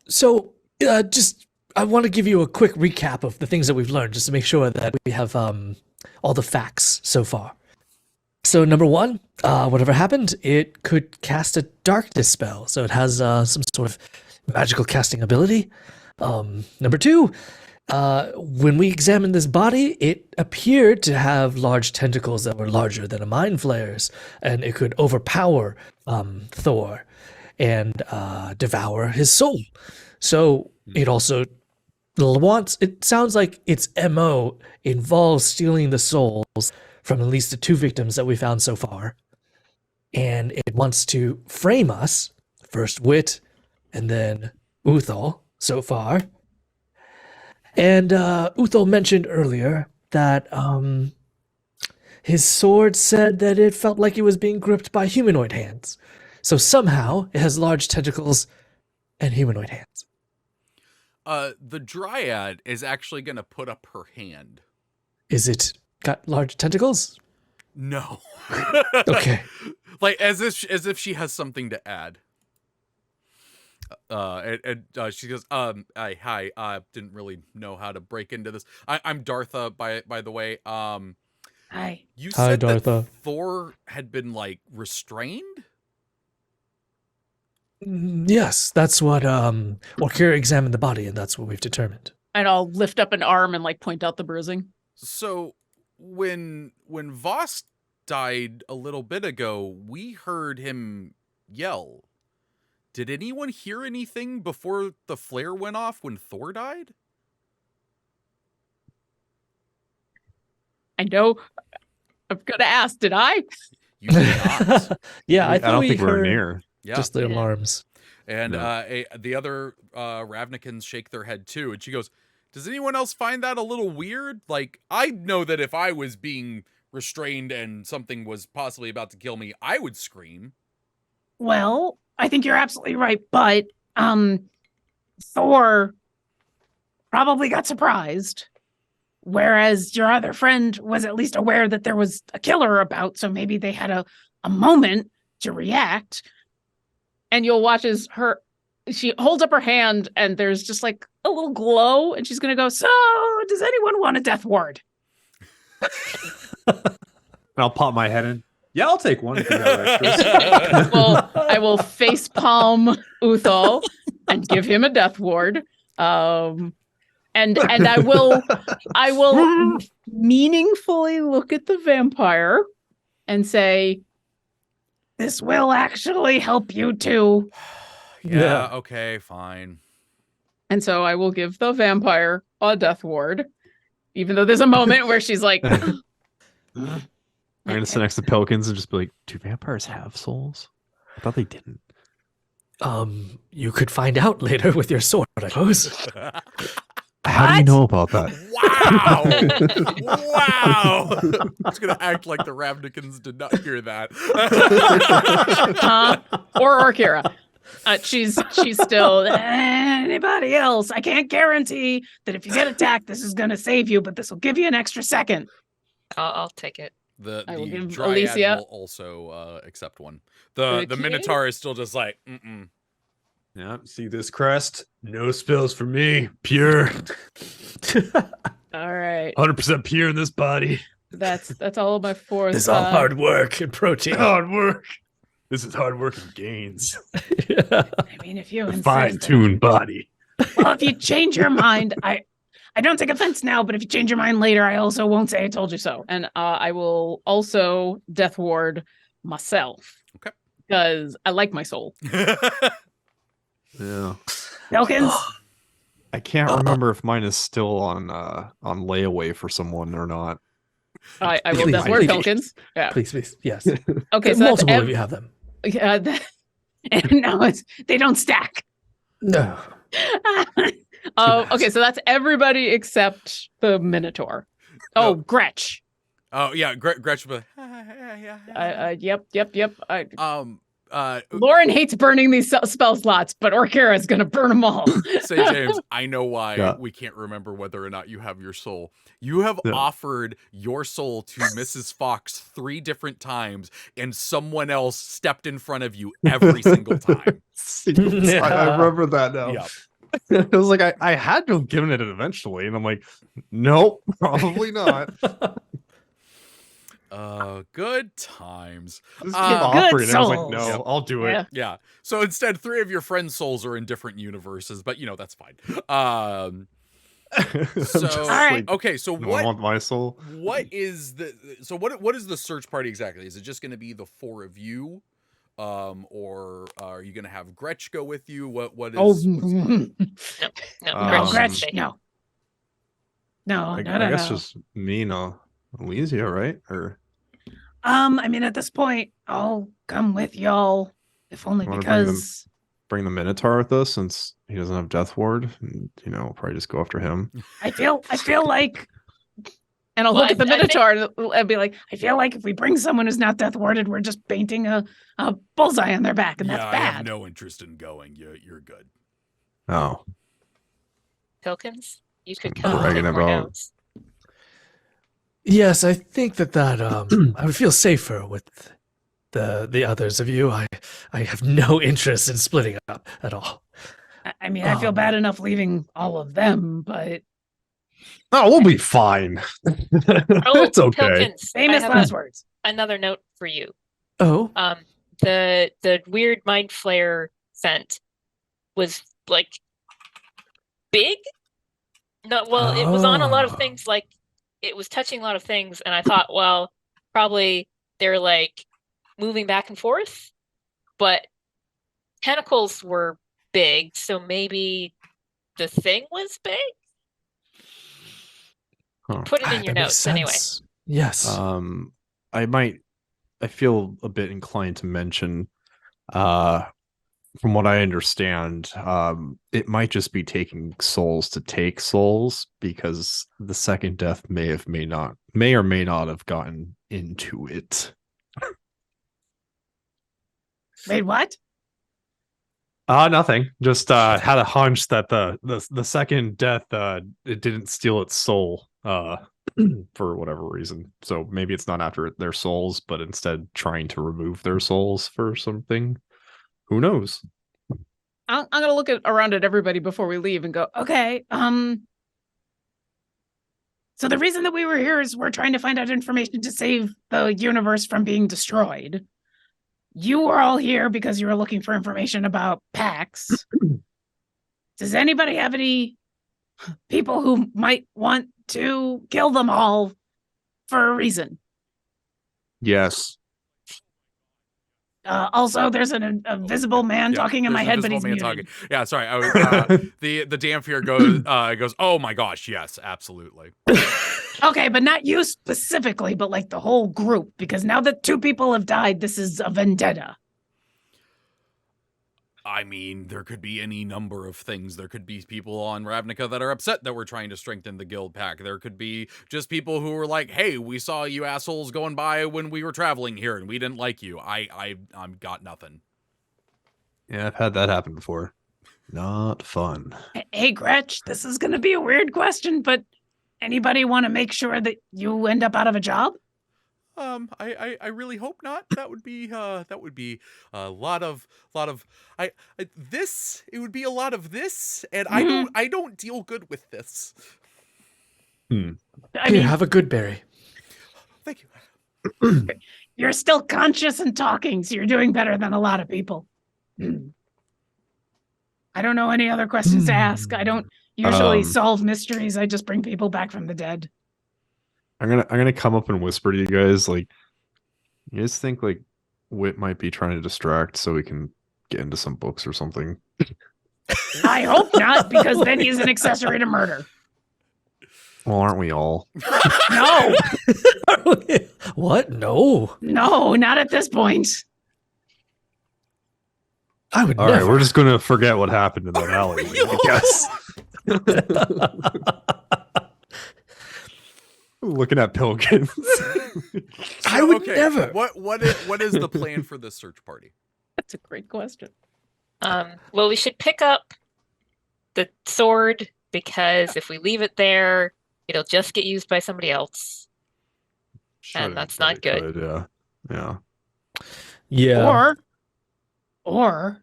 So, I want to give you a quick recap of the things that we've learned, just to make sure that we have all the facts so far. So, number one, whatever happened, it could cast a darkness spell, so it has some sort of magical casting ability. Number two, when we examined this body, it appeared to have large tentacles that were larger than a mind flayer's, and it could overpower Thor and devour his soul. So it also it sounds like its MO involves stealing the souls from at least the 2 victims that we found so far. And it wants to frame us, first Wit and then Uthal so far. And Uthal mentioned earlier that his sword said that it felt like it was being gripped by humanoid hands. So somehow it has large tentacles and humanoid hands. The Dryad is actually going to put up her hand. Is it got large tentacles? No. Okay. Like as if she has something to add. She goes, hi, didn't really know how to break into this. I'm Dartha, by the way. Hi. You Hi, said that Dartha. Thor had been like restrained? Yes, that's what Orkira examined the body, and that's what we've determined. And I'll lift up an arm and like point out the bruising. So when Voss died a little bit ago, we heard him yell. Did anyone hear anything before the flare went off when Thor died? I know. I'm gonna ask. Did I? You did not. Yeah, I I thought don't we think we're heard near. Yeah. just the Yeah. alarms. And No. the other Ravnikins shake their head too, and she goes, "Does anyone else find that a little weird? Like, I know that if I was being restrained and something was possibly about to kill me, I would scream." Well, I think you're absolutely right, but Thor probably got surprised, whereas your other friend was at least aware that there was a killer about, so maybe they had a moment to react. And you'll watch as she holds up her hand and there's just like a little glow, and she's gonna go, "So, does anyone want a death ward?" And I'll pop my head in. Yeah, I'll take one. If you have extras. Well, I will face palm Uthal and give him a death ward. And I will meaningfully look at the vampire and say, "This will actually help you too." Yeah, okay, fine. And so I will give the vampire a death ward, even though there's a moment where she's like, I'm gonna sit next to Pelicans and just be like, "Do vampires have souls? I thought they didn't." You could find out later with your sword, I suppose. How do you What? know about that? Wow! Wow! I'm just gonna act like the Ravnikins did not hear that. or Orkira. She's still anybody else. I can't guarantee that if you get attacked, this is going to save you, but this will give you an extra second. I'll take it. I will give Dryad Alicia- will also accept one. The Okay. Minotaur is still just like, mm-mm. Yeah, see this crest? No spills for me. Pure. All right. 100% pure in this body. That's all of my fourth. This is all hard work and protein. Hard work. This is hard work and gains. I mean, if you insist, Fine-tuned body. well, if you change your mind, I don't take offense now, but if you change your mind later, I also won't say I told you so. And I will also death ward myself. Okay. Because I like my soul. Yeah. Elkins? I can't remember if mine is still on layaway for someone or not. I will Please, death ward please. Elkins. Yeah. Please, yes. Okay, so Multiple that's of you have them. and no, they don't stack. No. Okay, so that's everybody except the Minotaur. Oh, Gretch. Oh yeah, Gretch. But Yep. Lauren Lauren hates burning these spell slots, but Orkira is going to burn them all. say, James, I know why we can't remember whether or not you have your soul. You have offered your soul to Mrs. Fox 3 different times, and someone else stepped in front of you every single time. I remember that now. Yeah. It was like I had to have given it eventually, and I'm like, nope, probably not. Good times. Just Good keep offering. I was like, souls. no, Yep. I'll do it. Yeah. Yeah. So instead, 3 of your friends' souls are in different universes, but that's fine. I'm So just All right. like, okay. So no, I want my soul. what is what is the search party exactly? Is it just going to be the 4 of you, or are you going to have Gretch go with you? What is? Oh, No, Gretch, no. no. I guess just me and Elysia, right? Or I mean, at this point, I'll come with y'all, if only You wanna bring them- because bring the Minotaur with us since he doesn't have Death Ward, and we'll probably just go after him. I feel like, and I'll Well, look at the I think- Minotaur and be like, I feel like if we bring someone who's not death warded, we're just painting a bullseye on their back, and that's I bad. have no interest in going. You're good. Oh, Pilkins, you could I'm come and bragging take more about- notes. Yes, I think that I would feel safer with the others of you. I have no interest in splitting up at all. I mean, I feel bad enough leaving all of them, but oh, we'll be fine. It's okay. Pilkins, I famous have last words. another note for you. Oh, The weird mind flare scent was like big. No, well, it was on a lot of things. Like it was touching a lot of things, and I thought, well, probably they're like moving back and forth, but tentacles were big, so maybe the thing was big. Huh. Put it in your that makes notes anyway. sense. Yes. I feel a bit inclined to mention, from what I understand, it might just be taking souls to take souls, because the second death may or may not have gotten into it. Wait, what? Nothing. Just had a hunch that the second death it didn't steal its soul for whatever reason. So maybe it's not after their souls, but instead trying to remove their souls for something. Who knows? I'm gonna look around at everybody before we leave and go, okay, so the reason that we were here is we're trying to find out information to save the universe from being destroyed. You were all here because you were looking for information about PAX. Does anybody have any people who might want to kill them all for a reason? Yes. Also, there's an invisible man talking in my head, but he's muted. Yeah, sorry. I was, the Dampier goes. Oh my gosh, yes, absolutely. Okay, but not you specifically, but like the whole group, because now that 2 people have died, this is a vendetta. I mean, there could be any number of things. There could be people on Ravnica that are upset that we're trying to strengthen the guild pack. There could be just people who were like, hey, we saw you assholes going by when we were traveling here and we didn't like you. I'm got nothing. Yeah, I've had that happen before. Not fun. Hey, Gretch, this is going to be a weird question, but anybody want to make sure that you end up out of a job? I really hope not. That would be a lot of this. It would be a lot of this, and I don't deal good with this. I Here, mean, have a good berry. Thank you. you're still conscious and talking, so you're doing better than a lot of people. I don't know any other questions to ask. I don't usually solve mysteries. I just bring people back from the dead. I'm gonna come up and whisper to you guys, like, you guys think like Wit might be trying to distract so we can get into some books or something? I hope not, because then he's an accessory to murder. Well, aren't we all? No, What? No. no, not at this point. I would All never. right, we're just gonna forget what happened in that alley, I guess. Looking at Pilkins. I would never. What is the plan for this search party? That's a great question. Well, we should pick up the sword because if we leave it there, it'll just get used by somebody else. And that's not good. Yeah. Yeah. Yeah. Or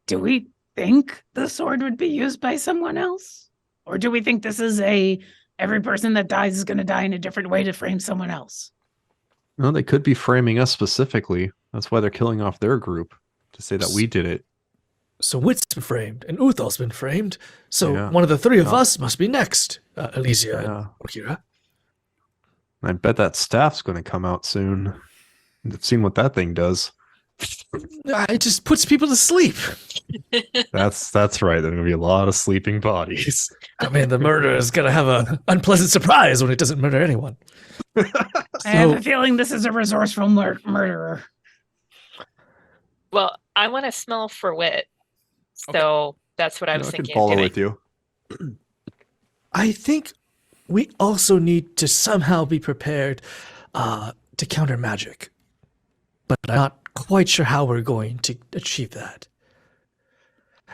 do we think the sword would be used by someone else? Or do we think this is every person that dies is going to die in a different way to frame someone else? No, they could be framing us specifically. That's why they're killing off their group, to say that we did it. So Wit's been framed, and Uthal's been framed. So Yeah. one of the three of us must be next. Elysia Yeah. and Okira. I bet that staff's going to come out soon. I've seen what that thing does. It just puts people to sleep. That's right. There's going to be a lot of sleeping bodies. I mean, the murderer is going to have an unpleasant surprise when it doesn't murder anyone. I have a feeling this is a resourceful murderer. Well, I want to smell for Wit. So that's what I was I can thinking. follow of doing. with you. I think we also need to somehow be prepared to counter magic. But I'm not quite sure how we're going to achieve that.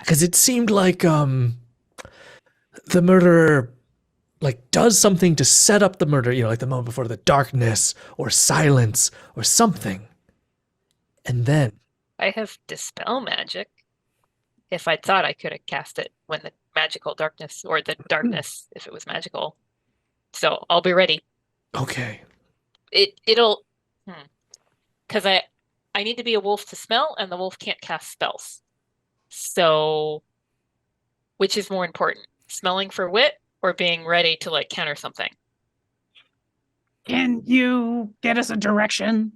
Because it seemed like the murderer does something to set up the murder, like the moment before, the darkness or silence or something. And then I have dispel magic. If I thought I could have cast it when the magical darkness, or the darkness, if it was magical. So I'll be ready. okay. It'll, because I need to be a wolf to smell, and the wolf can't cast spells. So, which is more important, smelling for Wit or being ready to counter something? Can you get us a direction?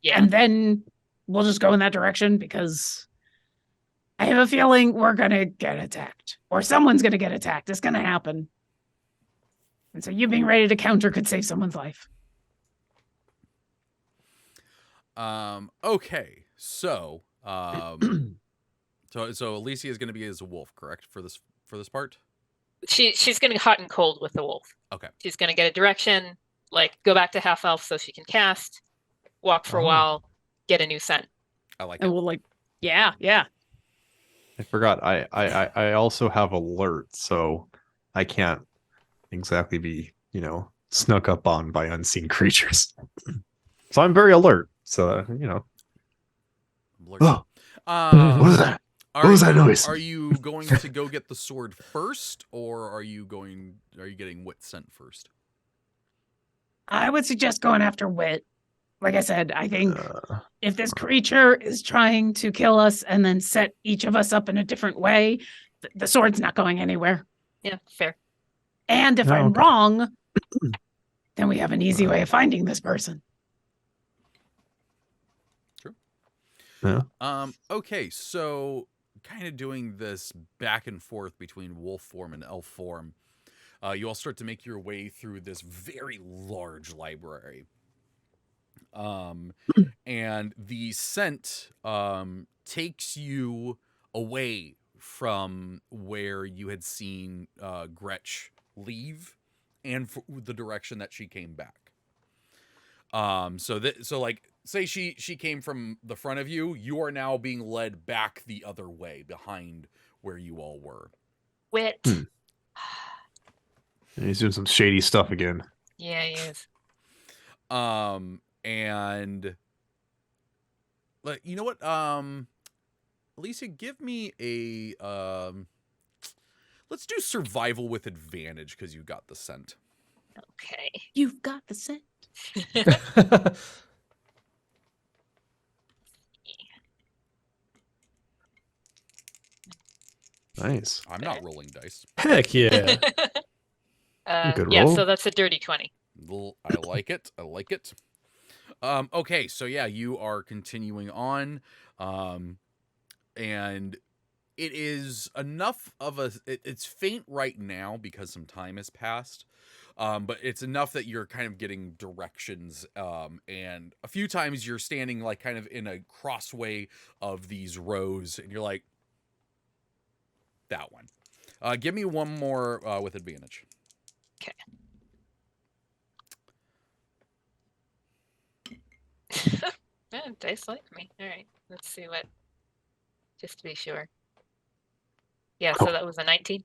Yeah. And then we'll just go in that direction, because I have a feeling we're going to get attacked, or someone's going to get attacked. It's going to happen. And so you being ready to counter could save someone's life. Okay. So Alicia is going to be as a wolf, correct, for this part? She's going to be hot and cold with the wolf. Okay. She's going to get a direction, go back to half elf so she can cast, walk for a while, get a new scent. I like it. And we'll yeah. I forgot. I also have alert, so I can't exactly be, snuck up on by unseen creatures. So I'm very alert. So, Oh, what was that? What was that noise? Are you going to go get the sword first, or are you getting Wit sent first? I would suggest going after Wit. Like I said, I think if this creature is trying to kill us and then set each of us up in a different way, the sword's not going anywhere. Yeah, fair. And if I'm wrong, then we have an easy way of finding this person. True. Yeah. Okay, so kind of doing this back and forth between wolf form and elf form, you all start to make your way through this very large library. And the scent takes you away from where you had seen Gretch leave, and the direction that she came back. Say she came from the front of you, you are now being led back the other way behind where you all were. Wit. And he's doing some shady stuff again. Yeah, he is. And you know what? Alicia, give me a let's do survival with advantage because you got the scent. Okay. You've got the scent. Nice. I'm not rolling dice. Heck yeah. Good Yeah, roll. so that's a dirty 20. I like it. I like it. Okay, so yeah, you are continuing on, and it is enough of it's faint right now because some time has passed, but it's enough that you're kind of getting directions, and a few times you're standing like kind of in a crossway of these rows, and you're like, that one. Give me one more with advantage. Okay. Dice like me. All right. Let's see what. Just to be sure. Yeah, so that was a 19.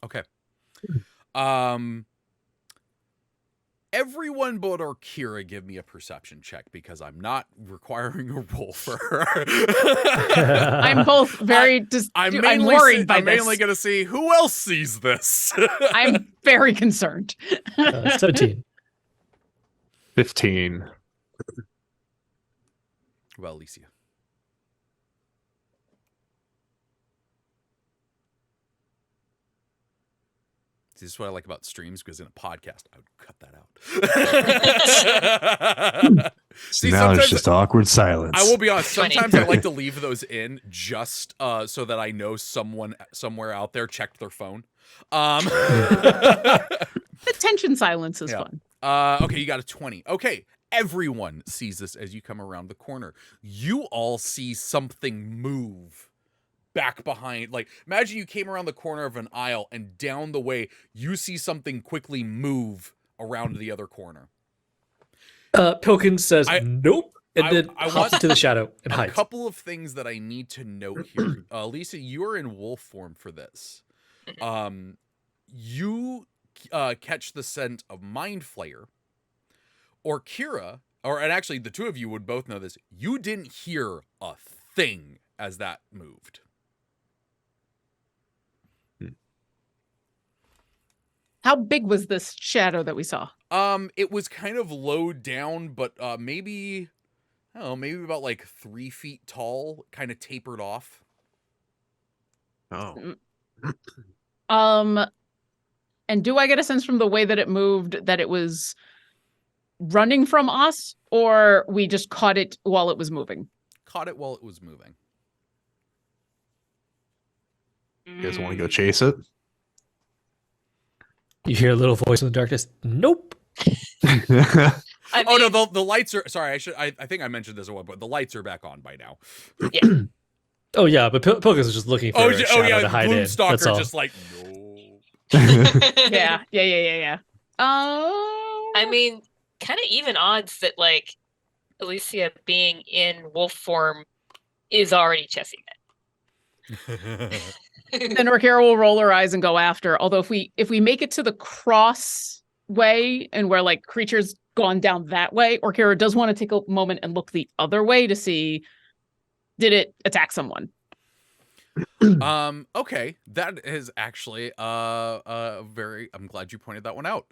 Okay. Everyone but Kira give me a perception check because I'm not requiring a roll for her. I'm both very I'm worried by this. I'm mainly going to see who else sees this. I'm very concerned. 17. 15. Well, Alicia. This is what I like about streams, because in a podcast, I would cut that out. See, now it's just awkward silence. I will be honest. Sometimes I like to leave those in just so that I know someone somewhere out there checked their phone. The tension silence is fun. Okay, you got a 20. Okay, everyone sees this as you come around the corner. You all see something move back behind. Like, imagine you came around the corner of an aisle and down the way, you see something quickly move around the other corner. Pilkins says, nope, and then hops into the shadow and hides. A couple of things that I need to note here. Lisa, you're in wolf form for this. You catch the scent of Mind Flayer, or Kira, and actually the two of you would both know this. You didn't hear a thing as that moved. How big was this shadow that we saw? It was kind of low down, but maybe, I don't know, maybe about like 3 feet tall, kind of tapered off. Oh. And do I get a sense from the way that it moved that it was running from us, or we just caught it while it was moving? Caught it while it was moving. You guys want to go chase it? You hear a little voice in the darkness. Nope. Oh no, the lights are. Sorry, I think I mentioned this at one point. The lights are back on by now. Yeah. Oh yeah, but Pilkins was just looking for a shadow to hide in. Gloomstalker just like no. Yeah. I mean, kind of even odds that like Alicia being in wolf form is already chessing it. Then Orkira will roll her eyes and go after. Although if we make it to the cross way and where like creatures gone down that way, Orkira does want to take a moment and look the other way to see, did it attack someone? Okay, that is actually very, I'm glad you pointed that one out.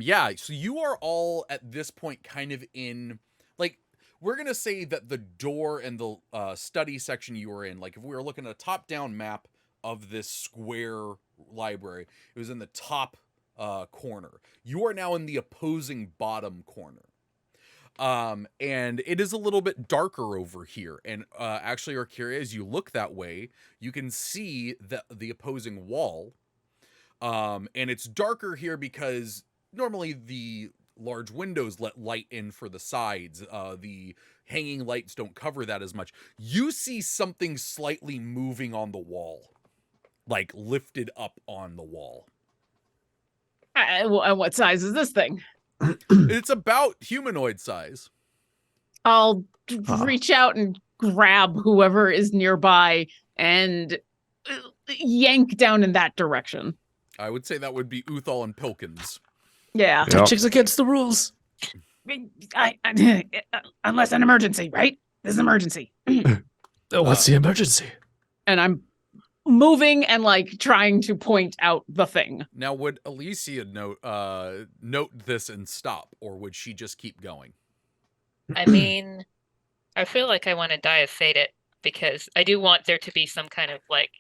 Yeah, so you are all at this point kind of in, like, we're gonna say that the door and the study section you were in, like if we were looking at a top-down map of this square library, it was in the top corner. You are now in the opposing bottom corner. And it is a little bit darker over here. And actually, Orkira, as you look that way, you can see the opposing wall. And it's darker here because normally the large windows let light in for the sides. The hanging lights don't cover that as much. You see something slightly moving on the wall, like lifted up on the wall. And what size is this thing? It's about humanoid size. I'll reach out and grab whoever is nearby and yank down in that direction. I would say that would be Uthal and Pilkins. Yeah. Yep. Chicks against the rules. Unless an emergency, right? This is an emergency. Oh, what's the emergency? And I'm moving and like trying to point out the thing. Now, would Alicia note this and stop, or would she just keep going? I mean, I feel like I want to die of fate it because I do want there to be some kind of like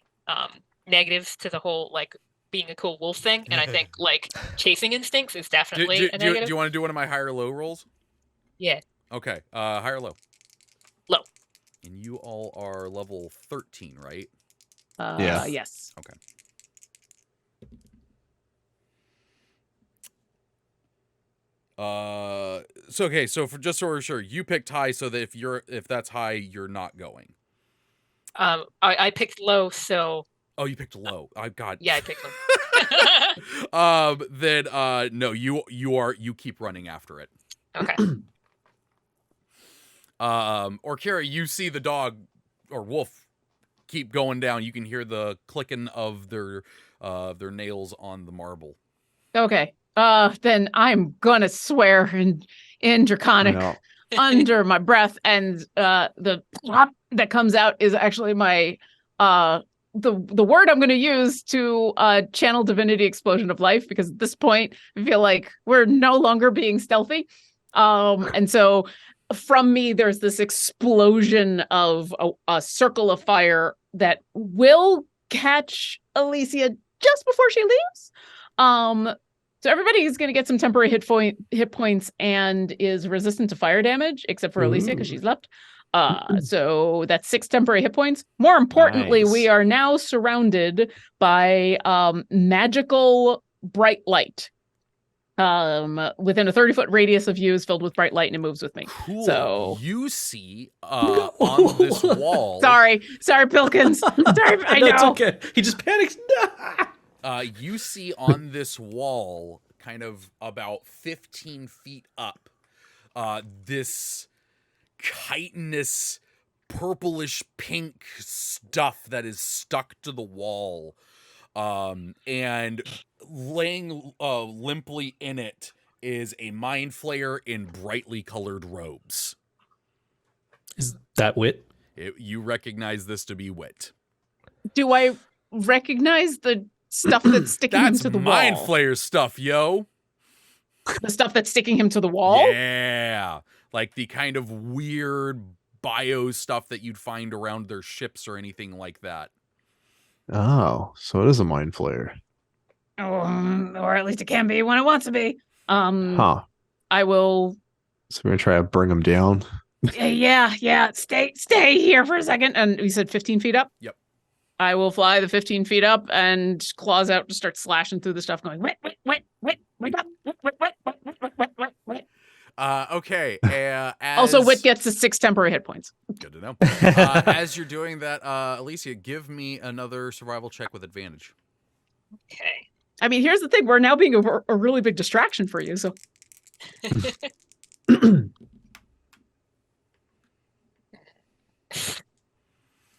negatives to the whole like being a cool wolf thing, and I think like chasing instincts is definitely a negative. Do you want to do one of my high or low rolls? Yeah. Okay, high or low? Low. And you all are level 13, right? Yeah. Yes. Okay. So for just so we're sure, you picked high so that if that's high, you're not going. I picked low, so Oh, you picked low. I got. yeah, I picked low. Then no, you keep running after it. Okay. Or Kara, you see the dog or wolf keep going down. You can hear the clicking of their nails on the marble. Okay. Then I'm gonna swear in Draconic No. under my breath, and the plop that comes out is actually my the word I'm gonna use to channel Divinity Explosion of Life, because at this point I feel like we're no longer being stealthy. And so from me there's this explosion of a circle of fire that will catch Alicia just before she leaves. So everybody's going to get some temporary hit points and is resistant to fire damage, except for Alicia because she's left. So that's 6 temporary hit points. More importantly, Nice. we are now surrounded by magical bright light. Within a 30-foot radius of you is filled with bright light, and it moves with me. Cool. So You see on this wall. sorry, Pilkins. Sorry, I That's know. okay. He just panics. You see on this wall, kind of about 15 feet up, this chitinous, purplish pink stuff that is stuck to the wall, and laying limply in it is a mind flayer in brightly colored robes. Is that wit? You recognize this to be Wit. Do I recognize the stuff that's sticking him That's to the mind wall? flayer stuff, yo. The stuff that's sticking him to the wall? Yeah, like the kind of weird bio stuff that you'd find around their ships or anything like that. Oh, so it is a mind flayer. Or at least it can be when it wants to be. Huh. I will. So we're gonna try to bring him down. Yeah. Stay here for a second. And we said 15 feet up. Yep. I will fly the 15 feet up and claws out to start slashing through the stuff, going wait up. Okay. Also, Wit gets the 6 temporary hit points. Good to know. As you're doing that, Alicia, give me another survival check with advantage. Okay. I mean, here's the thing: we're now being a really big distraction for you. So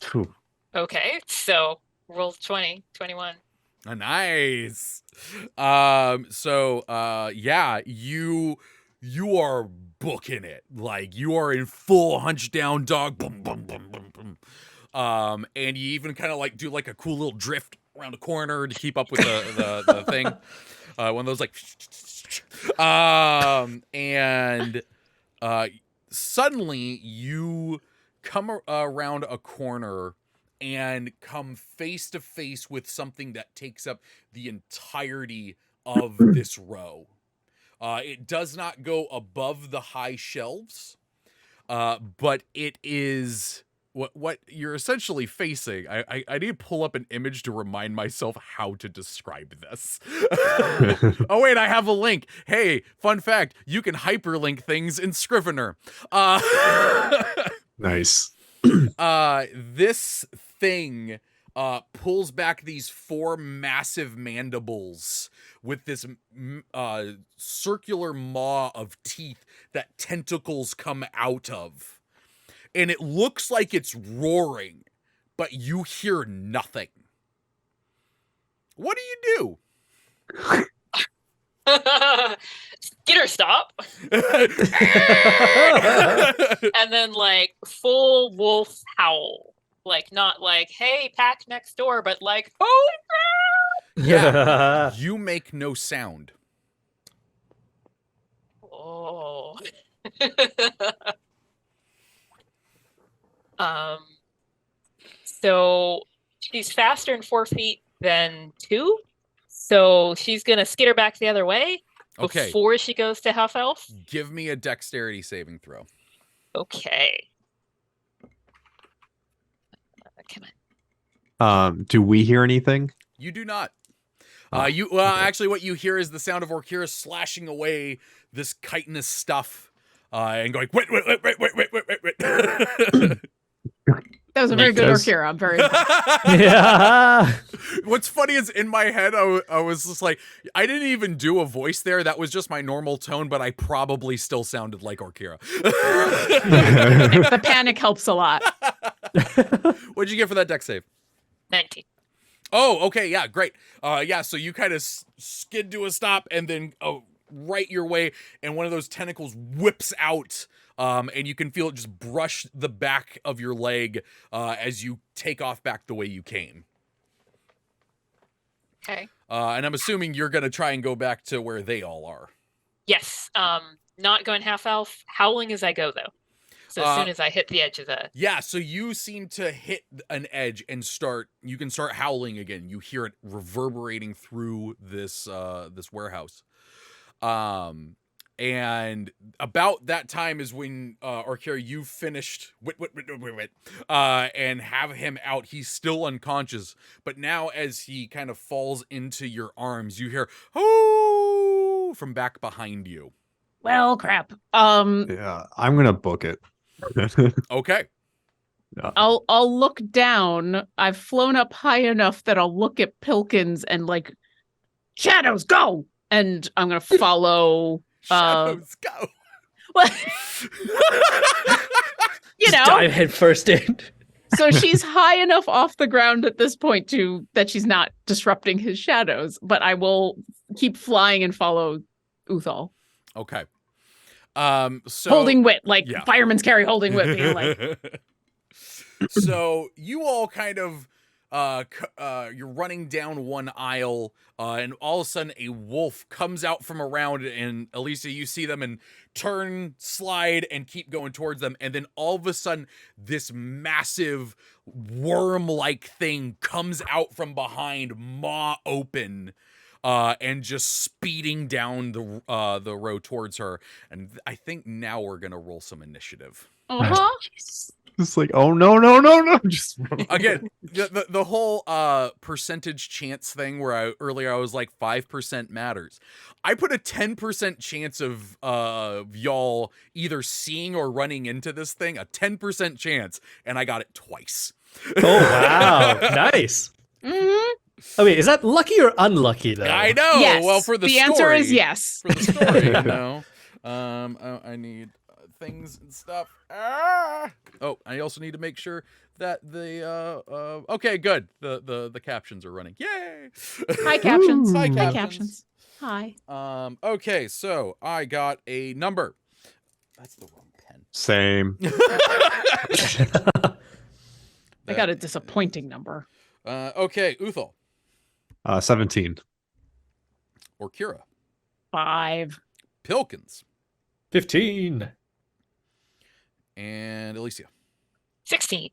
Phew. Okay. So roll 20, 21. Nice. Yeah, you are booking it. Like, you are in full hunch down dog. Boom, boom, boom, boom, boom. And you even kind of like do like a cool little drift around the corner to keep up with the thing. One of those like, and suddenly you come around a corner and come face to face with something that takes up the entirety of this row. It does not go above the high shelves, but it is what you're essentially facing. I need to pull up an image to remind myself how to describe this. Oh wait, I have a link. Hey, fun fact, you can hyperlink things in Scrivener. Nice. This thing pulls back these 4 massive mandibles with this circular maw of teeth that tentacles come out of. And it looks like it's roaring, but you hear nothing. What do you do? Skitter stop. And then like full wolf howl. Like not like, hey, pack next door, but like, holy crap! Yeah. You make no sound. Oh. So she's faster in 4 feet than 2. So she's gonna skitter back the other way before she goes to half elf. Give me a dexterity saving throw. Okay. Come on. Do we hear anything? You do not. Actually, what you hear is the sound of Orkira slashing away this chitinous stuff, and going wait. That was a very good Orkira. I'm very Yeah. What's funny is in my head, I was just like, I didn't even do a voice there. That was just my normal tone, but I probably still sounded like Orkira. The panic helps a lot. What'd you get for that dex save? 19. Oh, okay, yeah, great. So you kind of skid to a stop and then right your way, and one of those tentacles whips out, and you can feel it just brush the back of your leg as you take off back the way you came. Okay. And I'm assuming you're going to try and go back to where they all are. Yes. Not going half elf. Howling as I go, though. So as soon as I hit the edge of the... Yeah, so you seem to hit an edge and you can start howling again. You hear it reverberating through this warehouse. And about that time is when, Orkira, you've finished and have him out. He's still unconscious, but now as he kind of falls into your arms, you hear, oh, from back behind you. Well, crap. Yeah, I'm gonna book it. Okay. Yeah. I'll look down. I've flown up high enough that I'll look at Pilkins and like, shadows go, and I'm gonna follow. Shadows go. What? Just dive head first in. So she's high enough off the ground at this point that she's not disrupting his shadows, but I will keep flying and follow Uthal. Okay. So Holding wit, like firemen's carry holding wit, being like. So you all kind of you're running down one aisle, and all of a sudden a wolf comes out from around it, and Alicia, you see them and turn, slide, and keep going towards them, and then all of a sudden this massive worm-like thing comes out from behind, maw open, and just speeding down the road towards her. And I think now we're gonna roll some initiative. Uh-huh. It's like, oh no. Just again, the whole percentage chance thing where earlier I was like 5% matters. I put a 10% chance of y'all either seeing or running into this thing, a 10% chance, and I got it twice. Oh wow, nice. Mm-hmm. I mean, is that lucky or unlucky though? I know. Yes. Well, for the story, answer is yes. For the story, you know. I need things and stuff. Oh, I also need to make sure that the okay, good. The captions are running. Yay! Hi captions. Hi Hi captions. Hi. Okay, so I got a number. That's the wrong pen. Same. I got a disappointing number. Okay, Uthal. 17. Orkira. 5. Pilkins. 15. And Alicia. 16.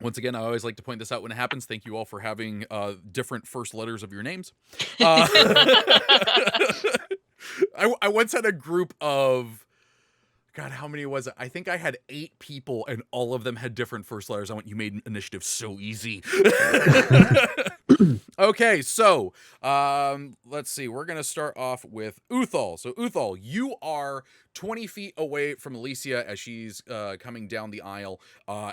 Once again, I always like to point this out when it happens. Thank you all for having different first letters of your names. I once had a group of, God, how many was it? I think I had 8 people, and all of them had different first letters. I went, you made initiative so easy. Okay, so let's see. We're going to start off with Uthal. So, Uthal, you are 20 feet away from Alicia as she's coming down the aisle,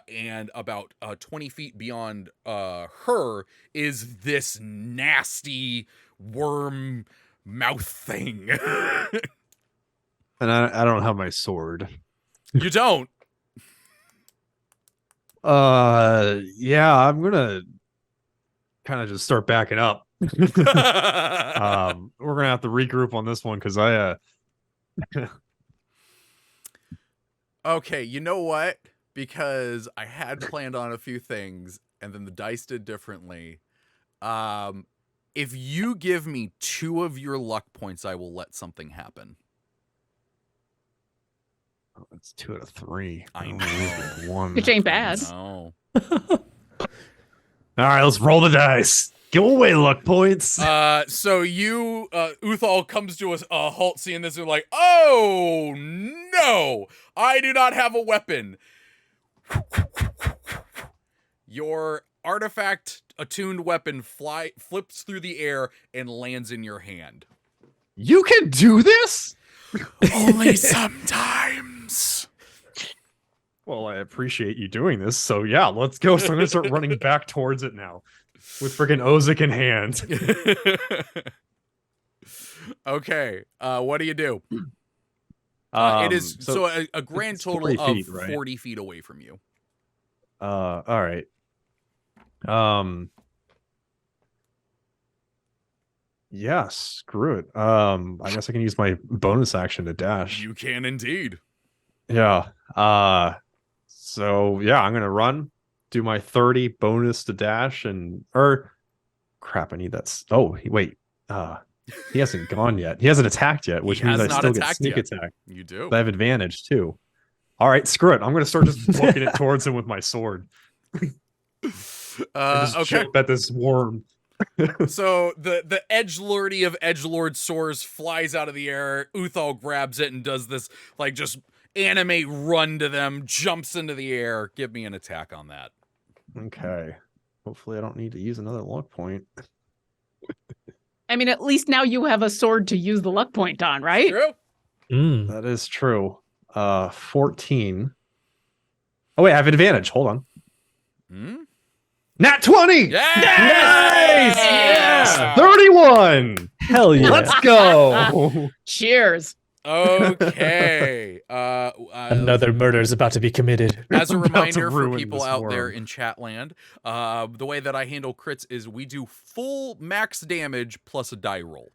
and about 20 feet beyond her is this nasty worm mouth thing. And I don't have my sword. You don't? Yeah, I'm gonna kind of just start backing up. We're gonna have to regroup on this one because I Okay, you know what? Because I had planned on a few things, and then the dice did differently. If you give me 2 of your luck points, I will let something happen. Oh, it's 2 out of 3. I Oh, know. 1. Which ain't bad. No. All right, let's roll the dice. Give away luck points. So you, Uthal comes to a halt seeing this and like, oh no, I do not have a weapon. Your artifact attuned weapon flips through the air and lands in your hand. You can do this? Only sometimes. Well, I appreciate you doing this. So yeah, let's go. So I'm gonna start running back towards it now, with freaking Ozic in hand. Okay. What do you do? It is so a grand total of 40 feet, right? 40 feet away from you. All right. Yeah, screw it. I guess I can use my bonus action to dash. You can indeed. Yeah. So yeah, I'm gonna run, do my 30 bonus to dash, crap, I need that. Oh, wait. He hasn't gone yet. He hasn't attacked yet, which He means has I not still get attacked sneak yet. attack. You do. I have advantage too. All right, screw it. I'm gonna start just booking it towards him with my sword. I just Okay. chip at this worm. So the edgelordy of edgelord soars, flies out of the air. Uthal grabs it and does this like just anime run to them, jumps into the air. Give me an attack on that. Okay. Hopefully I don't need to use another luck point. I mean, at least now you have a sword to use the luck point on, right? True. Mm. That is true. 14. Oh wait, I have advantage. Hold on. Hmm? Nat 20! Yes! Yeah! 31! Hell yeah. Let's go! Cheers. Okay. Another murder is about to be committed. As a I'm about to reminder for ruin people this out there worm. in Chatland, the way that I handle crits is we do full max damage plus a die roll.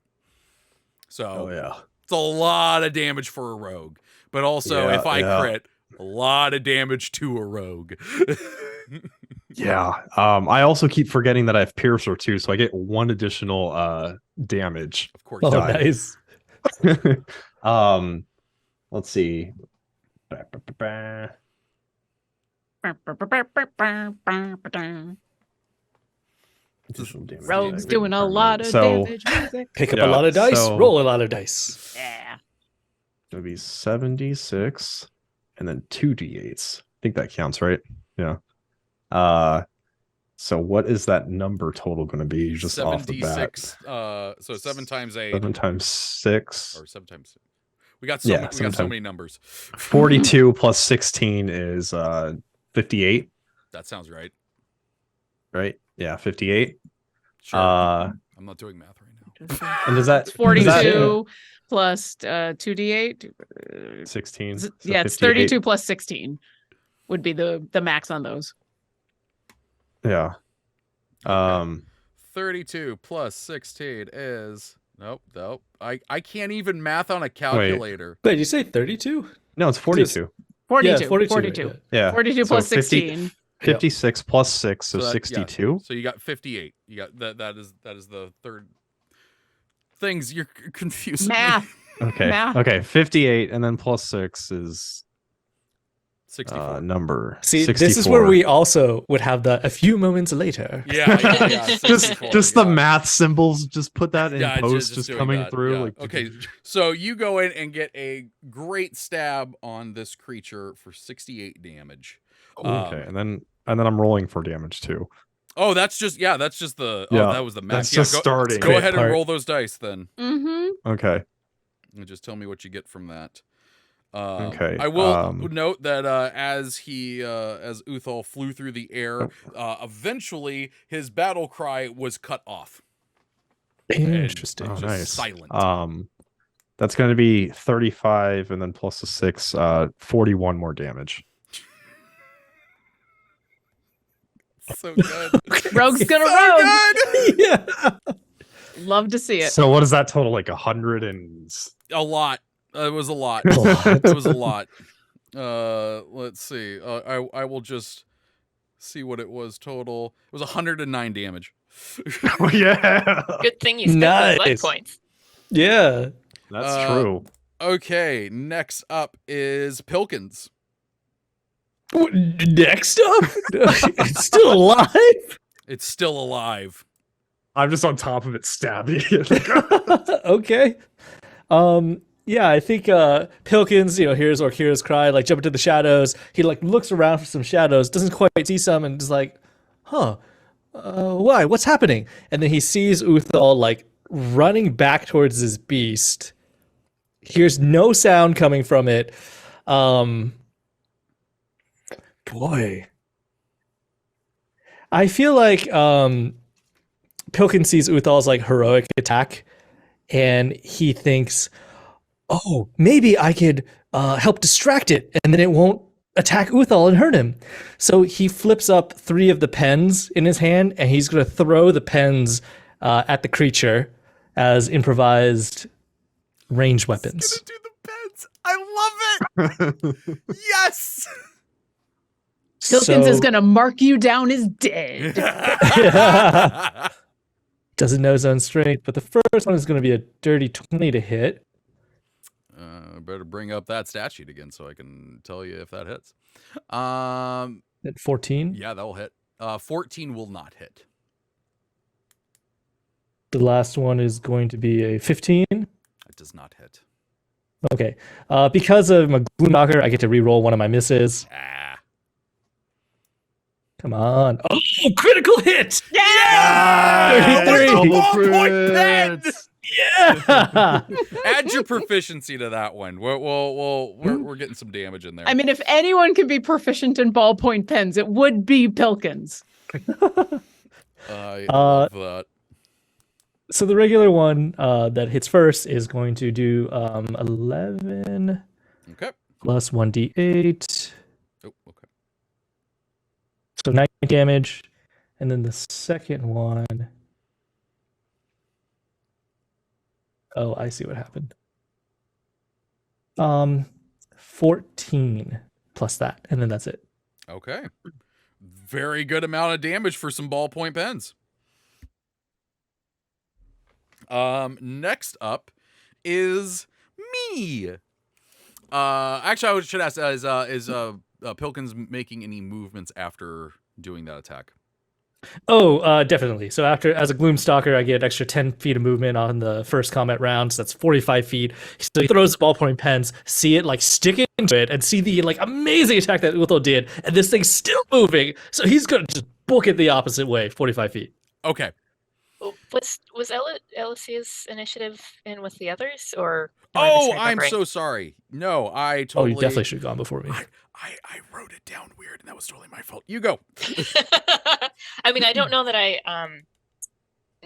So Oh yeah. it's a lot of damage for a rogue. But also, Yeah, if I yeah. crit, a lot of damage to a rogue. Yeah. I also keep forgetting that I have Piercer too, so I get 1 additional damage. Of course. Oh, you Die. nice. Let's see. Additional damage. Rogue's Yeah, doing a permanent. lot of So, damage music. Pick up Yeah, a lot of dice, so- roll a lot of dice. Yeah. It'll be 76 and then 2d8s. I think that counts, right? Yeah. So what is that number total going to be just off the bat? 7d6. So 7 times 8. 7 times 6. Or 7 times. We got so, Yeah, we got so 7 times- many numbers. 42 plus 16 is 58, That sounds right. right? Yeah, 58. Sure. I'm not doing math right now. And does that It's does that- 42 plus 2d8. 16. So Yeah, it's 58. 32 plus 16 would be the max on those. Yeah. 32 plus 16 is nope. I can't even math on a calculator. Wait, did you say 32? No, it's 42. 42. Yeah, 42. 42. Yeah. 42 So plus 50 16. 56 plus 6, so So that- yeah. 62. So you got 58. You got that is the third things you're confusing. me. Math. Okay. Math. Okay, 58 and then plus 6 is 64. number See, 64. this is where we also would have the a few moments later. Yeah. 64, just the yeah. math symbols, just put that in Yeah, post, just doing coming that, through. yeah. Like, Okay, so you go in and get a great stab on this creature for 68 damage. okay, and then I'm rolling for damage too. Oh, that's just the Yeah, that was the max. That's Yeah, just go, starting. go Great ahead and part. roll those dice then. Mm-hmm. Okay. And just tell me what you get from that. Okay, I will note that as Uthal flew through the air, eventually his battle cry was cut off. Interesting. Oh, just nice. silent. That's going to be 35 and then plus the 6, 41 more damage. So good. Rogue's gonna So rogue. good. Yeah. Love to see it. So what does that total? Like 100 and A lot. It was a lot. A lot. It was a lot. Let's see. I will just see what it was total. It was 109 damage. oh, yeah, Good thing you spent those life Nice. points. Yeah. that's true. Okay, next up is Pilkins. Next up, it's still alive. It's still alive. I'm just on top of it, stabbing it. Okay. Yeah, I think Pilkins, hears Orkira's cry, like jump into the shadows. He like looks around for some shadows, doesn't quite see some, and is like, "Huh, why? What's happening?" And then he sees Uthal like running back towards his beast. Hears no sound coming from it. Boy, I feel like Pilkins sees Uthal's like heroic attack, and he thinks, "Oh, maybe I could help distract it, and then it won't attack Uthal and hurt him." So he flips up 3 of the pens in his hand, and he's going to throw the pens at the creature as improvised ranged weapons. Gonna do the pens. I love it. Yes. Pilkins is gonna mark you down as dead. Doesn't know his own strength, but the first one is going to be a dirty 20 to hit. Better bring up that stat sheet again so I can tell you if that hits. At 14. Yeah, that will hit. 14 will not hit. The last one is going to be a 15. It does not hit. Okay. Because of my Gloomknocker, I get to reroll one of my misses. Ah. Come on. Oh, critical hit! Yeah! 33. Double ballpoint pen! Yeah! Add your proficiency to that one. We're getting some damage in there. I mean, if anyone can be proficient in ballpoint pens, it would be Pilkins. I love that. So the regular one that hits first is going to do 11 Okay. plus 1d8. Oh, okay. So 9 damage. And then the second one. Oh, I see what happened. 14 plus that, and then that's it. Okay. Very good amount of damage for some ballpoint pens. Next up is me. Actually, I should ask: is Pilkins making any movements after doing that attack? Oh, definitely. So as a Gloomstalker, I get an extra 10 feet of movement on the first combat round. So that's 45 feet. So he throws the ballpoint pens, see it like stick into it, and see the like amazing attack that Uthal did, and this thing's still moving. So he's gonna just book it the opposite way, 45 feet. Okay. Was Alicia's initiative in with the others, or? Oh, I'm so sorry. No, I totally. Oh, you definitely should have gone before me. I wrote it down weird, and that was totally my fault. You go. I mean, I don't know that I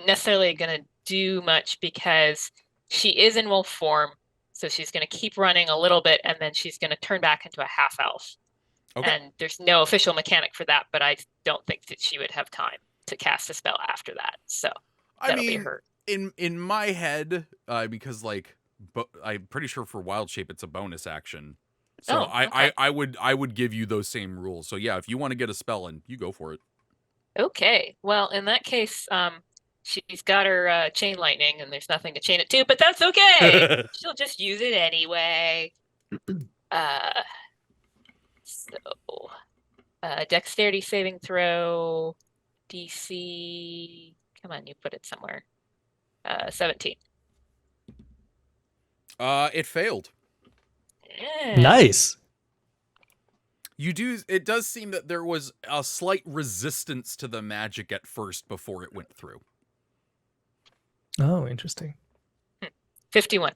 necessarily gonna do much because she is in wolf form, so she's gonna keep running a little bit, and then she's gonna turn back into a half elf. Okay. And there's no official mechanic for that, but I don't think that she would have time to cast a spell after that. So that'll be her. In my head, because like, I'm pretty sure for Wild Shape it's a bonus action. So okay. I would give you those same rules. So yeah, if you want to get a spell in, you go for it. Okay. Well, in that case, she's got her chain lightning, and there's nothing to chain it to, but that's okay. She'll just use it anyway. So, dexterity saving throw, DC. Come on, you put it somewhere. 17. It failed. Yeah. Nice. It does seem that there was a slight resistance to the magic at first before it went through. Oh, interesting. 51.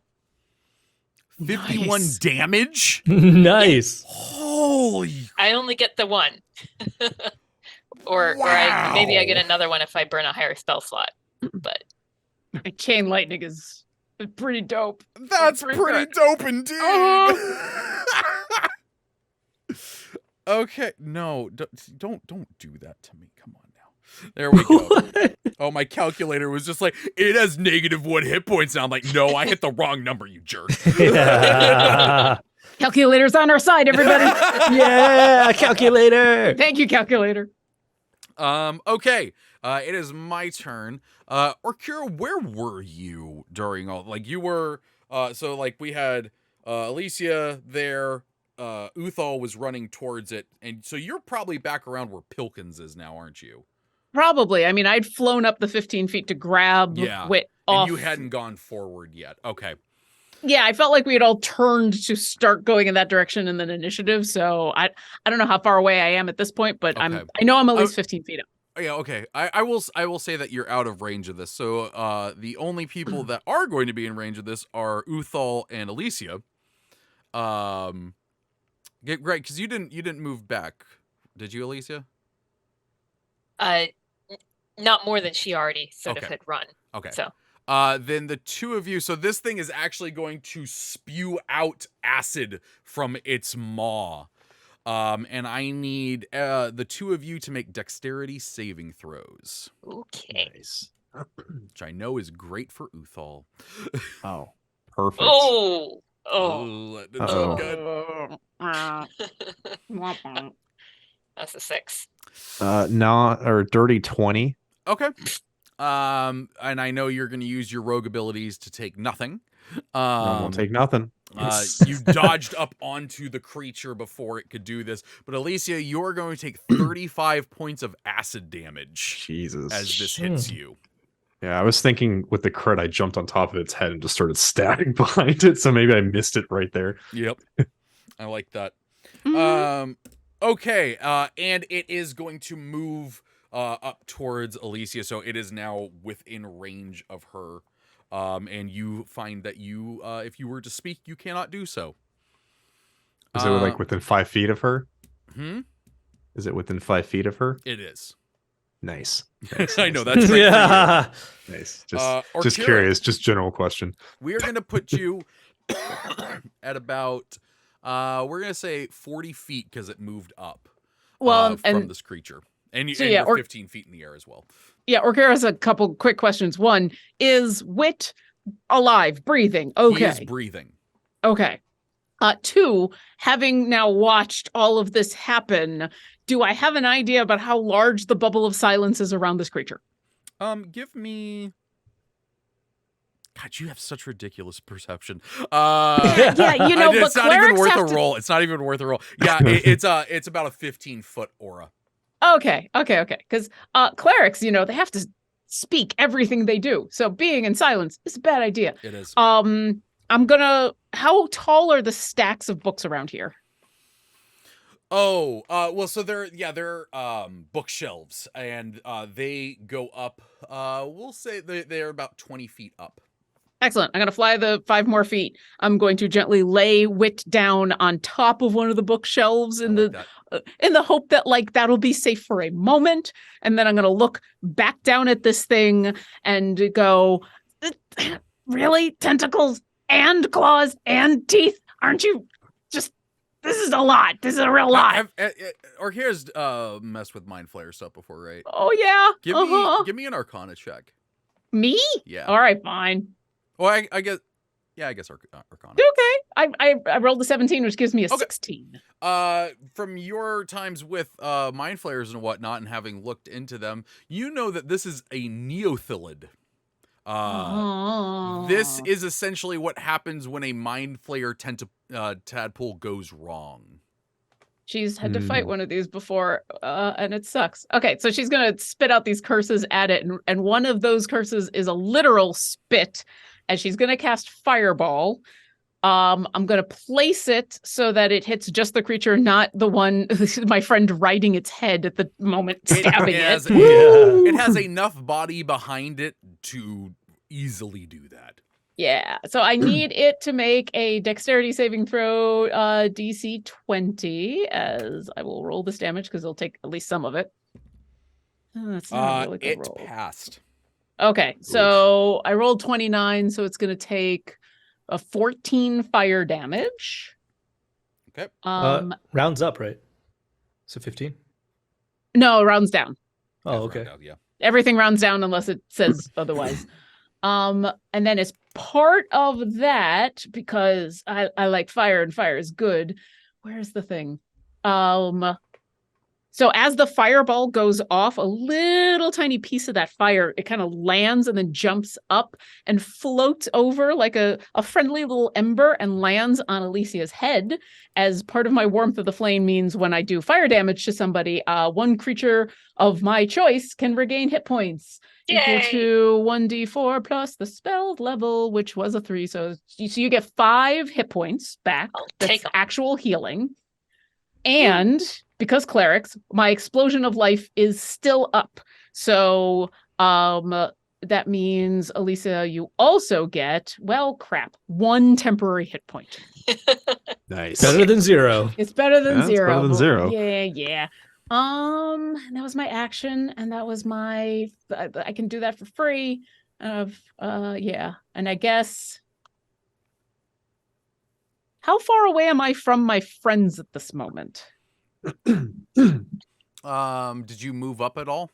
51 Nice. damage? Nice. Holy. I only get the one. or maybe I get another one if I burn a higher spell slot. But Chain lightning is pretty dope. That's Pretty pretty good. dope indeed. Okay, no, don't do that to me. Come on now. There we go. Oh, my calculator was just like, it has -1 hit points now. I'm like, no, I hit the wrong number, you jerk. Yeah. Calculator's on our side, everybody. Yeah, calculator. Thank you, calculator. Okay. It is my turn. Orkira, where were you during all, like, you were, so, like, we had, Alicia there, Uthal was running towards it, and so you're probably back around where Pilkins is now, aren't you? Probably. I mean, I'd flown up the 15 feet to grab Wit off. And you hadn't gone forward yet. Okay. Yeah, I felt like we had all turned to start going in that direction in the initiative, so I don't know how far away I am at this point, but Okay. I know I'm at least 15 feet up. Yeah, okay. I will say that you're out of range of this. So the only people that are going to be in range of this are Uthal and Alicia. Great, because you didn't move back, did you, Alicia? Not more than she already sort of Okay. had run. Okay. So then the two of you, so this thing is actually going to spew out acid from its maw. And I need the two of you to make dexterity saving throws, okay. Nice. which I know is great for Uthal. Oh, perfect. Oh. Ooh, that didn't sound good. That's a 6. Dirty 20. Okay. And I know you're going to use your rogue abilities to take nothing. I won't take nothing. You dodged up onto the creature before it could do this, but Alicia, you're going to take 35 points of acid damage Jesus. as this hits you. Yeah, I was thinking with the crit, I jumped on top of its head and just started stabbing behind it, so maybe I missed it right there. Yep. I like that. Mm-hmm. Okay, and it is going to move up towards Alicia, so it is now within range of her. And you find that you, if you were to speak, you cannot do so. Is it like within 5 feet of her? Is it within 5 feet of her? It is. Nice. I know, that's great. Yeah. Nice. Just Orkira, curious, just general question. We are going to put you at about, we're going to say 40 feet because it moved up from this creature. And, you're 15 feet in the air as well. Yeah, Orkira has a couple quick questions. One, is Wit alive, breathing? Okay. He is breathing. Okay. 2, having now watched all of this happen, do I have an idea about how large the bubble of silence is around this creature? Give me... God, you have such ridiculous perception. Yeah, you know, but it's not even clerics worth a have to- roll. It's not even worth a roll. Yeah, it's about a 15-foot aura. Okay. Because clerics, you know, they have to speak everything they do. So being in silence is a bad idea. It is. How tall are the stacks of books around here? Oh, well, so they're bookshelves, and they go up. We'll say they're about 20 feet up. Excellent. I'm going to fly the 5 more feet. I'm going to gently lay Wit down on top of one of the bookshelves in the hope that, like, that'll be safe for a moment. And then I'm going to look back down at this thing and go, really? Tentacles and claws and teeth? Aren't you just... This is a lot. This is a real lot. Orkira's messed with Mind Flayer stuff before, right? Oh, yeah. Give me an Arcana check. Me? Yeah. All right, fine. Well, I guess... Yeah, I guess Arcana. Okay. I rolled a 17, which gives me a 16. From your times with Mind Flayers and whatnot, and having looked into them, you know that this is a Neothylid. This is essentially what happens when a Mind Flayer tadpole goes wrong. She's had to fight one of these before, and it sucks. Okay, so she's going to spit out these curses at it, and one of those curses is a literal spit, and she's going to cast Fireball. I'm going to place it so that it hits just the creature, not the one, my friend riding its head at the moment, stabbing it. It has enough body behind it to easily do that. Yeah, so I need it to make a dexterity saving throw, DC 20, as I will roll this damage because it'll take at least some of it. That's not a really good roll. It passed. Okay, so I rolled 29, so it's going to take a 14 fire damage. Okay. Rounds up, right? So 15. No, rounds down. Oh, okay. Yeah. Everything rounds down unless it says otherwise. And then as part of that, because I like fire and fire is good. Where's the thing? So as the fireball goes off, a little tiny piece of that fire, it kind of lands and then jumps up and floats over like a friendly little ember and lands on Alicia's head. As part of my warmth of the flame means when I do fire damage to somebody, one creature of my choice can regain hit points. Equal to 1d4 plus the spell level, which was a 3. So you get 5 hit points back. That's actual healing. And because clerics, my explosion of life is still up. So that means, Alicia, you also get, 1 temporary hit point. Nice. Better than 0. It's better than 0. It's better than 0. Yeah. That was my action, and that was my. I can do that for free. Yeah, and I guess. How far away am I from my friends at this moment? Did you move up at all?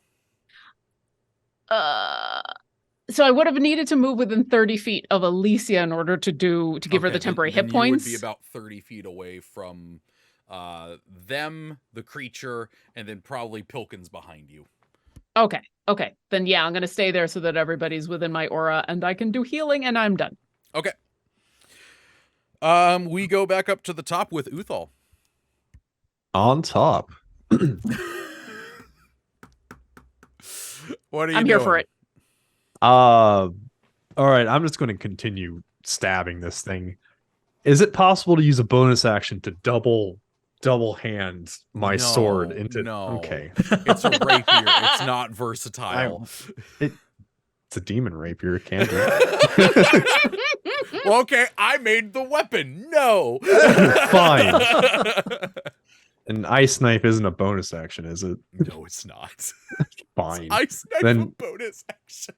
So I would have needed to move within 30 feet of Alicia in order to give her the temporary hit points. You would be about 30 feet away from them, the creature, and then probably Pilkins behind you. Okay. Then yeah, I'm gonna stay there so that everybody's within my aura and I can do healing and I'm done. Okay. We go back up to the top with Uthal. On top. What are you I'm here for it. All right, I'm just going to continue stabbing this thing. Is it possible to use a bonus action to double hand my sword into? No. Okay. It's a rapier. It's not versatile. It's a demon rapier, can't it? Well, okay, I made the weapon. No. Fine. An ice knife isn't a bonus action, is it? No, it's not. Fine. Ice knife Then... a bonus action.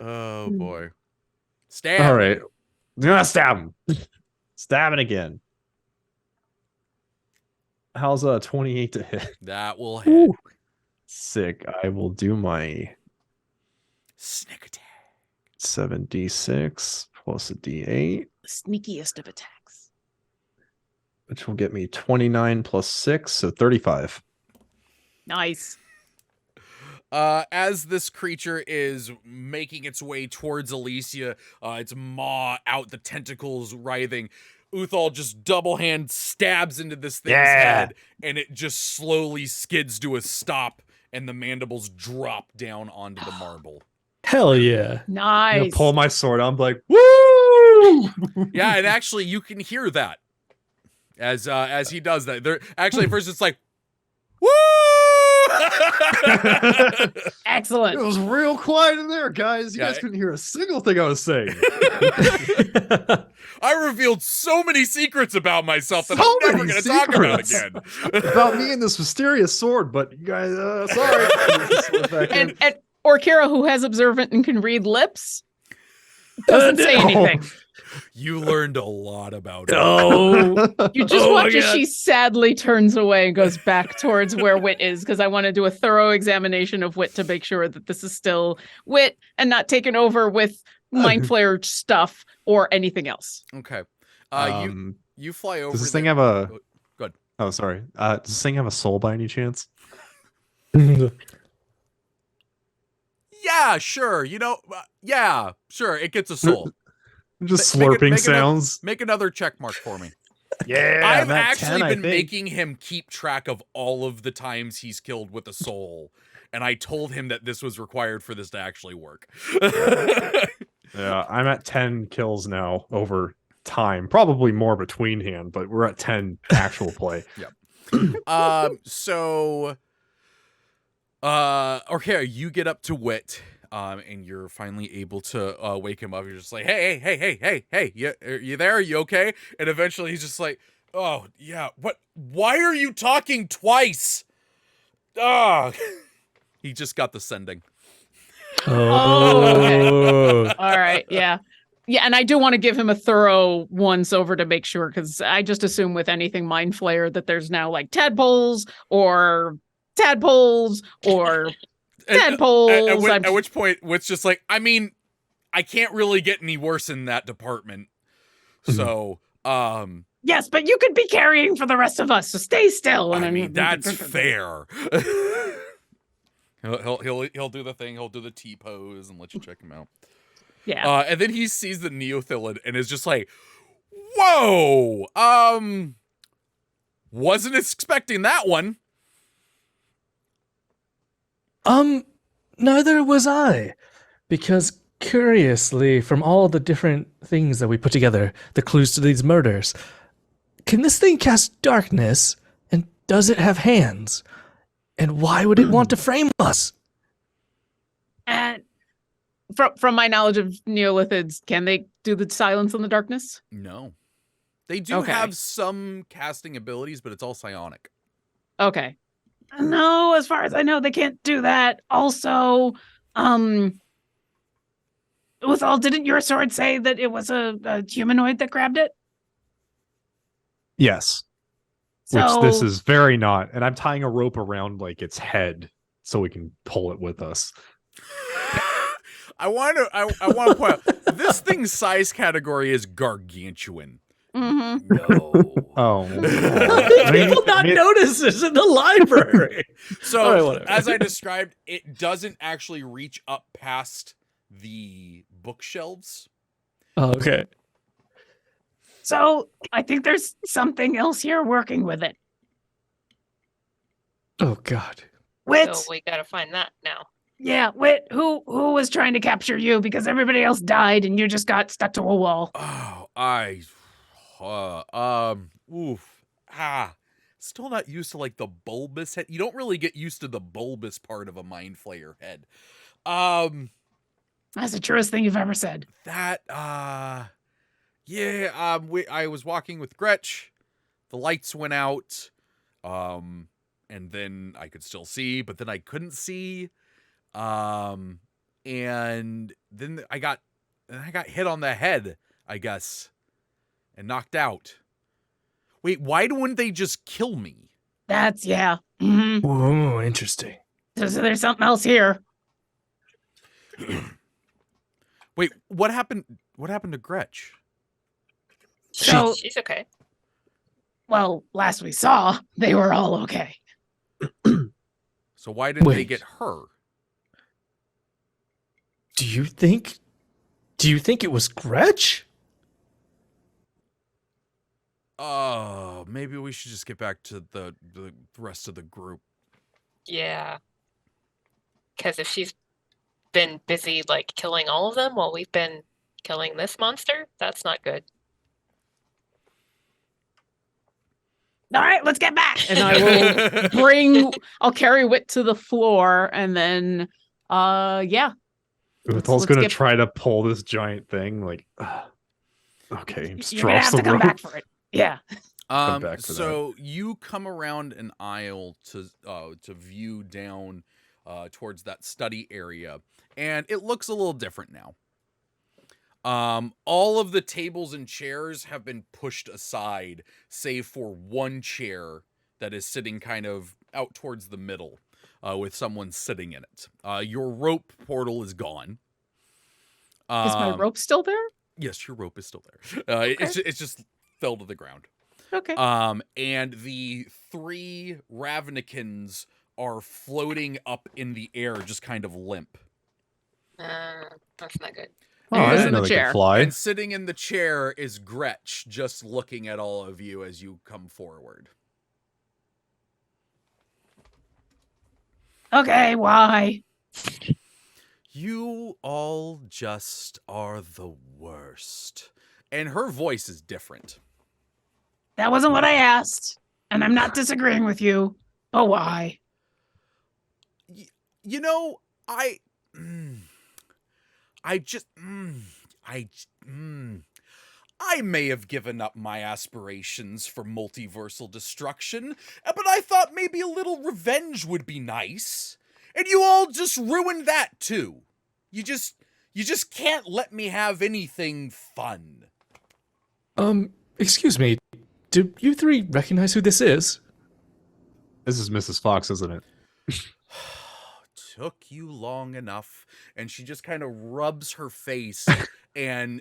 Oh boy. Stab. All right. I'm gonna stab him. Stab it again. How's a 28 to hit? That will hit. Ooh. Sick. I will do my sneak attack. 7d6 plus a d8. The sneakiest of attacks. Which will get me 29 plus 6, so 35. Nice. As this creature is making its way towards Alicia, its maw out, the tentacles writhing, Uthal just double hand stabs into this thing's head, and it just slowly skids to a stop, and the mandibles drop down onto the marble. Hell yeah. Nice. I pull my sword out, I'm like, woo! Yeah, and actually you can hear that as he does that. There actually first it's like, woo! Excellent. It was real quiet in there, guys. You guys couldn't hear a single thing I was saying. I revealed so many secrets about myself that I'm never going to talk about again. About me and this mysterious sword, but you guys, sorry. And Orkira, who has observant and can read lips, doesn't say anything. You learned a lot about it. Oh, You just watch as she sadly turns away and goes back towards where Wit is, because I want to do a thorough examination of Wit to make sure that this is still Wit and not taken over with mind flare stuff or anything else. Okay. You fly over. Does this thing have a... Good. Oh, sorry. Does this thing have a soul by any chance? Yeah, sure. Yeah, sure. It gets a soul. Just slurping sounds. Make another check mark for me. Yeah, I've actually been making him keep track of all of the times he's killed with a soul, and I told him that this was required for this to actually work. Yeah, I'm at 10 kills now over time. Probably more between hand, but we're at 10 actual play. Yep. Okay, you get up to Wit. And you're finally able to wake him up. You're just like, hey, you there? Are you okay? And eventually he's just like, oh, yeah, what? Why are you talking twice? He just got the sending. Oh, okay. All right, yeah. Yeah, and I do want to give him a thorough once over to make sure, because I just assume with anything Mind Flayer that there's now tadpoles or tadpoles. At which point, it's just like, I mean, I can't really get any worse in that department. So, yes, but you could be carrying for the rest of us, so stay still. I mean, that's fair. He'll do the thing. He'll do the T pose and let you check him out. Yeah. And then he sees the Neothilid and is just like, whoa! Wasn't expecting that one. Neither was I. Because curiously, from all the different things that we put together, the clues to these murders, can this thing cast darkness? And does it have hands? And why would it want to frame us? And from my knowledge of Neolithids, can they do the silence in the darkness? No. They do have some casting abilities, but it's all psionic. Okay. No, as far as I know, they can't do that. Also, Uthal, didn't your sword say that it was a humanoid that grabbed it? Yes. So, Which this is very not. And I'm tying a rope around its head so we can pull it with us. I want to point out, this thing's size category is gargantuan. Mm-hmm. No. Oh. How did people not notice this in the library? So, as I described, it doesn't actually reach up past the bookshelves. Oh, okay. So I think there's something else here working with it. Oh, God. Wit. So we gotta find that now. Yeah, Wit, who was trying to capture you because everybody else died and you just got stuck to a wall? Still not used to the bulbous head. You don't really get used to the bulbous part of a Mind Flayer head. That's the truest thing you've ever said. I was walking with Gretch. The lights went out. And then I could still see, but then I couldn't see. And then I got hit on the head, I guess, and knocked out. Wait, why wouldn't they just kill me? That's, yeah. Mm-hmm. Whoa, interesting. So there's something else here. Wait, what happened? What happened to Gretch? So, She's okay. well, last we saw, they were all okay. So why didn't they get her? Do you think it was Gretch? Maybe we should just get back to the rest of the group. Yeah. Because if she's been busy killing all of them while we've been killing this monster, that's not good. All right, let's get back. And I will I'll carry Wit to the floor and then, yeah. Uthal's going to try to pull this giant thing. Okay. You're going to have to come back for it. Yeah. So you come around an aisle to view down towards that study area, and it looks a little different now. All of the tables and chairs have been pushed aside, save for one chair that is sitting kind of out towards the middle, with someone sitting in it. Your rope portal is gone. Is my rope still there? Yes, your rope is still there. Okay. It's just fell to the ground. Okay. And the 3 Ravnikins are floating up in the air, just kind of limp. That's not good. Oh, I didn't know they could fly. And sitting in the chair is Gretch, just looking at all of you as you come forward. Okay, why? You all just are the worst. And her voice is different. That wasn't what I asked. And I'm not disagreeing with you. But why? You know, I may have given up my aspirations for multiversal destruction, but I thought maybe a little revenge would be nice. And you all just ruined that too. You You just can't let me have anything fun. Excuse me. Do you three recognize who this is? This is Mrs. Fox, isn't it? Took you long enough. And she just kind of rubs her face and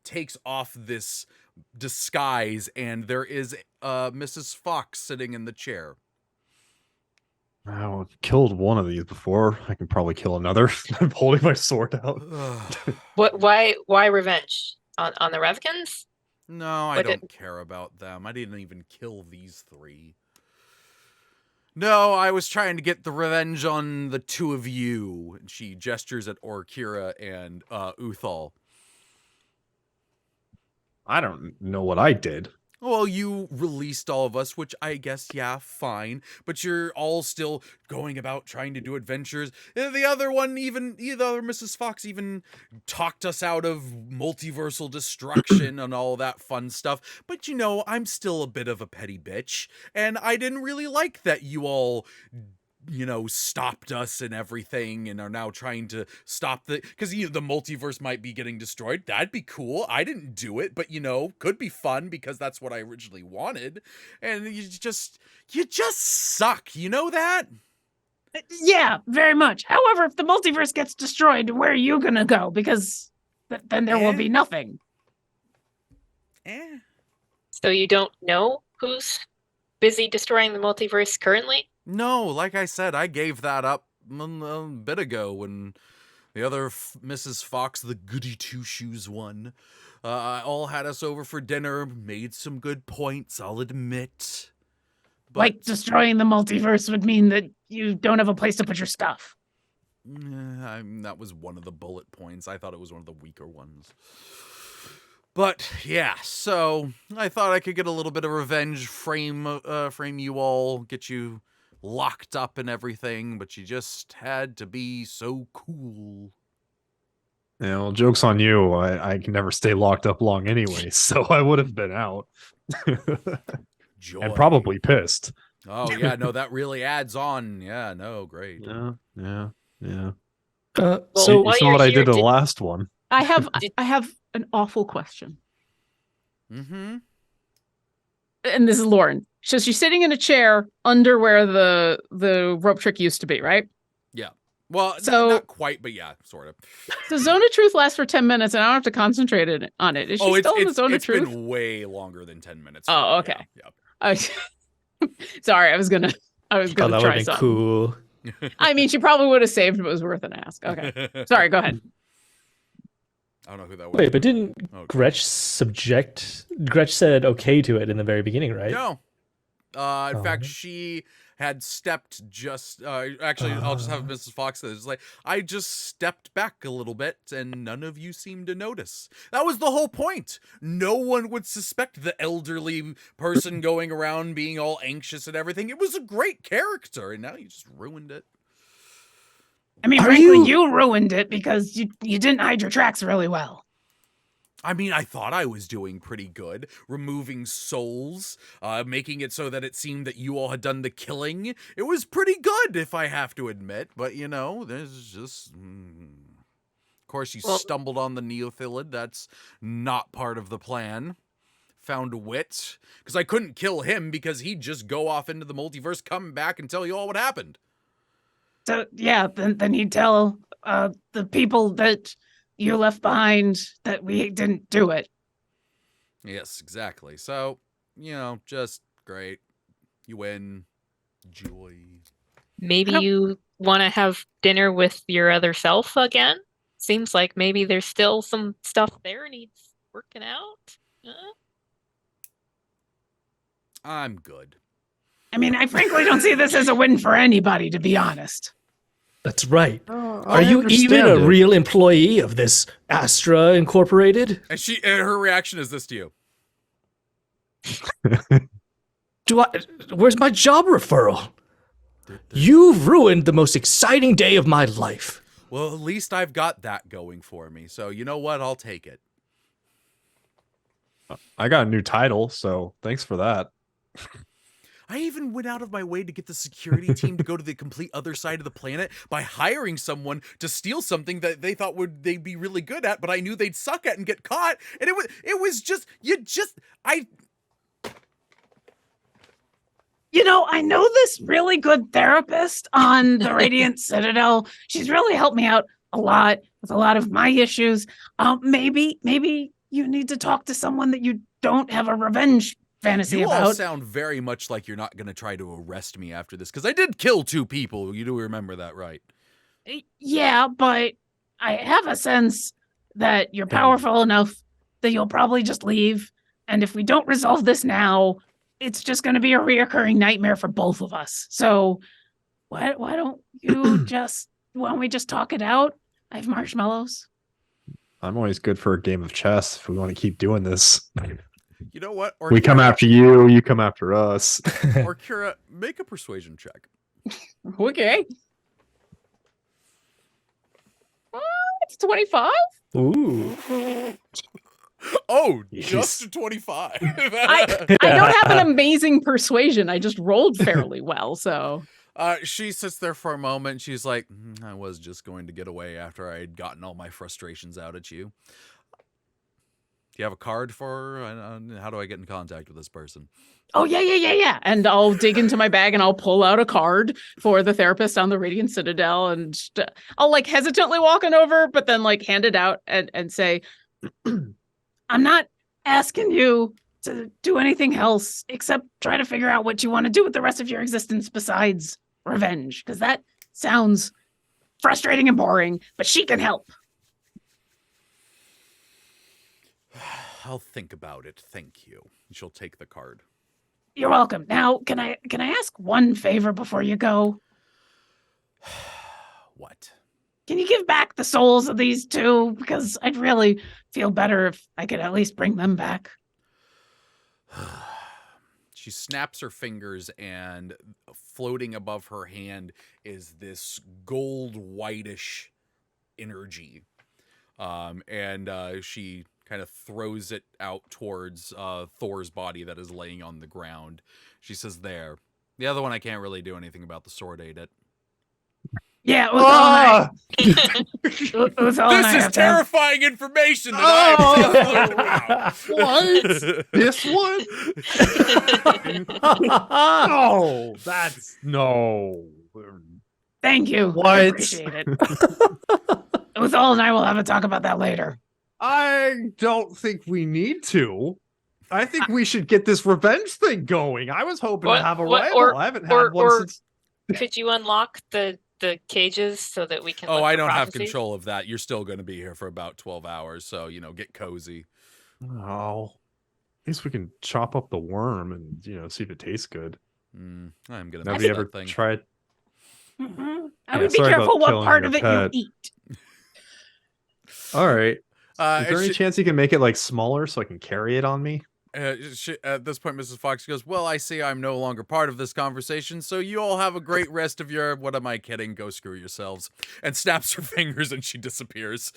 takes off this disguise, and there is Mrs. Fox sitting in the chair. I've killed one of these before. I can probably kill another. I'm holding my sword out. What? Why revenge on the Revkins? No, I What don't care about them. I didn't even kill these three. No, I was trying to get the revenge on the two of you. And she gestures at Orkira and Uthal. I don't know what I did. Well, you released all of us, which I guess, yeah, fine. But you're all still going about trying to do adventures. The other one, the other Mrs. Fox even talked us out of multiversal destruction and all that fun stuff. But, you know, I'm still a bit of a petty bitch. And I didn't really like that you all, you know, stopped us and everything and are now trying to stop because the multiverse might be getting destroyed. That'd be cool. I didn't do it, but, you know, could be fun because that's what I originally wanted. And you just suck. You know that? Yeah, very much. However, if the multiverse gets destroyed, where are you gonna go? Because then there will be nothing. So you don't know who's busy destroying the multiverse currently? No, like I said, I gave that up a bit ago when the other Mrs. Fox, the goody two-shoes one, all had us over for dinner, made some good points, I'll admit. But, Like destroying the multiverse would mean that you don't have a place to put your stuff. that was one of the bullet points. I thought it was one of the weaker ones. But yeah, so I thought I could get a little bit of revenge, frame you all, get you locked up and everything, but you just had to be so cool. You know, joke's on you. I can never stay locked up long anyway, so I would have been out. Joy. And probably pissed. Oh yeah, no, that really adds on. Yeah, no, great. Yeah. Well, So while you saw you're what I here, did to the last one. I have an awful question. Mm-hmm. And this is Lauren. So she's sitting in a chair under where the rope trick used to be, right? Yeah. Well, So- not quite, but yeah, sort of. So Zone of Truth lasts for 10 minutes, and I don't have to concentrate on it. Is she still in the Zone of it's Truth? been way longer than 10 minutes. Oh, for me, okay. Yeah. Sorry, I was gonna Oh, that would try have been something. cool. I mean, she probably would have saved, but it was worth an ask. Okay. Sorry, go ahead. I don't know who that was. Wait, but didn't Oh, Gretch said okay to it in the very beginning, right? No. In Oh. fact, she had stepped just. Actually, I'll just have Mrs. Fox say this. Like, I just stepped back a little bit, and none of you seemed to notice. That was the whole point. No one would suspect the elderly person going around being all anxious and everything. It was a great character, and now you just ruined it. I mean, Are frankly, you- you ruined it because you didn't hide your tracks really well. I mean, I thought I was doing pretty good, removing souls, making it so that it seemed that you all had done the killing. It was pretty good, if I have to admit, but you know, there's just... Of course, you Well- stumbled on the Neophilid. That's not part of the plan. Found Wit, because I couldn't kill him because he'd just go off into the multiverse, come back, and tell you all what happened. So yeah, then he'd tell the people that you left behind that we didn't do it. Yes, exactly. So, you know, just great. You win. Joy. Maybe I don't- you want to have dinner with your other self again? Seems like maybe there's still some stuff there needs working out. I'm good. I mean, I frankly don't see this as a win for anybody, to be honest. That's right. Oh, Are you even a real employee of this Astra Incorporated? And her reaction is this to you. Where's my job referral? You've ruined the most exciting day of my life. Well, at least I've got that going for me. So, you know what? I'll take it. I got a new title, so thanks for that. I even went out of my way to get the security team to go to the complete other side of the planet by hiring someone to steal something that they thought they'd be really good at, but I knew they'd suck at and get caught. And it was just I know this really good therapist on the Radiant Citadel. She's really helped me out a lot with a lot of my issues. Maybe you need to talk to someone that you don't have a revenge fantasy you about. all sound very much like you're not going to try to arrest me after this, because I did kill 2 people. You do remember that, right? Yeah, but I have a sense that you're powerful enough that you'll probably just leave. And if we don't resolve this now, it's just going to be a reoccurring nightmare for both of us. So why don't you why don't we just talk it out? I have marshmallows. I'm always good for a game of chess if we want to keep doing this. You know what? We come after you, you come after us. Or Kira, make a persuasion check. Okay. It's 25. Ooh. Oh, Jeez. just a 25. I don't have an amazing persuasion. I just rolled fairly well, so. She sits there for a moment. She's like, I was just going to get away after I had gotten all my frustrations out at you. Do you have a card for her? How do I get in contact with this person? Oh, yeah. And I'll dig into my bag and I'll pull out a card for the therapist on the Radiant Citadel. And I'll hesitantly walk on over, but then hand it out and say, I'm not asking you to do anything else except try to figure out what you want to do with the rest of your existence besides revenge. Because that sounds frustrating and boring, but she can help. I'll think about it. Thank you. She'll take the card. You're welcome. Now, can I ask one favor before you go? What? Can you give back the souls of these 2? Because I'd really feel better if I could at least bring them back. She snaps her fingers, and floating above her hand is this gold whitish energy. And she kind of throws it out towards Thor's body that is laying on the ground. She says, there. The other one I can't really do anything about. The sword ate it. Yeah, it was all it was all This is terrifying information that What? This one? No, that's no. Thank you. What? I appreciate it. Uthal and I will have a talk about that later. I don't think we need to. I think we should get this revenge thing going. I was hoping to have a rival. I haven't had one since. Could you unlock the cages so that we can? Oh, look I for don't have prophecy? control of that. You're still going to be here for about 12 hours, so get cozy. Oh, at least we can chop up the worm and see if it tastes good. I'm gonna. Have miss you that ever thing. tried? I would be sorry careful about what killing part your of it pet. you eat. All right. Is there and any chance you can make it smaller so I can carry it on me? At this point, Mrs. Fox goes, well, I see I'm no longer part of this conversation, so you all have a great rest of your, what am I kidding, go screw yourselves, and snaps her fingers and she disappears.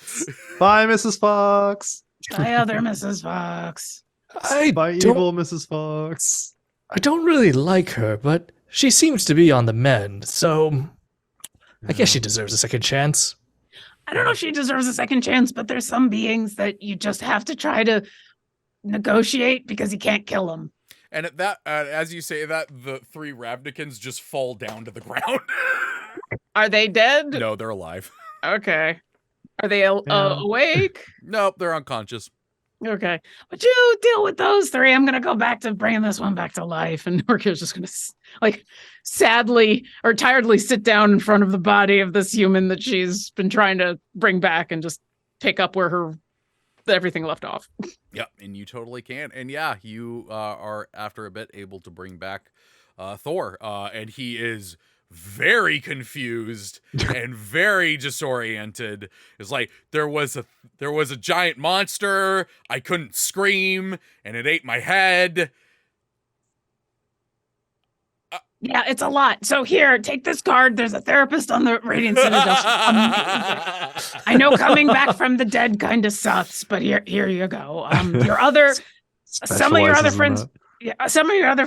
Bye, Mrs. Fox. Bye, other Mrs. Fox. Bye, evil Mrs. Fox. I don't really like her, but she seems to be on the mend, so I guess she deserves a second chance. I don't know if she deserves a second chance, but there's some beings that you just have to try to negotiate because you can't kill them. And at that, as you say that, the 3 Ravnikins just fall down to the ground. Are they dead? No, they're alive. Okay. Are they awake? Nope, they're unconscious. Okay. But you deal with those 3. I'm going to go back to bringing this one back to life. And Norkia's just going to, sadly or tiredly sit down in front of the body of this human that she's been trying to bring back and just pick up where everything left off. Yep, and you totally can. And yeah, you are, after a bit, able to bring back Thor. And he is very confused and very disoriented. It's like there was a giant monster, I couldn't scream, and it ate my head. Yeah, it's a lot. So here, take this card. There's a therapist on the Radiant Citadel. I know coming back from the dead kind of sucks, but here you go. Some of your other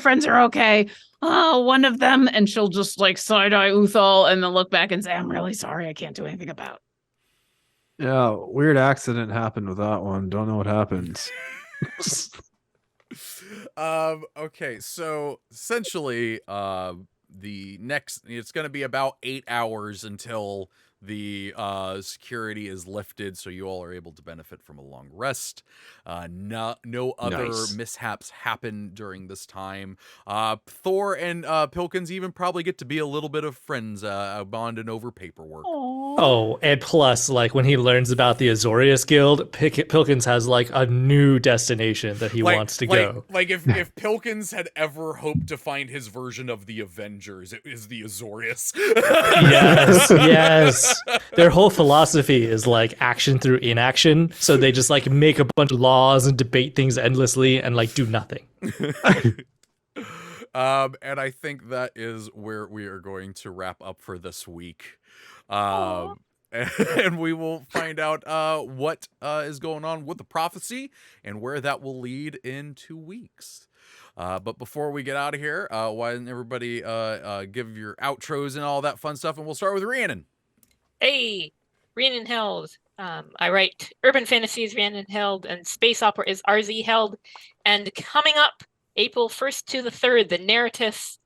friends are okay. one of them, and she'll just like side-eye Uthal and then look back and say, I'm really sorry, I can't do anything about. Yeah, weird accident happened with that one. Don't know what happened. Okay, so essentially, it's going to be about 8 hours until the security is lifted, so you all are able to benefit from a long rest. No other mishaps happen during this time. Thor and Pilkins even probably get to be a little bit of friends, bonding over paperwork. Oh, and plus, like, when he learns about the Azorius Guild, Pilkins has, like, a new destination that he wants to go. Like, if Pilkins had ever hoped to find his version of the Avengers, it is the Azorius. Yes. Their whole philosophy is, like, action through inaction, so they just, like, make a bunch of laws and debate things endlessly and, like, do nothing. And I think that is where we are going to wrap up for this week. And we will find out what is going on with the prophecy and where that will lead in 2 weeks. But before we get out of here, why doesn't everybody give your outros and all that fun stuff? And we'll start with Rhiannon. Hey, Rhiannon Held. I write urban fantasies, Rhiannon Held, and space opera is RZ Held. And coming up, April 1st to the 3rd, the Narratus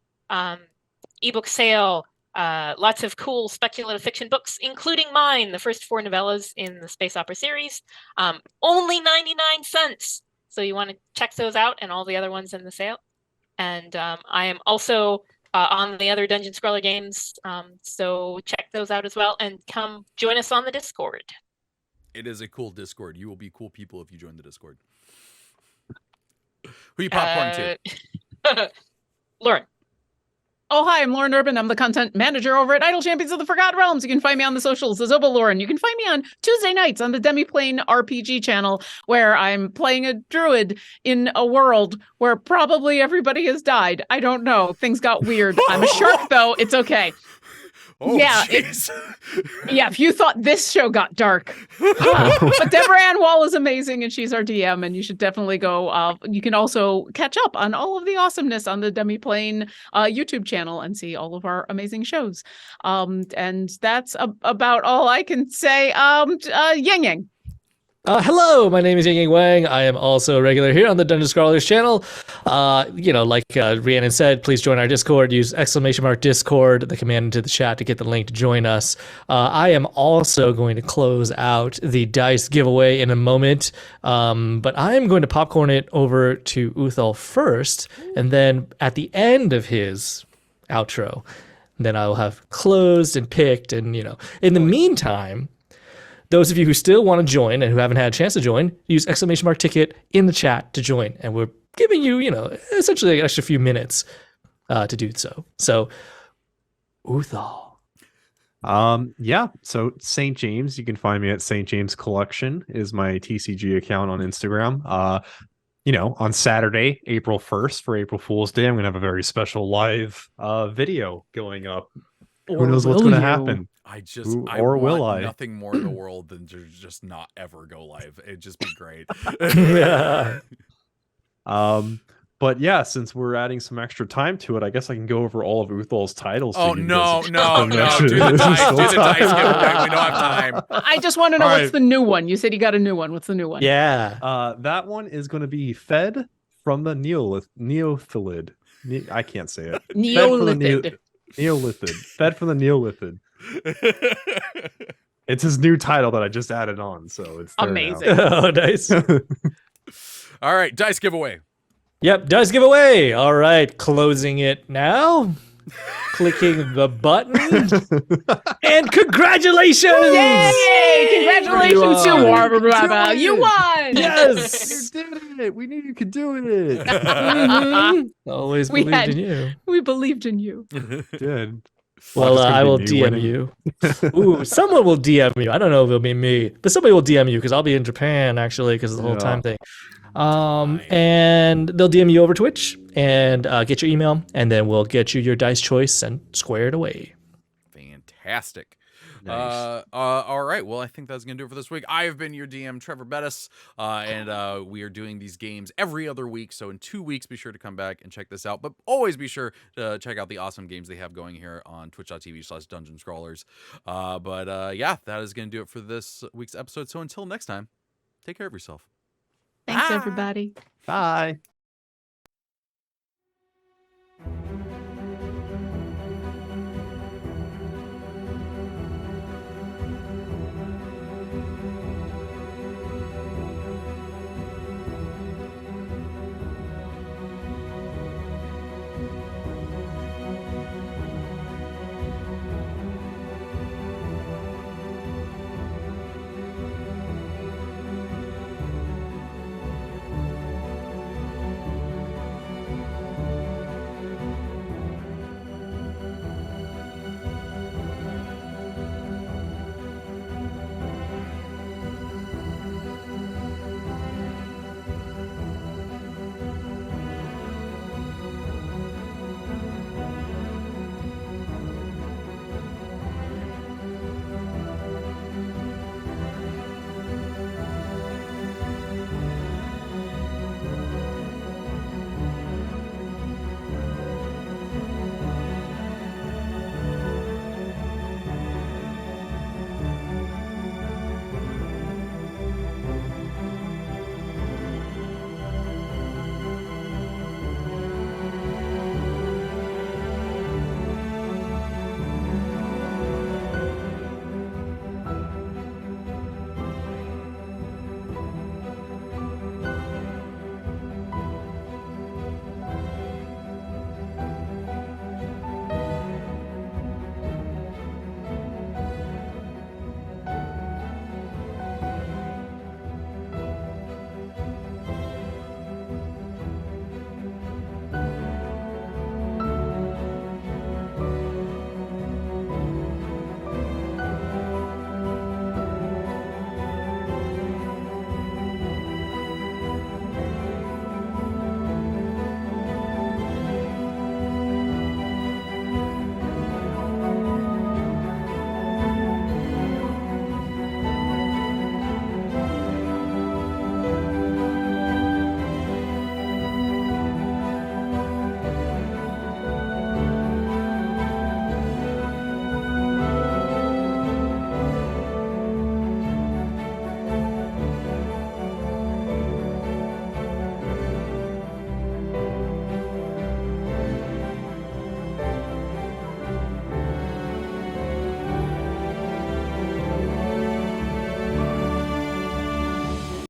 ebook sale. Lots of cool speculative fiction books, including mine, the first 4 novellas in the space opera series. Only 99 cents. So you want to check those out and all the other ones in the sale. And I am also on the other Dungeon Scrawler games. So check those out as well and come join us on the Discord. It is a cool Discord. You will be cool people if you join the Discord. Who you popcorn to? Lauren. Oh, hi, I'm Lauren Urban. I'm the content manager over at Idle Champions of the Forgotten Realms. You can find me on the socials as Lauren. You can find me on Tuesday nights on the Demiplane RPG channel, where I'm playing a druid in a world where probably everybody has died. I don't know. Things got weird. I'm a shark, though. It's okay. Oh, yeah, if you thought this show got dark. But Deborah Ann Wall is amazing, and she's our DM, and you should definitely go. You can also catch up on all of the awesomeness on the Demiplane YouTube channel and see all of our amazing shows. And that's about all I can say. Yang Yang. Hello, my name is Yang Wang. I am also a regular here on the Dungeon Scrawlers channel. Like Rhiannon said, please join our Discord. Use !Discord, the command into the chat to get the link to join us. I am also going to close out the dice giveaway in a moment, but I am going to popcorn it over to Uthal first, and then at the end of his outro, then I will have closed and picked, and in the meantime, those of you who still want to join and who haven't had a chance to join, use !Ticket in the chat to join. And we're giving you, essentially an extra few minutes to do so. So, Uthal. Yeah. So St. James, you can find me at St. James Collection is my TCG account on Instagram. On Saturday, April 1st for April Fool's Day, I'm going to have a very special live video going up. Who knows what's going to happen? I want nothing more in the world than to just not ever go live. It'd just be great. Yeah. But yeah, since we're adding some extra time to it, I guess I can go over all of Uthal's titles. Oh, no. Do the dice giveaway. We don't have time. I just want to know what's the new one. You said you got a new one. What's the new one? Yeah. That one is going to be Fed from the Neolithid. I can't say it. Neolithid. Neolithid. Fed from the Neolithid. It's his new title that I just added on, so it's there amazing. Oh, nice. All right, dice giveaway. Yep, dice giveaway. All right, closing it now. Clicking the button. And congratulations! Yay! Congratulations, you won! Yes! You did it! We knew you could do it! Always believed in you. We believed in you. Did. Well, I will DM you. Ooh, someone will DM you. I don't know if it'll be me, but somebody will DM you because I'll be in Japan actually because of the whole time thing. And they'll DM you over Twitch and get your email, and then we'll get you your dice choice and square it away. Fantastic. Nice. All right. Well, I think that's going to do it for this week. I have been your DM, Trevor Bettis, and we are doing these games every other week. So in 2 weeks, be sure to come back and check this out. But always be sure to check out the awesome games they have going here on twitch.tv/Dungeon Scrawlers. Yeah, that is going to do it for this week's episode. So until next time, take care of yourself. Thanks, Bye. everybody. Bye.